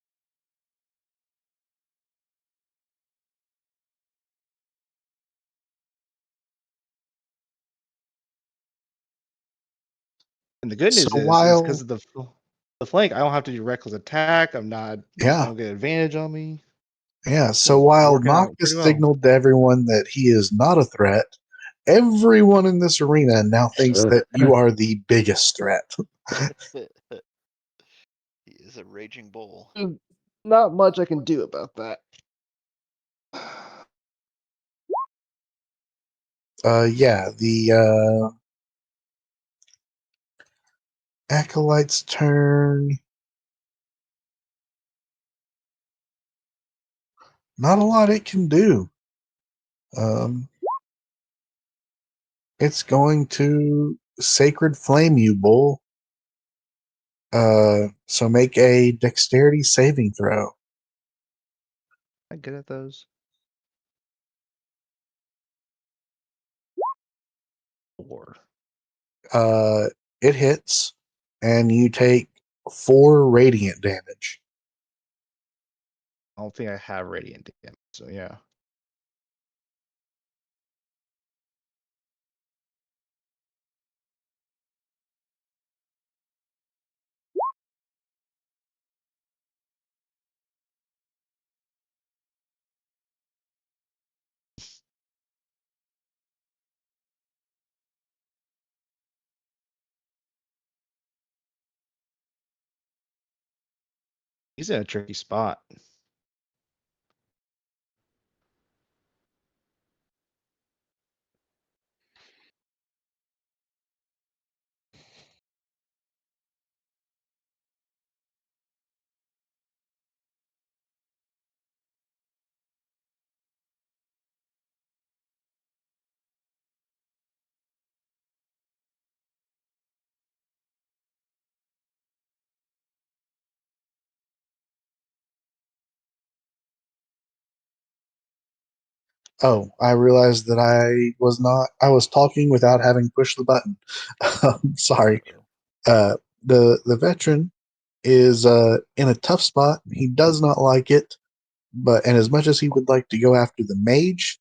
And the good So news is because of the flank, I don't have to do reckless attack. I don't get advantage on me. Yeah, so Cool. while Working Nock out has pretty well. signaled to everyone that he is not a threat, everyone in this arena now thinks that you are the biggest threat. He is a raging bull. Not much I can do about that. Yeah, the Acolyte's turn. Not a lot it can do. It's going to Sacred Flame you, Bull. So make a dexterity saving throw. I'm good at those. 4. It hits, and you take 4 radiant damage. I don't think I have radiant damage, so yeah. He's in a tricky spot. Oh, I realized that I was not. I was talking without having pushed the button. Sorry. Uh, the veteran is in a tough spot. He does not like it, and as much as he would like to go after the mage,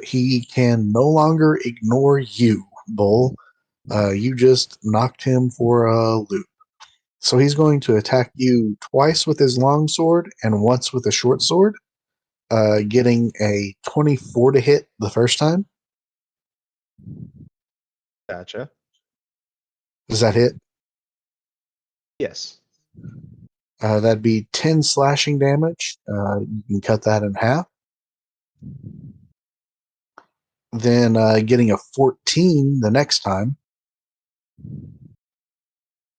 he can no longer ignore you, Bull. You just knocked him for a loop. So he's going to attack you twice with his long sword and once with a short sword, getting a 24 to hit the first time. Gotcha. Does that hit? Yes. That'd be 10 slashing damage. You can cut that in half. Then getting a 14 the next time.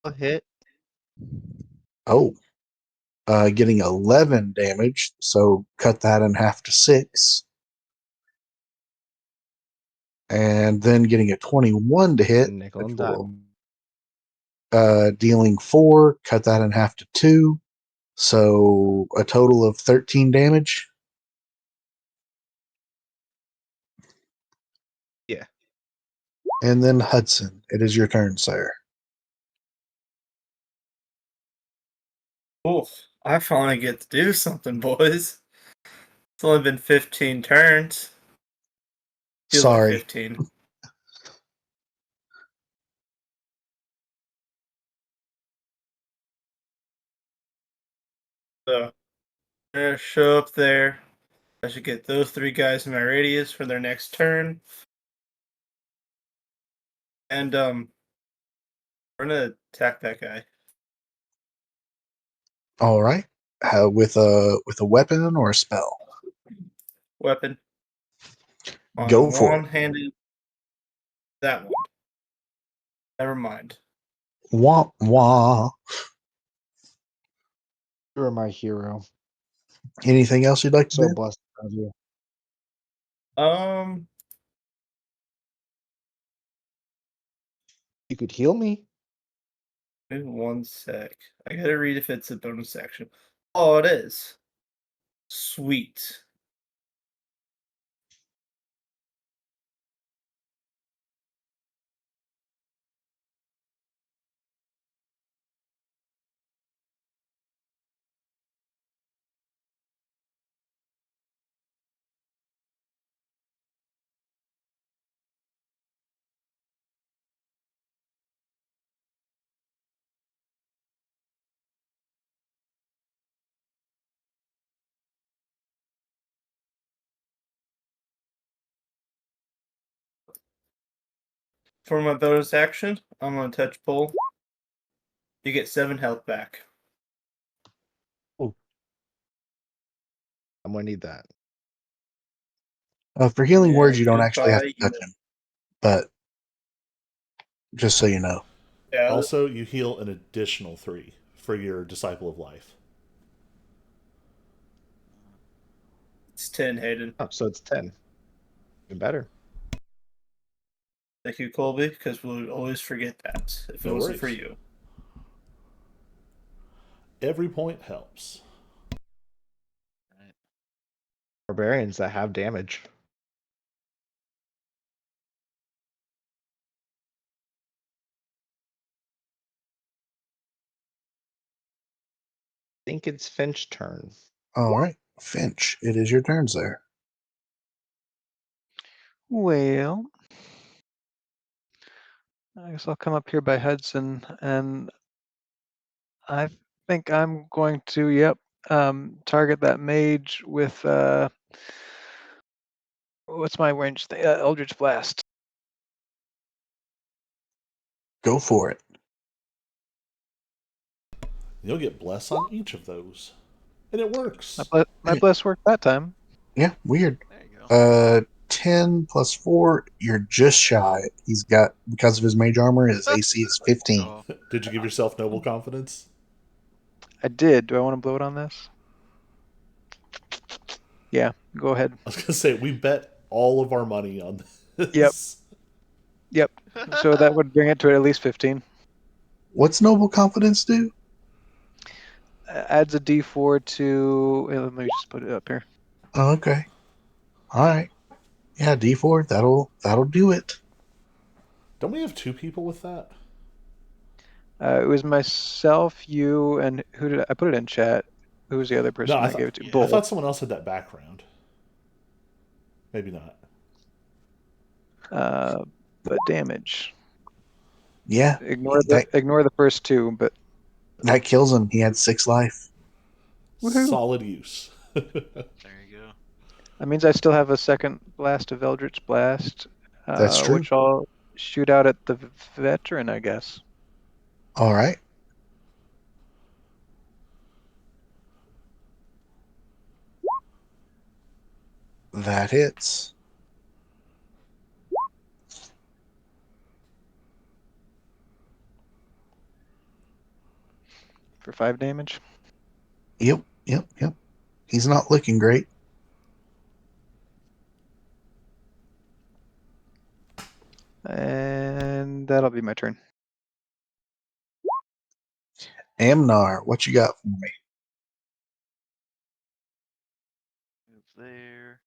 A hit. Oh, getting 11 damage. So cut that in half to 6. And then getting a 21 to hit, Nickel which and will dime. dealing 4, cut that in half to 2. So a total of 13 damage. Yeah. And then Hudson, it is your turn, sir. Oh, I finally get to do something, boys. It's only been 15 turns. Feels like Sorry. 15. So, I'm gonna show up there. I should get those 3 guys in my radius for their next turn. And, we're gonna attack that guy. All right. With a weapon or a spell? Weapon. Go On for it. one-handed. That one. Never mind. Wah wah. You are my hero. Anything else you'd like to So do? blessed of you. Um, You could heal me. maybe 1 sec. I gotta read if it's a bonus action. Oh, it is. Sweet. For my bonus action, I'm gonna touch Bull. You get 7 health back. I'm gonna need that. For healing words, you don't actually have goodbye. to touch him, but just so you know. Yeah, Also, you heal an additional 3 for your Disciple of Life. it's 10, Hayden. Oh, so it's 10. Even better. Thank you, Colby, because we would always forget that if it No wasn't for worries. you. Every point helps. Barbarians that have damage. I think it's Finch's turn. All right. Finch, it is your turn, sir. Well, I guess I'll come up here by Hudson, and I think I'm going to, target that mage with what's my range? Eldritch Blast. Go for it. You'll get bless on each of those. And it works. My bless worked that time. Yeah, weird. There you go. 10 plus 4, you're just shy. He's got, because of his mage armor, his AC is 15. Oh, Did you give yourself noble confidence? I did. Do I want to blow it on this? Yeah, go ahead. I was going to say, we bet all of our money on this. Yep. So that would bring it to at least 15. What's noble confidence do? Adds a D4 to. Let me just put it up here. Oh, okay. All right. Yeah, D4. That'll do it. Don't we have 2 people with that? It was myself, you, and who did I put it in chat? Who was the other No, person I gave it to? Yeah. I Bull. thought someone else had that background. Maybe not. But damage. Yeah. Ignore the first 2, but That kills him. He had 6 life. woohoo! Solid use. There you go. That means I still have a second blast of Eldritch Blast, That's true. which I'll shoot out at the veteran, I guess. All right. That hits. For 5 damage. Yep. He's not looking great. And that'll be my turn. Amnar, what you got for me? Move there.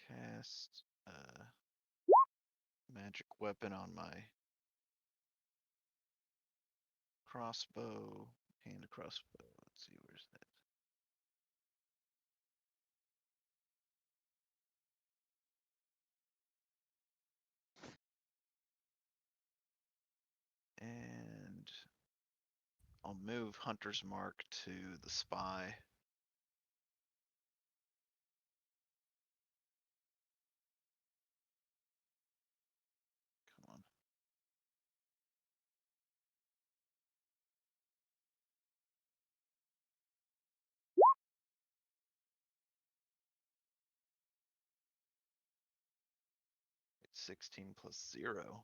Cast magic weapon on my crossbow. Hand crossbow. Let's see, where's that? And I'll move Hunter's Mark to the spy. Come on. It's 16 plus 0.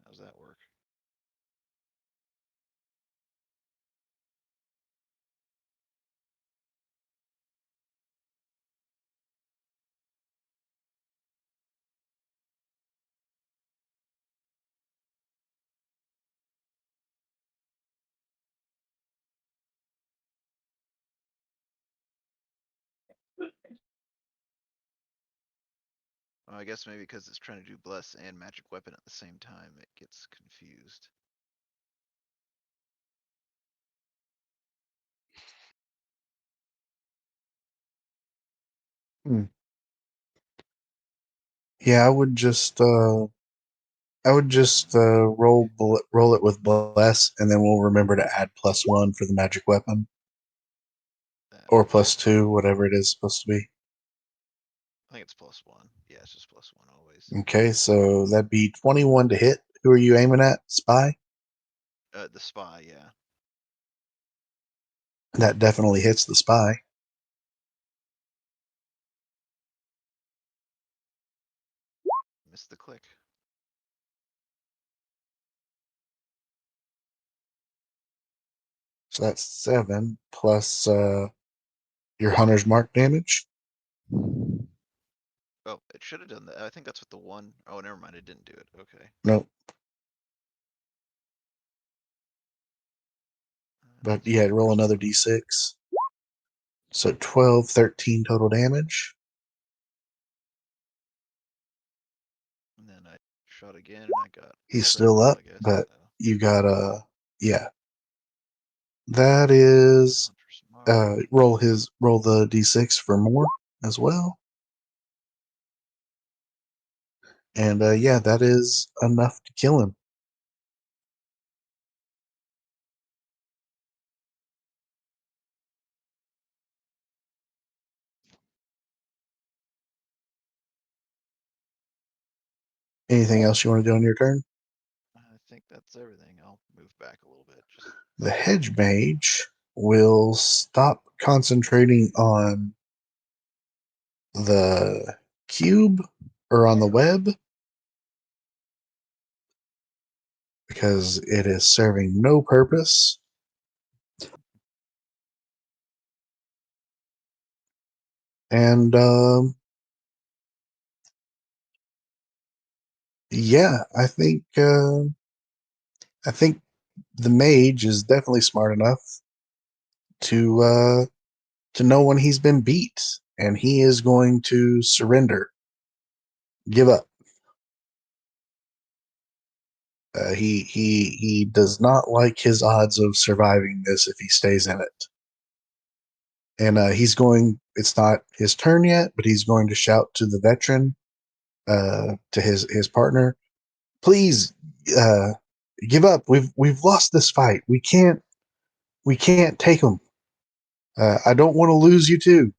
How's that work? Well, I guess maybe because it's trying to do bless and magic weapon at the same time, it gets confused. Yeah, I would just roll it with bless, and then we'll remember to add +1 for the magic weapon, That or works. +2, whatever it is supposed to be. I think it's +1. Yeah, it's just +1 always. Okay, so that'd be 21 to hit. Who are you aiming at? Spy? The spy, yeah. That definitely hits the spy. Missed the click. So that's 7 plus your hunter's mark damage. Oh, it should have done that. I think that's what the one. Oh, never mind. It didn't do it. Okay. Nope. But yeah, roll another d6. So 12, 13 total damage. And then I shot again and I got He's still critical, up, I guess. but So, you got a yeah. That is Hunter's Mark. roll the d6 for more as well. And yeah, that is enough to kill him. Anything else you want to do on your turn? I think that's everything. I'll move back a little bit. Just The hedge mage will stop concentrating on the cube or on the web because it is serving no purpose. And yeah, I think the mage is definitely smart enough to to no one he's been beat, and he is going to surrender. Give up. He does not like his odds of surviving this if he stays in it. And he's going. It's not his turn yet, but he's going to shout to the veteran, to his partner, please, give up. We've lost this fight. We can't take him. I don't want to lose you too.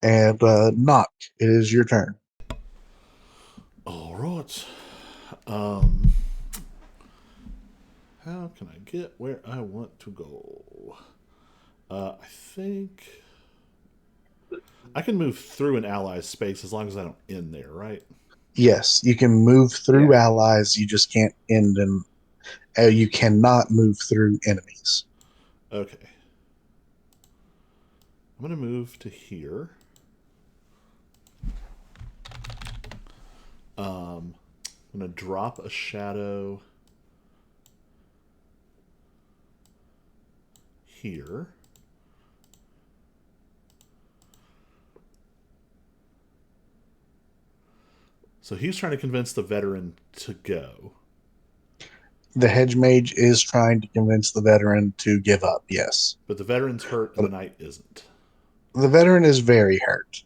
And knock. It is your turn. All right. How can I get where I want to go? I think I can move through an ally's space as long as I don't end there, right? Yes, you can move through allies. You just can't end them. You cannot move through enemies. Okay. I'm going to move to here. I'm going to drop a shadow here. So he's trying to convince the veteran to go. The hedge mage is trying to convince the veteran to give up, yes. But the veteran's hurt and the knight isn't. The veteran is very hurt.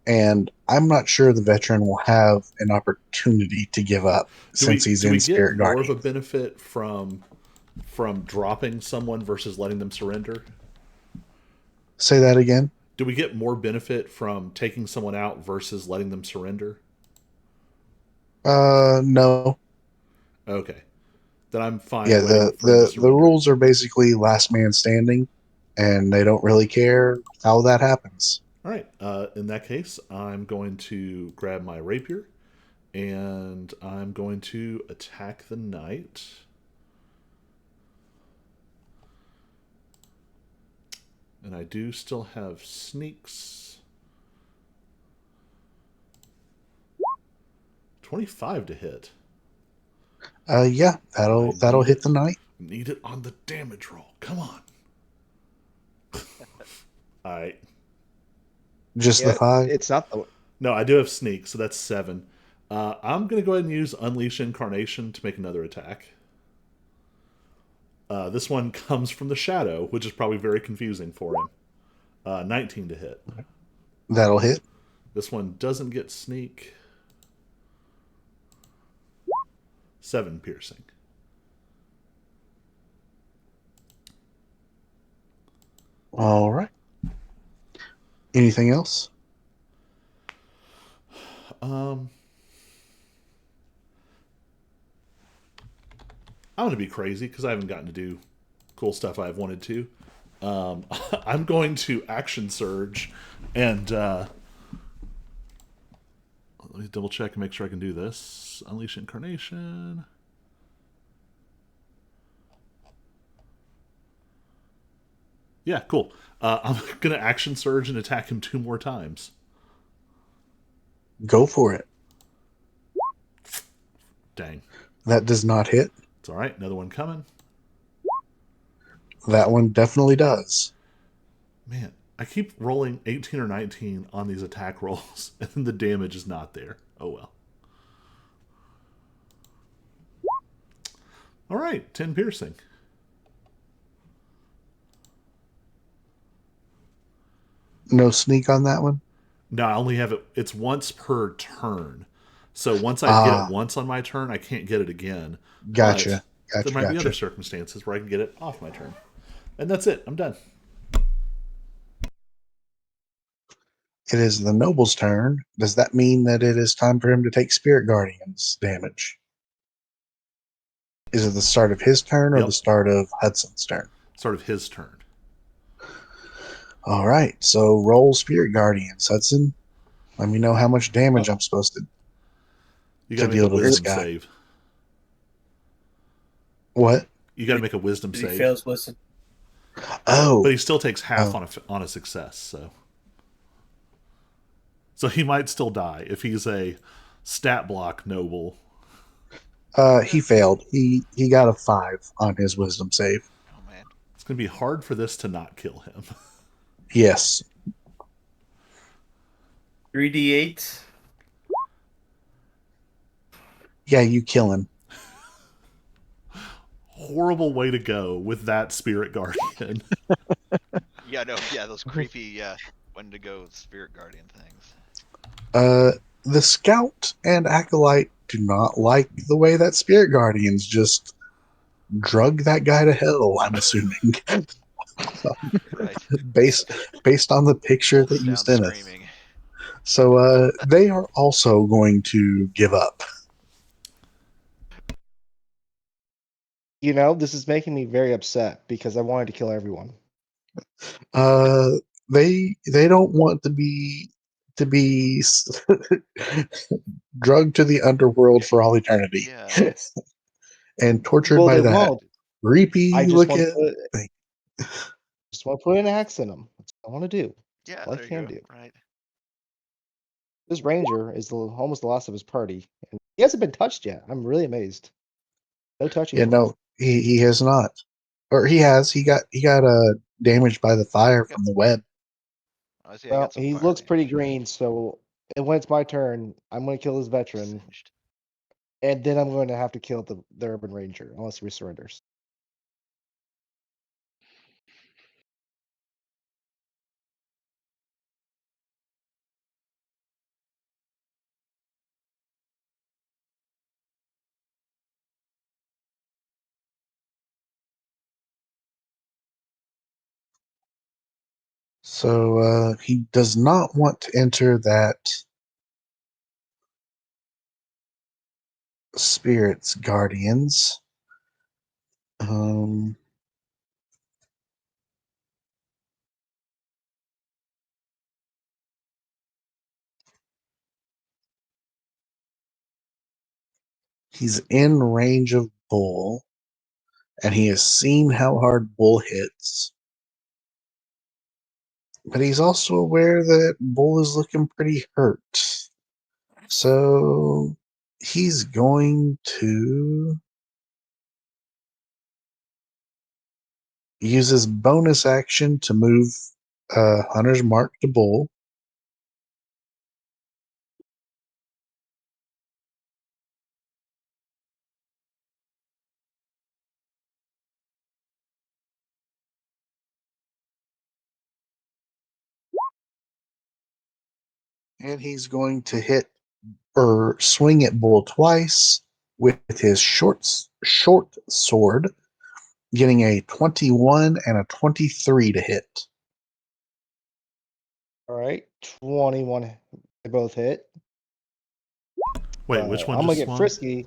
And I'm not sure the veteran will have an opportunity to give up since he's in Spirit get more Guardian. of a benefit from dropping someone versus letting them surrender? Say that again? Do we get more benefit from taking someone out versus letting them surrender? No. Okay. Then I'm fine Yeah, waiting for him to the surrender. rules are basically last man standing, and they don't really care how that happens. All right. In that case, I'm going to grab my rapier, and I'm going to attack the knight. And I do still have sneaks. 25 to hit. Yeah, that'll hit the knight. Need it on the damage roll. Come on. All right. Just the 5? It's not the. No, I do have sneak, so that's 7. I'm going to go ahead and use Unleash Incarnation to make another attack. This one comes from the shadow, which is probably very confusing for him. 19 to hit. That'll hit. This one doesn't get sneak. 7 piercing. All right. Anything else? I'm going to be crazy because I haven't gotten to do cool stuff I've wanted to. I'm going to action surge and let me double check and make sure I can do this. Unleash Incarnation. Yeah, cool. I'm going to action surge and attack him 2 more times. Go for it. Dang. That does not hit. It's all right. Another one coming. That one definitely does. Man, I keep rolling 18 or 19 on these attack rolls, and then the damage is not there. Oh well. All right, 10 piercing. No sneak on that one? No, I only have it. It's once per turn. So once I get it once on my turn, I can't get it again. Gotcha. But there might be other circumstances where I can get it off my turn. And that's it. I'm done. It is the noble's turn. Does that mean that it is time for him to take Spirit Guardian's damage? Is it the start of his turn or the start of Hudson's turn? Start of his turn. All right. So roll Spirit Guardians, Hudson. Let me know how much damage I'm supposed to. You got to make a wisdom save. What? You got to make a wisdom save. He fails wisdom. Oh. But he still takes half on a success, so he might still die if he's a stat block noble. He failed. He got a 5 on his wisdom save. Oh man. going to be hard for this to not kill him. Yes. 3d8. Yeah, you kill him. Horrible way to go with that spirit guardian. Yeah, no, yeah, those creepy, Wendigo spirit guardian things. The scout and acolyte do not like the way that spirit guardians just drug that guy to hell, I'm assuming. Right. based based on the picture Bolted that you down sent us. screaming. So they are also going to give up. You know, this is making me very upset because I wanted to kill everyone. Uh, they don't want to be drugged to the underworld for all eternity Yeah. and tortured Well, by they that won't. I creepy just want to looking put, thing. just want to put an axe in them. That's what I want to do. Yeah, All I there you can go. do. Right. This ranger is almost the last of his party, and he hasn't been touched yet. I'm really amazed. No touching Yeah, for him. no, he has not, or he has. He got damaged by the fire Yep. from the web. I see. I Well, got some he fire looks pretty damage. green, so and when it's my turn, I'm going to kill this veteran, Singed. and then I'm going to have to kill the urban ranger unless he surrenders. So he does not want to enter that spirits guardians. Um, he's in range of Bull, and he has seen how hard Bull hits. But he's also aware that Bull is looking pretty hurt. So he's going to use his bonus action to move Hunter's Mark to Bull. And he's going to hit or swing at Bull twice with his short sword, getting a 21 and a 23 to hit. All right, 21. They both hit. Wait, But which one I'm gonna just get swung? frisky.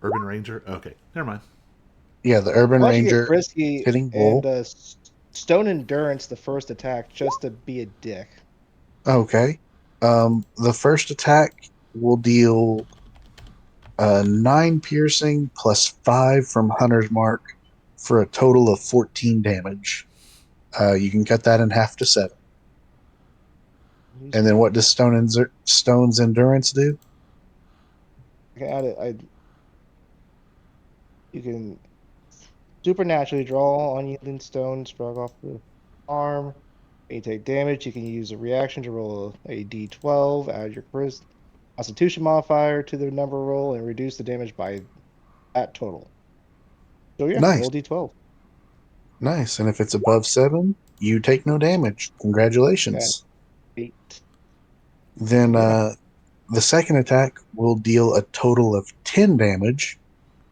Urban Ranger? Okay, never mind. Yeah, the Urban I'm actually get Ranger frisky hitting and Bull. stone endurance the first attack just to be a dick. Okay. The first attack will deal 9 piercing plus 5 from Hunter's Mark for a total of 14 damage. You can cut that in half to 7. Use And then what does Stone's Endurance do? I can add it. You can supernaturally draw unyielding stone sprung off the arm. When you take damage, you can use a reaction to roll a d12, add your constitution modifier to the number roll, and reduce the damage by that total. So yeah, Nice. roll d12. Nice. And if it's above 7, you take no damage. At Congratulations. 8. Then Yeah, the second attack will deal a total of 10 damage,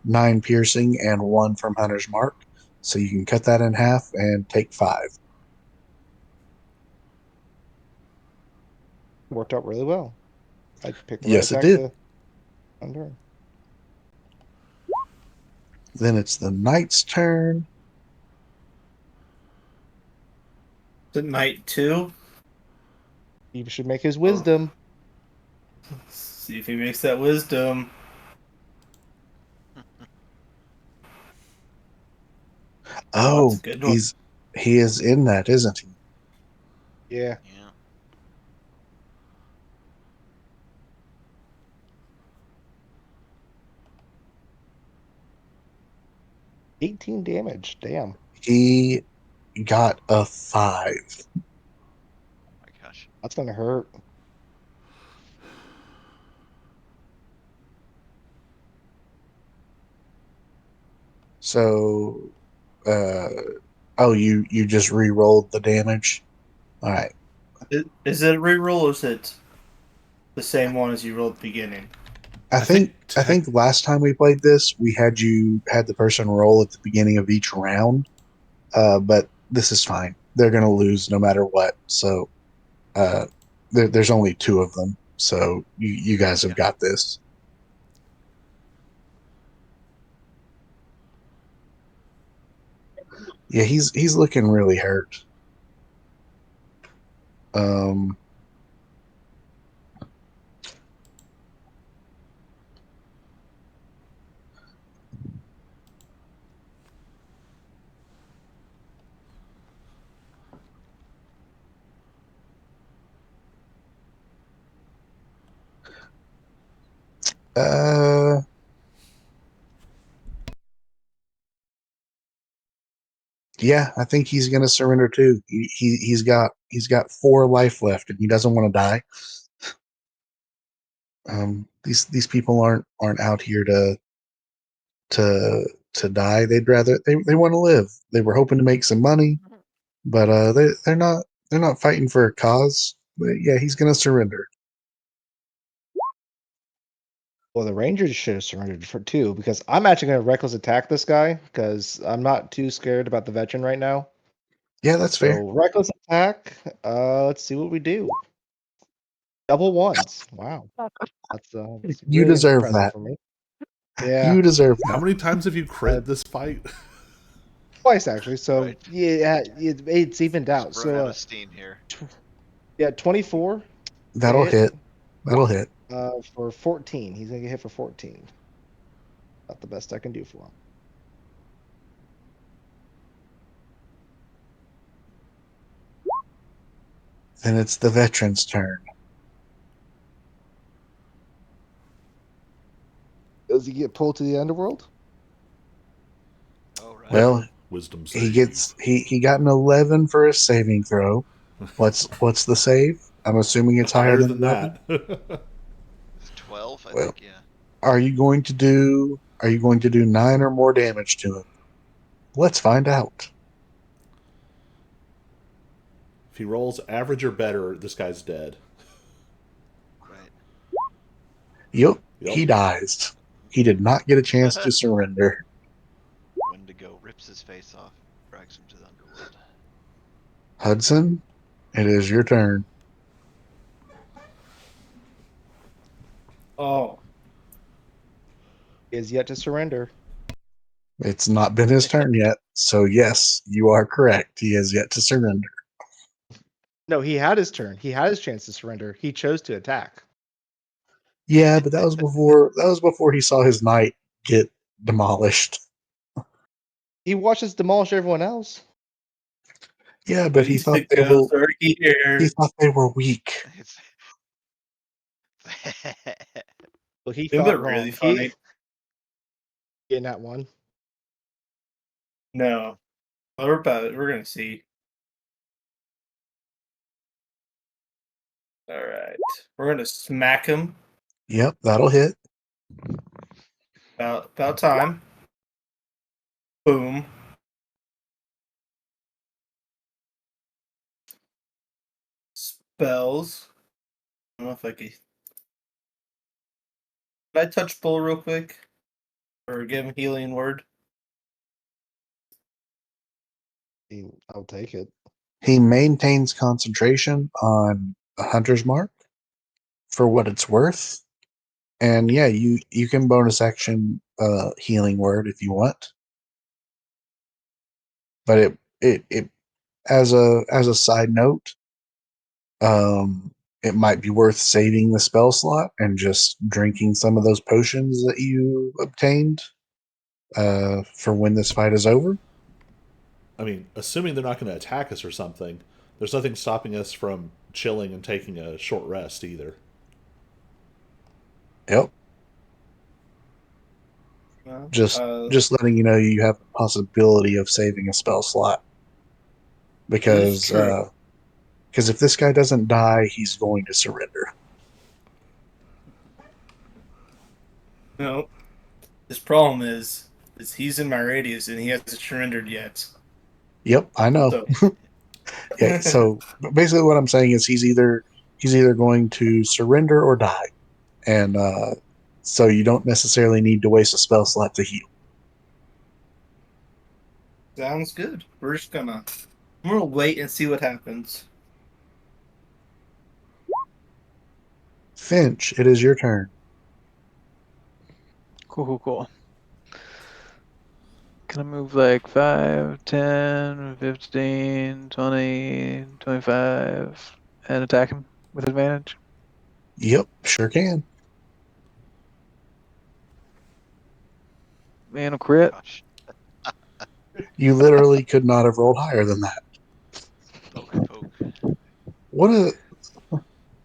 9 piercing, and 1 from Hunter's Mark. So you can cut that in half and take 5. worked out really well. I picked the right Yes, it attack did. to undo. Then it's the knight's turn. The knight 2. He should make his wisdom. See if he makes that wisdom. Oh, that's a Oh, good one. he is in that, isn't he? Yeah. Yeah. 18 damage. Damn. He got a 5. Oh my gosh. That's gonna hurt. So, oh, you just re-rolled the damage. All right. Is it a reroll or is it the same one as you rolled at the beginning? I think last time we played this, we had the person roll at the beginning of each round. But this is fine. They're gonna lose no matter what. So, there's only 2 of them. So you guys have Yeah. got this. Yeah, he's looking really hurt. Um, uh, yeah, I think he's gonna surrender too. He's got 4 life left, and he doesn't want to die. These people aren't out here to die. They want to live. They were hoping to make some money, but they're not fighting for a cause. But yeah, he's gonna surrender. Well, the Rangers should have surrendered for 2 because I'm actually gonna reckless attack this guy because I'm not too scared about the veteran right now. Yeah, that's fair. So reckless attack. Let's see what we do. Double ones. Wow, that's You really deserve impressive that. for me. Yeah, You deserve How that. many times have you crit this fight? twice actually. So Right. yeah, it's evened Just out. run So out of steam here. yeah, 24 to That'll hit. hit. That'll hit. For 14. He's gonna get hit for 14. Not the best I can do for him. Then it's the veteran's turn. Does he get pulled to the underworld? Oh right. Well, Wisdom he save. gets he got an 11 for his saving throw. What's the save? I'm assuming it's higher Higher than than 11. that. Is it 12? I Well, think, yeah. are you going to do 9 or more damage to him? Let's find out. If he rolls average or better, this guy's dead. Right. Yep, Yep. he dies. He did not get a chance to surrender. Wendigo rips his face off, drags him to the underworld. Hudson, it is your turn. Oh, He is yet to surrender. It's not been his turn yet, so yes, you are correct. He has yet to surrender. No, he had his turn. He had his chance to surrender. He chose to attack. Yeah, but that was before he saw his knight get demolished. He watches demolish everyone else. Yeah, but he but the thought they were ghosts are he here. thought they were weak. It's Well, he Isn't thought it wrong. really funny? He in that one. No, we're gonna see. All right, we're gonna smack him. Yep, that'll hit. About time. Boom. Spells. I don't know if I can. Can I touch Bull real quick? Or give him healing word? I'll take it. He maintains concentration on a hunter's mark for what it's worth. And yeah, you can bonus action healing word if you want. But it as a side note, it might be worth saving the spell slot and just drinking some of those potions that you obtained for when this fight is over. I mean, assuming they're not going to attack us or something, there's nothing stopping us from chilling and taking a short rest either. Yep. Well, Just letting you know you have the possibility of saving a spell slot it's because true. if this guy doesn't die, he's going to surrender. No, his problem is he's in my radius and he hasn't surrendered yet. Yep, I know. So Yeah, so basically what I'm saying is he's either going to surrender or die. And so you don't necessarily need to waste a spell slot to heal. sounds good. I'm gonna wait and see what happens. Finch, it is your turn. Cool. Can I move like 5, 10, 15, 20, 25 and attack him with advantage? Yep, sure can. Man, a crit. Gosh. You literally could not have rolled higher than that. Poke. What a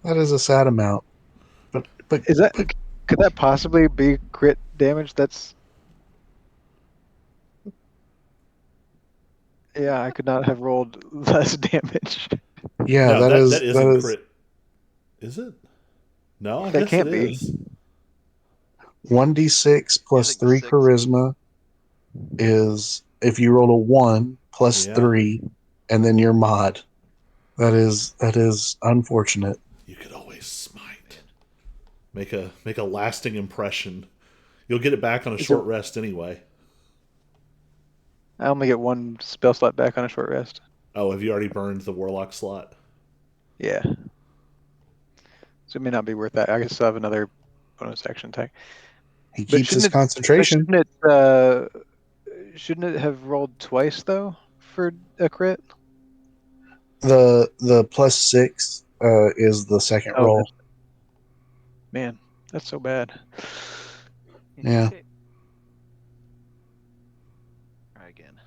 that is a sad amount. But Is that could that possibly be crit damage? That's yeah, I could not have rolled less damage. yeah, No, that that is isn't crit. Is it? No, I That guess it can't be. is. 1d6 Yeah, I plus think 3 6. charisma is if you roll a 1 plus Yeah. 3 and then your mod. That is unfortunate. You could always smite. Make a lasting impression. You'll get it back on a Is short it- rest anyway. I only get one spell slot back on a short rest. Oh, have you already burned the warlock slot? Yeah. So it may not be worth that. I guess I'll have another bonus action attack. He But keeps his concentration. shouldn't it have rolled twice though for a crit? The plus 6 is the second Oh, roll. man, that's so bad. Yeah. Try again.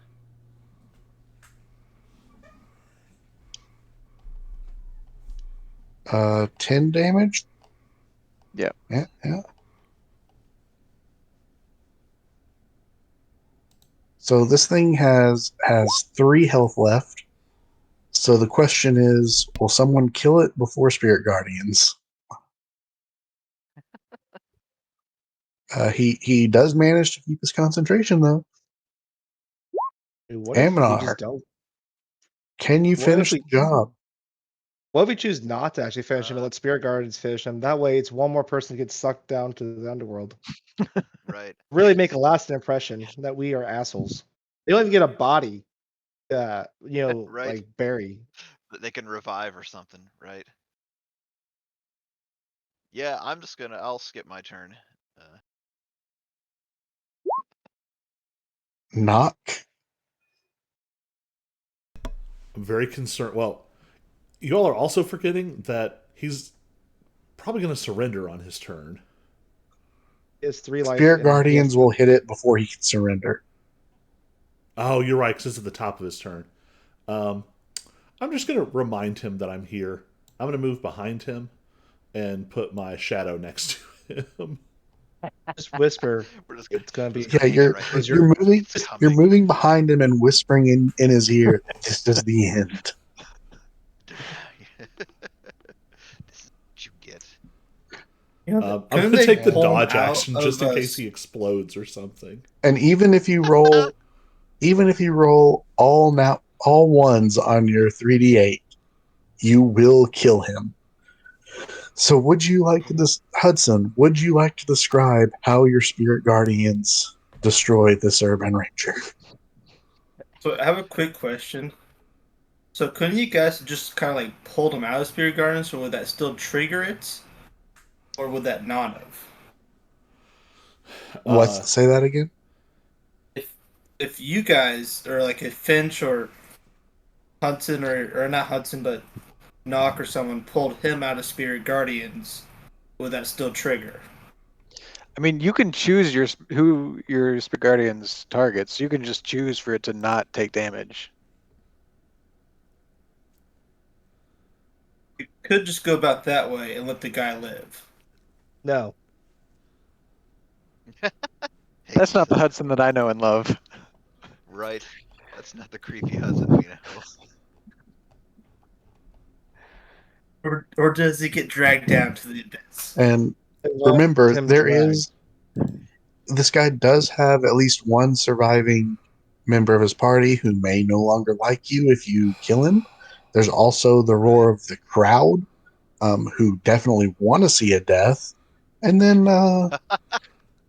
10 damage. Yeah. Yeah. So this thing has 3 health left. So the question is, will someone kill it before Spirit Guardians? He does manage to keep his concentration though. Dude, what if we just don't? Can you What if finish we? the job? What if we choose not to actually finish him and let Spirit Guardians finish him? That way, it's one more person gets sucked down to the underworld. Right. Really make a lasting impression that we are assholes. They don't even get a body. Right. Like Barry. That they can revive or something, right? Yeah, I'll skip my turn. Knock. I'm very concerned. Well, you all are also forgetting that he's probably going to surrender on his turn. He has 3 life. Spirit And he has Guardians will hit it before he can surrender. Oh, you're right, because it's at the top of his turn. Um, I'm just going to remind him that I'm here. I'm going to move behind him and put my shadow next to him. just whisper. We're just It's gonna be. Yeah, you're right. Is you're moving It's you're coming. moving behind him and whispering in his ear, "This is the end." This is what you get. I'm couldn't going to they take the pull him dodge out action of just in case he explodes or something. And even if you roll all ones on your 3d8, you will kill him. So would you like to Hudson, would you like to describe how your Spirit Guardians destroyed this urban ranger? So I have a quick question. So couldn't you guys just kind of like pulled him out of Spirit Gardens, or would that still trigger it, or would that not have? What? Say that again? If you guys, or like if Finch or Hudson, or not Hudson, but Knock or someone pulled him out of Spirit Guardians, would that still trigger? I mean, you can choose who your Spirit Guardians targets. You can just choose for it to not take damage. You could just go about that way and let the guy live. No. That's not the Hudson. Hudson that I know and love. Right. That's not the creepy Hudson we know. Or does he get dragged down to the abyss? And I want remember, him there dragged. is this guy does have at least one surviving member of his party who may no longer like you if you kill him. There's also the roar of the crowd, who definitely want to see a death. And then I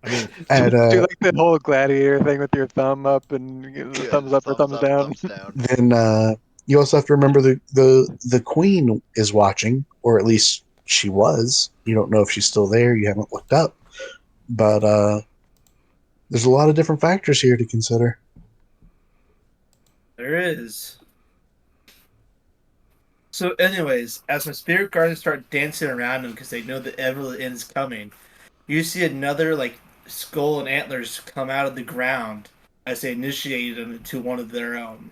mean, at Do like the whole gladiator thing with your thumb up and the Yeah, thumbs up or thumbs down. thumbs down. then you also have to remember the queen is watching, or at least she was. You don't know if she's still there. You haven't looked up, but there's a lot of different factors here to consider. There is. So, anyways, as my spirit guardians start dancing around him because they know the Everly End is coming, you see another like skull and antlers come out of the ground as they initiated him into one of their own.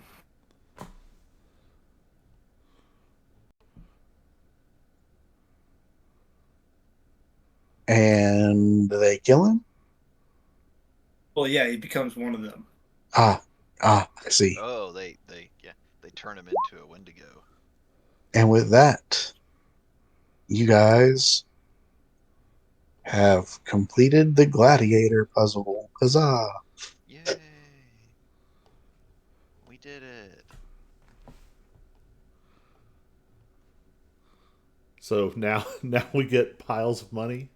And they kill him. Well, yeah, he becomes one of them. Ah, I see. Oh, they turn him into a Wendigo. And with that, you guys have completed the gladiator puzzle. Huzzah! Yay! We did it. so now we get piles of money.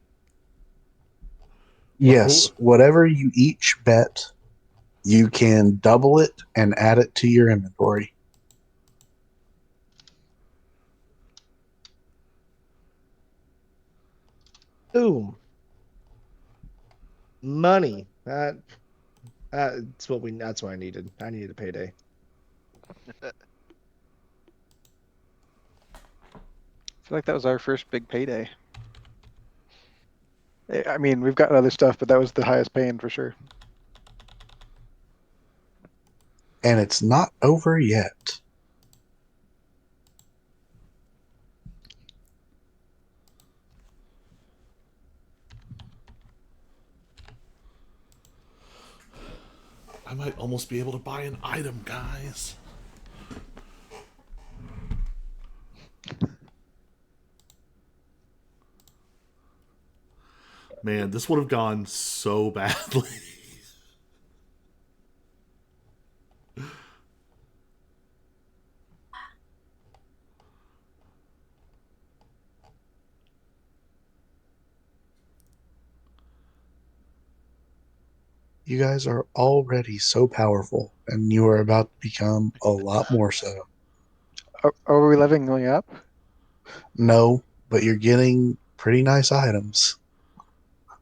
Yes, whatever you each bet, you can double it and add it to your inventory. Boom. Money. That's what we. That's what I needed. I needed a payday. I feel like that was our first big payday. I mean, we've got other stuff, but that was the highest paying for sure. And it's not over yet. I might almost be able to buy an item, guys. Man, this would have gone so badly. You guys are already so powerful, and you are about to become a lot more so. Are we leveling up? No, but you're getting pretty nice items.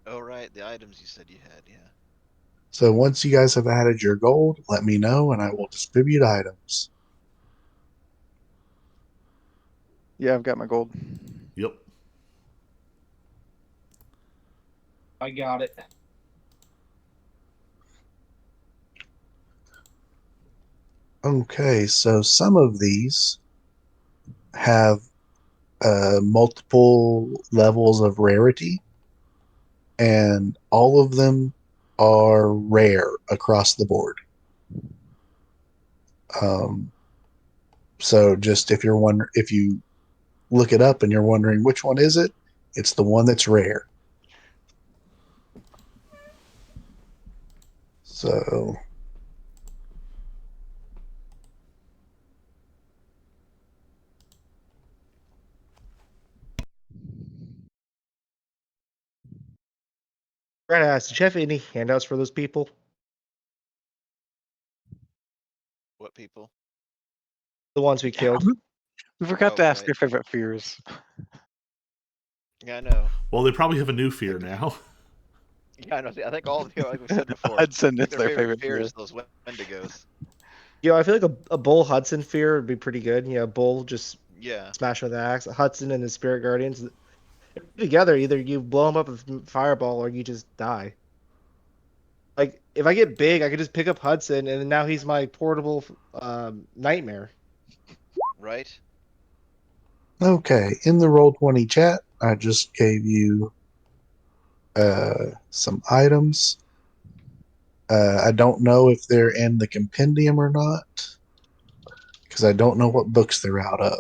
Oh, right, the items you said you had, yeah. So once you guys have added your gold, let me know and I will distribute items. Yeah, I've got my gold. Yep. I got it. Okay, so some of these have multiple levels of rarity, and all of them are rare across the board. Um, so just if you look it up and you're wondering which one is it, it's the one that's rare. So Right. Did you have any handouts for those people? What people? The ones we killed. We forgot Oh, to ask right. their favorite fears. Yeah, I know. Well, they probably have a new fear now. Yeah, I know. I think all of you, like we said before, Hudson I think is their their favorite favorite fear fear. is those Wendigos. I feel like a bull Hudson fear would be pretty good. A bull just Yeah. smash with an axe. Hudson and his spirit guardians together. Either you blow them up with fireball or you just die. Like if I get big, I could just pick up Hudson, and now he's my portable nightmare. Right? okay, in the Roll20 chat, I just gave you some items. I don't know if they're in the compendium or not, because I don't know what books they're out of.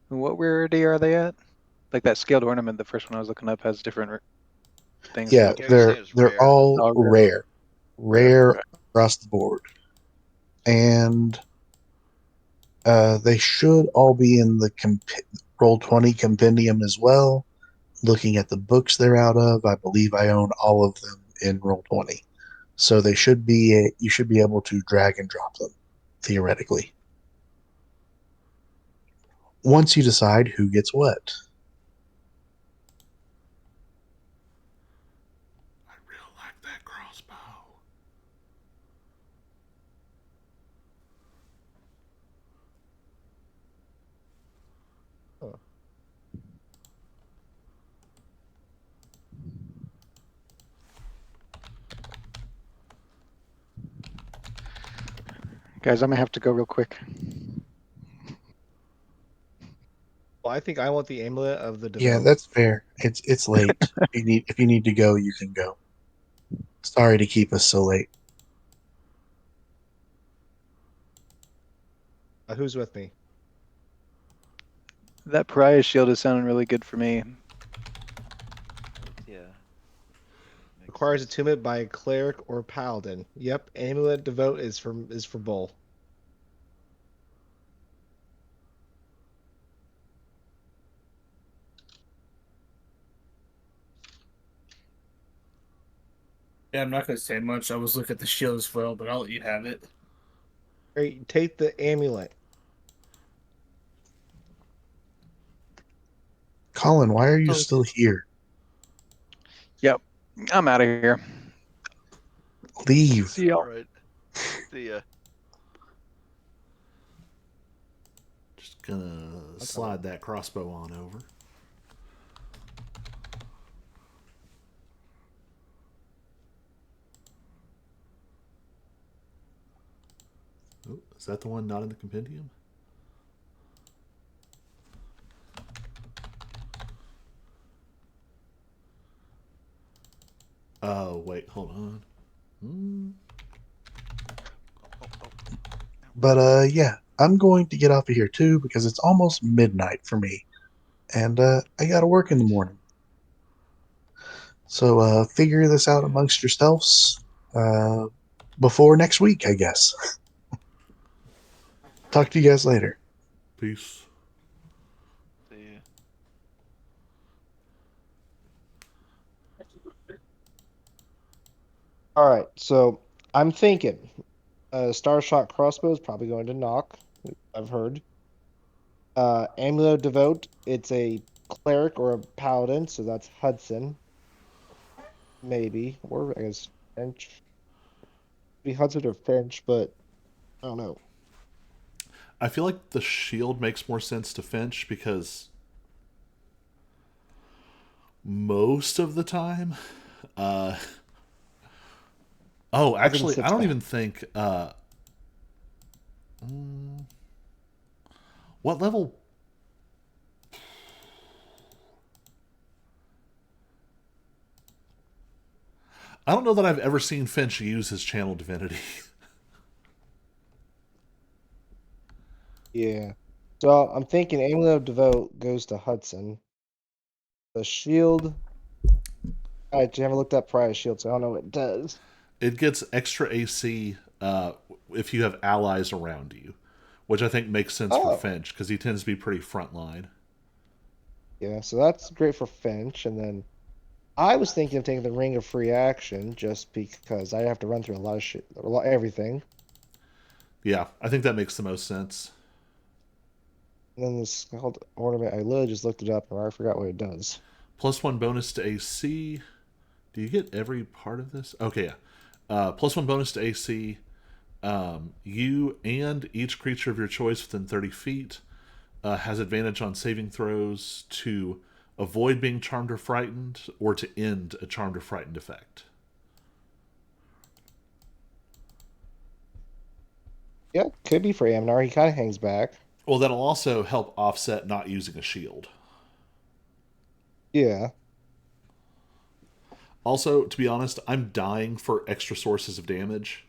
What rarity are they at? Like that scaled ornament, the first one I was looking up has different things Yeah, to it. Yeah, you're saying it's they're rare. all Oh, rare, rare. rare Okay. across the board, and they should all be in the Roll20 compendium as well. Looking at the books they're out of, I believe I own all of them in Roll20, so they should be. You should be able to drag and drop them theoretically once you decide who gets what. I really like that crossbow. Huh. Guys, I'm gonna have to go real quick. Well, I think I want the amulet of the Yeah, devote. that's fair. It's late. If you need to go, you can go. Sorry to keep us so late. Who's with me? That prize shield is sounding really good for me. Yeah. Makes Requires sense. attunement by a cleric or paladin. Yep, amulet devote is for Bull. Yeah, I'm not gonna say much. I was looking at the shield as well, but I'll let you have it. Great, take the amulet. Colin, why are you Oh, still here? Yep, I'm out of here. Leave. See All y'all. right. See ya. Just gonna I'm slide that crossbow on over. Oh, is that the one not in the compendium? Oh, wait, hold on. Oh, oh. But yeah, I'm going to get off of here too because it's almost midnight for me, and I got to work in the morning. So figure this out Yeah. amongst yourselves uh, before next week, I guess. Talk to you guys later. Peace. See ya. All right, so I'm thinking, Starshot crossbow is probably going to knock. I've heard. Amulet devote, it's a cleric or a paladin, so that's Hudson, maybe, or I guess Finch. Be Hudson or Finch, but I don't know. I feel like the shield makes more sense to Finch because most of the time, uh, oh, Hudson actually, I sits don't back. even think. What level? I don't know that I've ever seen Finch use his channel divinity. Yeah. So I'm thinking amulet of devote goes to Hudson. The shield. I haven't looked up prize shield, so I don't know what it does. It gets extra AC if you have allies around you, which I think makes sense for Oh, Finch because he tends to be pretty frontline. yeah. So that's great for Finch, and then I was thinking of taking the Ring of Free Action just because I have to run through a lot of shit, everything. Yeah, I think that makes the most sense. And then this called ornament. I literally just looked it up and I forgot what it does. +1 bonus to AC. Do you get every part of this? Okay, yeah. +1 bonus to AC. You and each creature of your choice within 30 feet has advantage on saving throws to avoid being charmed or frightened, or to end a charmed or frightened effect. Yeah, could be for Amnar. He kind of hangs back. Well, that'll also help offset not using a shield. Yeah. Also, to be honest, I'm dying for extra sources of damage.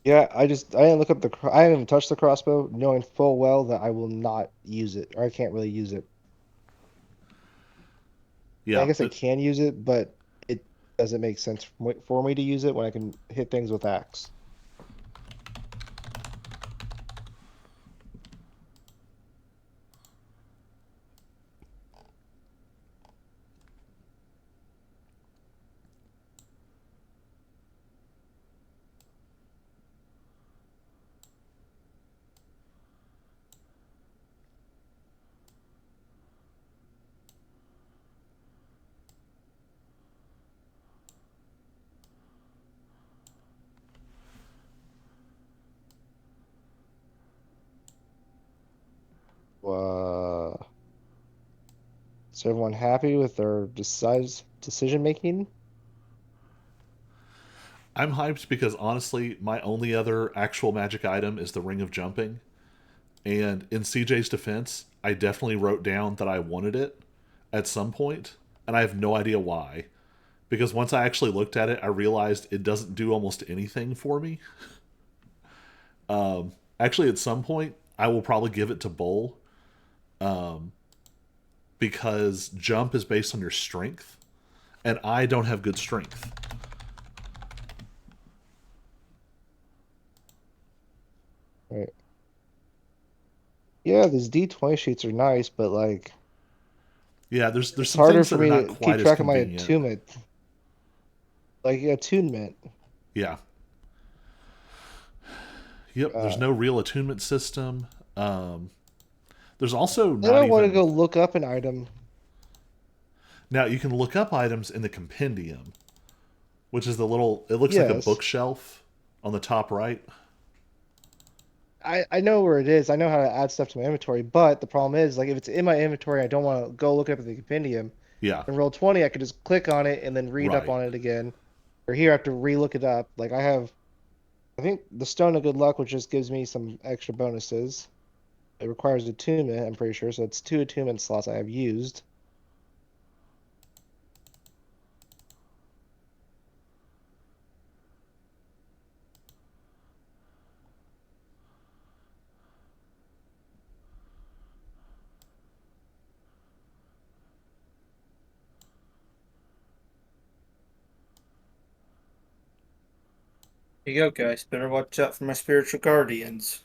Yeah, I didn't look up I didn't even touch the crossbow, knowing full well that I will not use it, or I can't really use it. I Yeah, guess I can use it, but it doesn't make sense for me to use it when I can hit things with axe. Uh, is everyone happy with their decision making? I'm hyped because honestly, my only other actual magic item is the Ring of Jumping. And in CJ's defense, I definitely wrote down that I wanted it at some point, and I have no idea why. Because once I actually looked at it, I realized it doesn't do almost anything for me. Actually, at some point, I will probably give it to Bull because jump is based on your strength, and I don't have good strength. Right. Yeah, these D20 sheets are nice, but like Yeah, there's it's some harder things for that are me not to keep quite as track of my convenient. attunement. Like attunement. Yeah. Yep, there's Uh, no real attunement system. Um, there's also then not I want to even. go look up an item. Now, you can look up items in the compendium, which is the little. It looks like a Yes. bookshelf on the top right. I know where it is. I know how to add stuff to my inventory, but the problem is, like, if it's in my inventory, I don't want to go look up at the compendium. Yeah, In Roll20, I could just click on it and then read up right. on it again. Or here, I have to re-look it up. Like, I think the Stone of Good Luck, which just gives me some extra bonuses. It requires attunement, I'm pretty sure, so it's 2 attunement slots I have used. Here you go, guys. Better watch out for my spiritual guardians.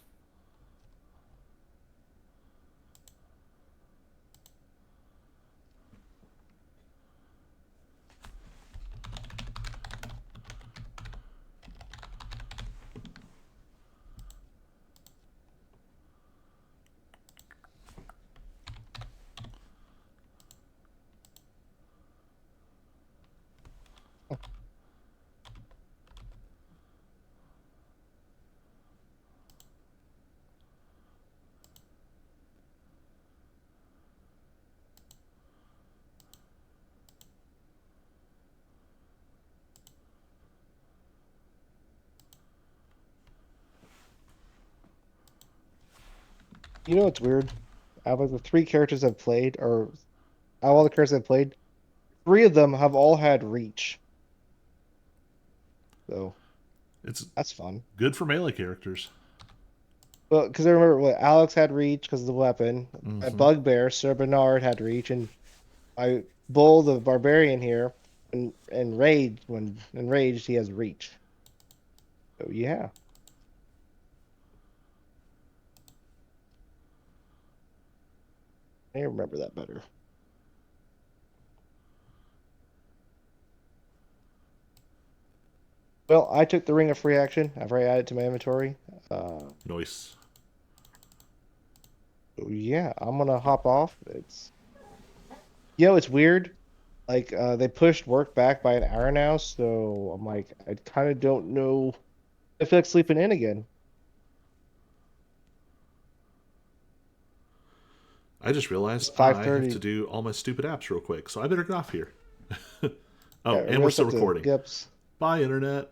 You know what's weird? Out of the 3 characters I've played, or out of all the characters I've played, 3 of them have all had reach. So It's that's fun. good for melee characters. Well, because I remember what Alex had reach because of the weapon. My Mm-hmm. bugbear, Sir Bernard, had reach, and my bull, the barbarian here, and rage when enraged, he has reach. So yeah. I remember that better. Well, I took the ring of free action. I've already added it to my inventory. Nice. Yeah, I'm gonna hop off. It's it's weird. Like they pushed work back by an hour now, so I'm like, I kind of don't know. I feel like sleeping in again. I just realized It's I have 5:30. to do all my stupid apps real quick, so I better get off here. Oh, Yeah, and we're still recording. Yips. Bye, Internet.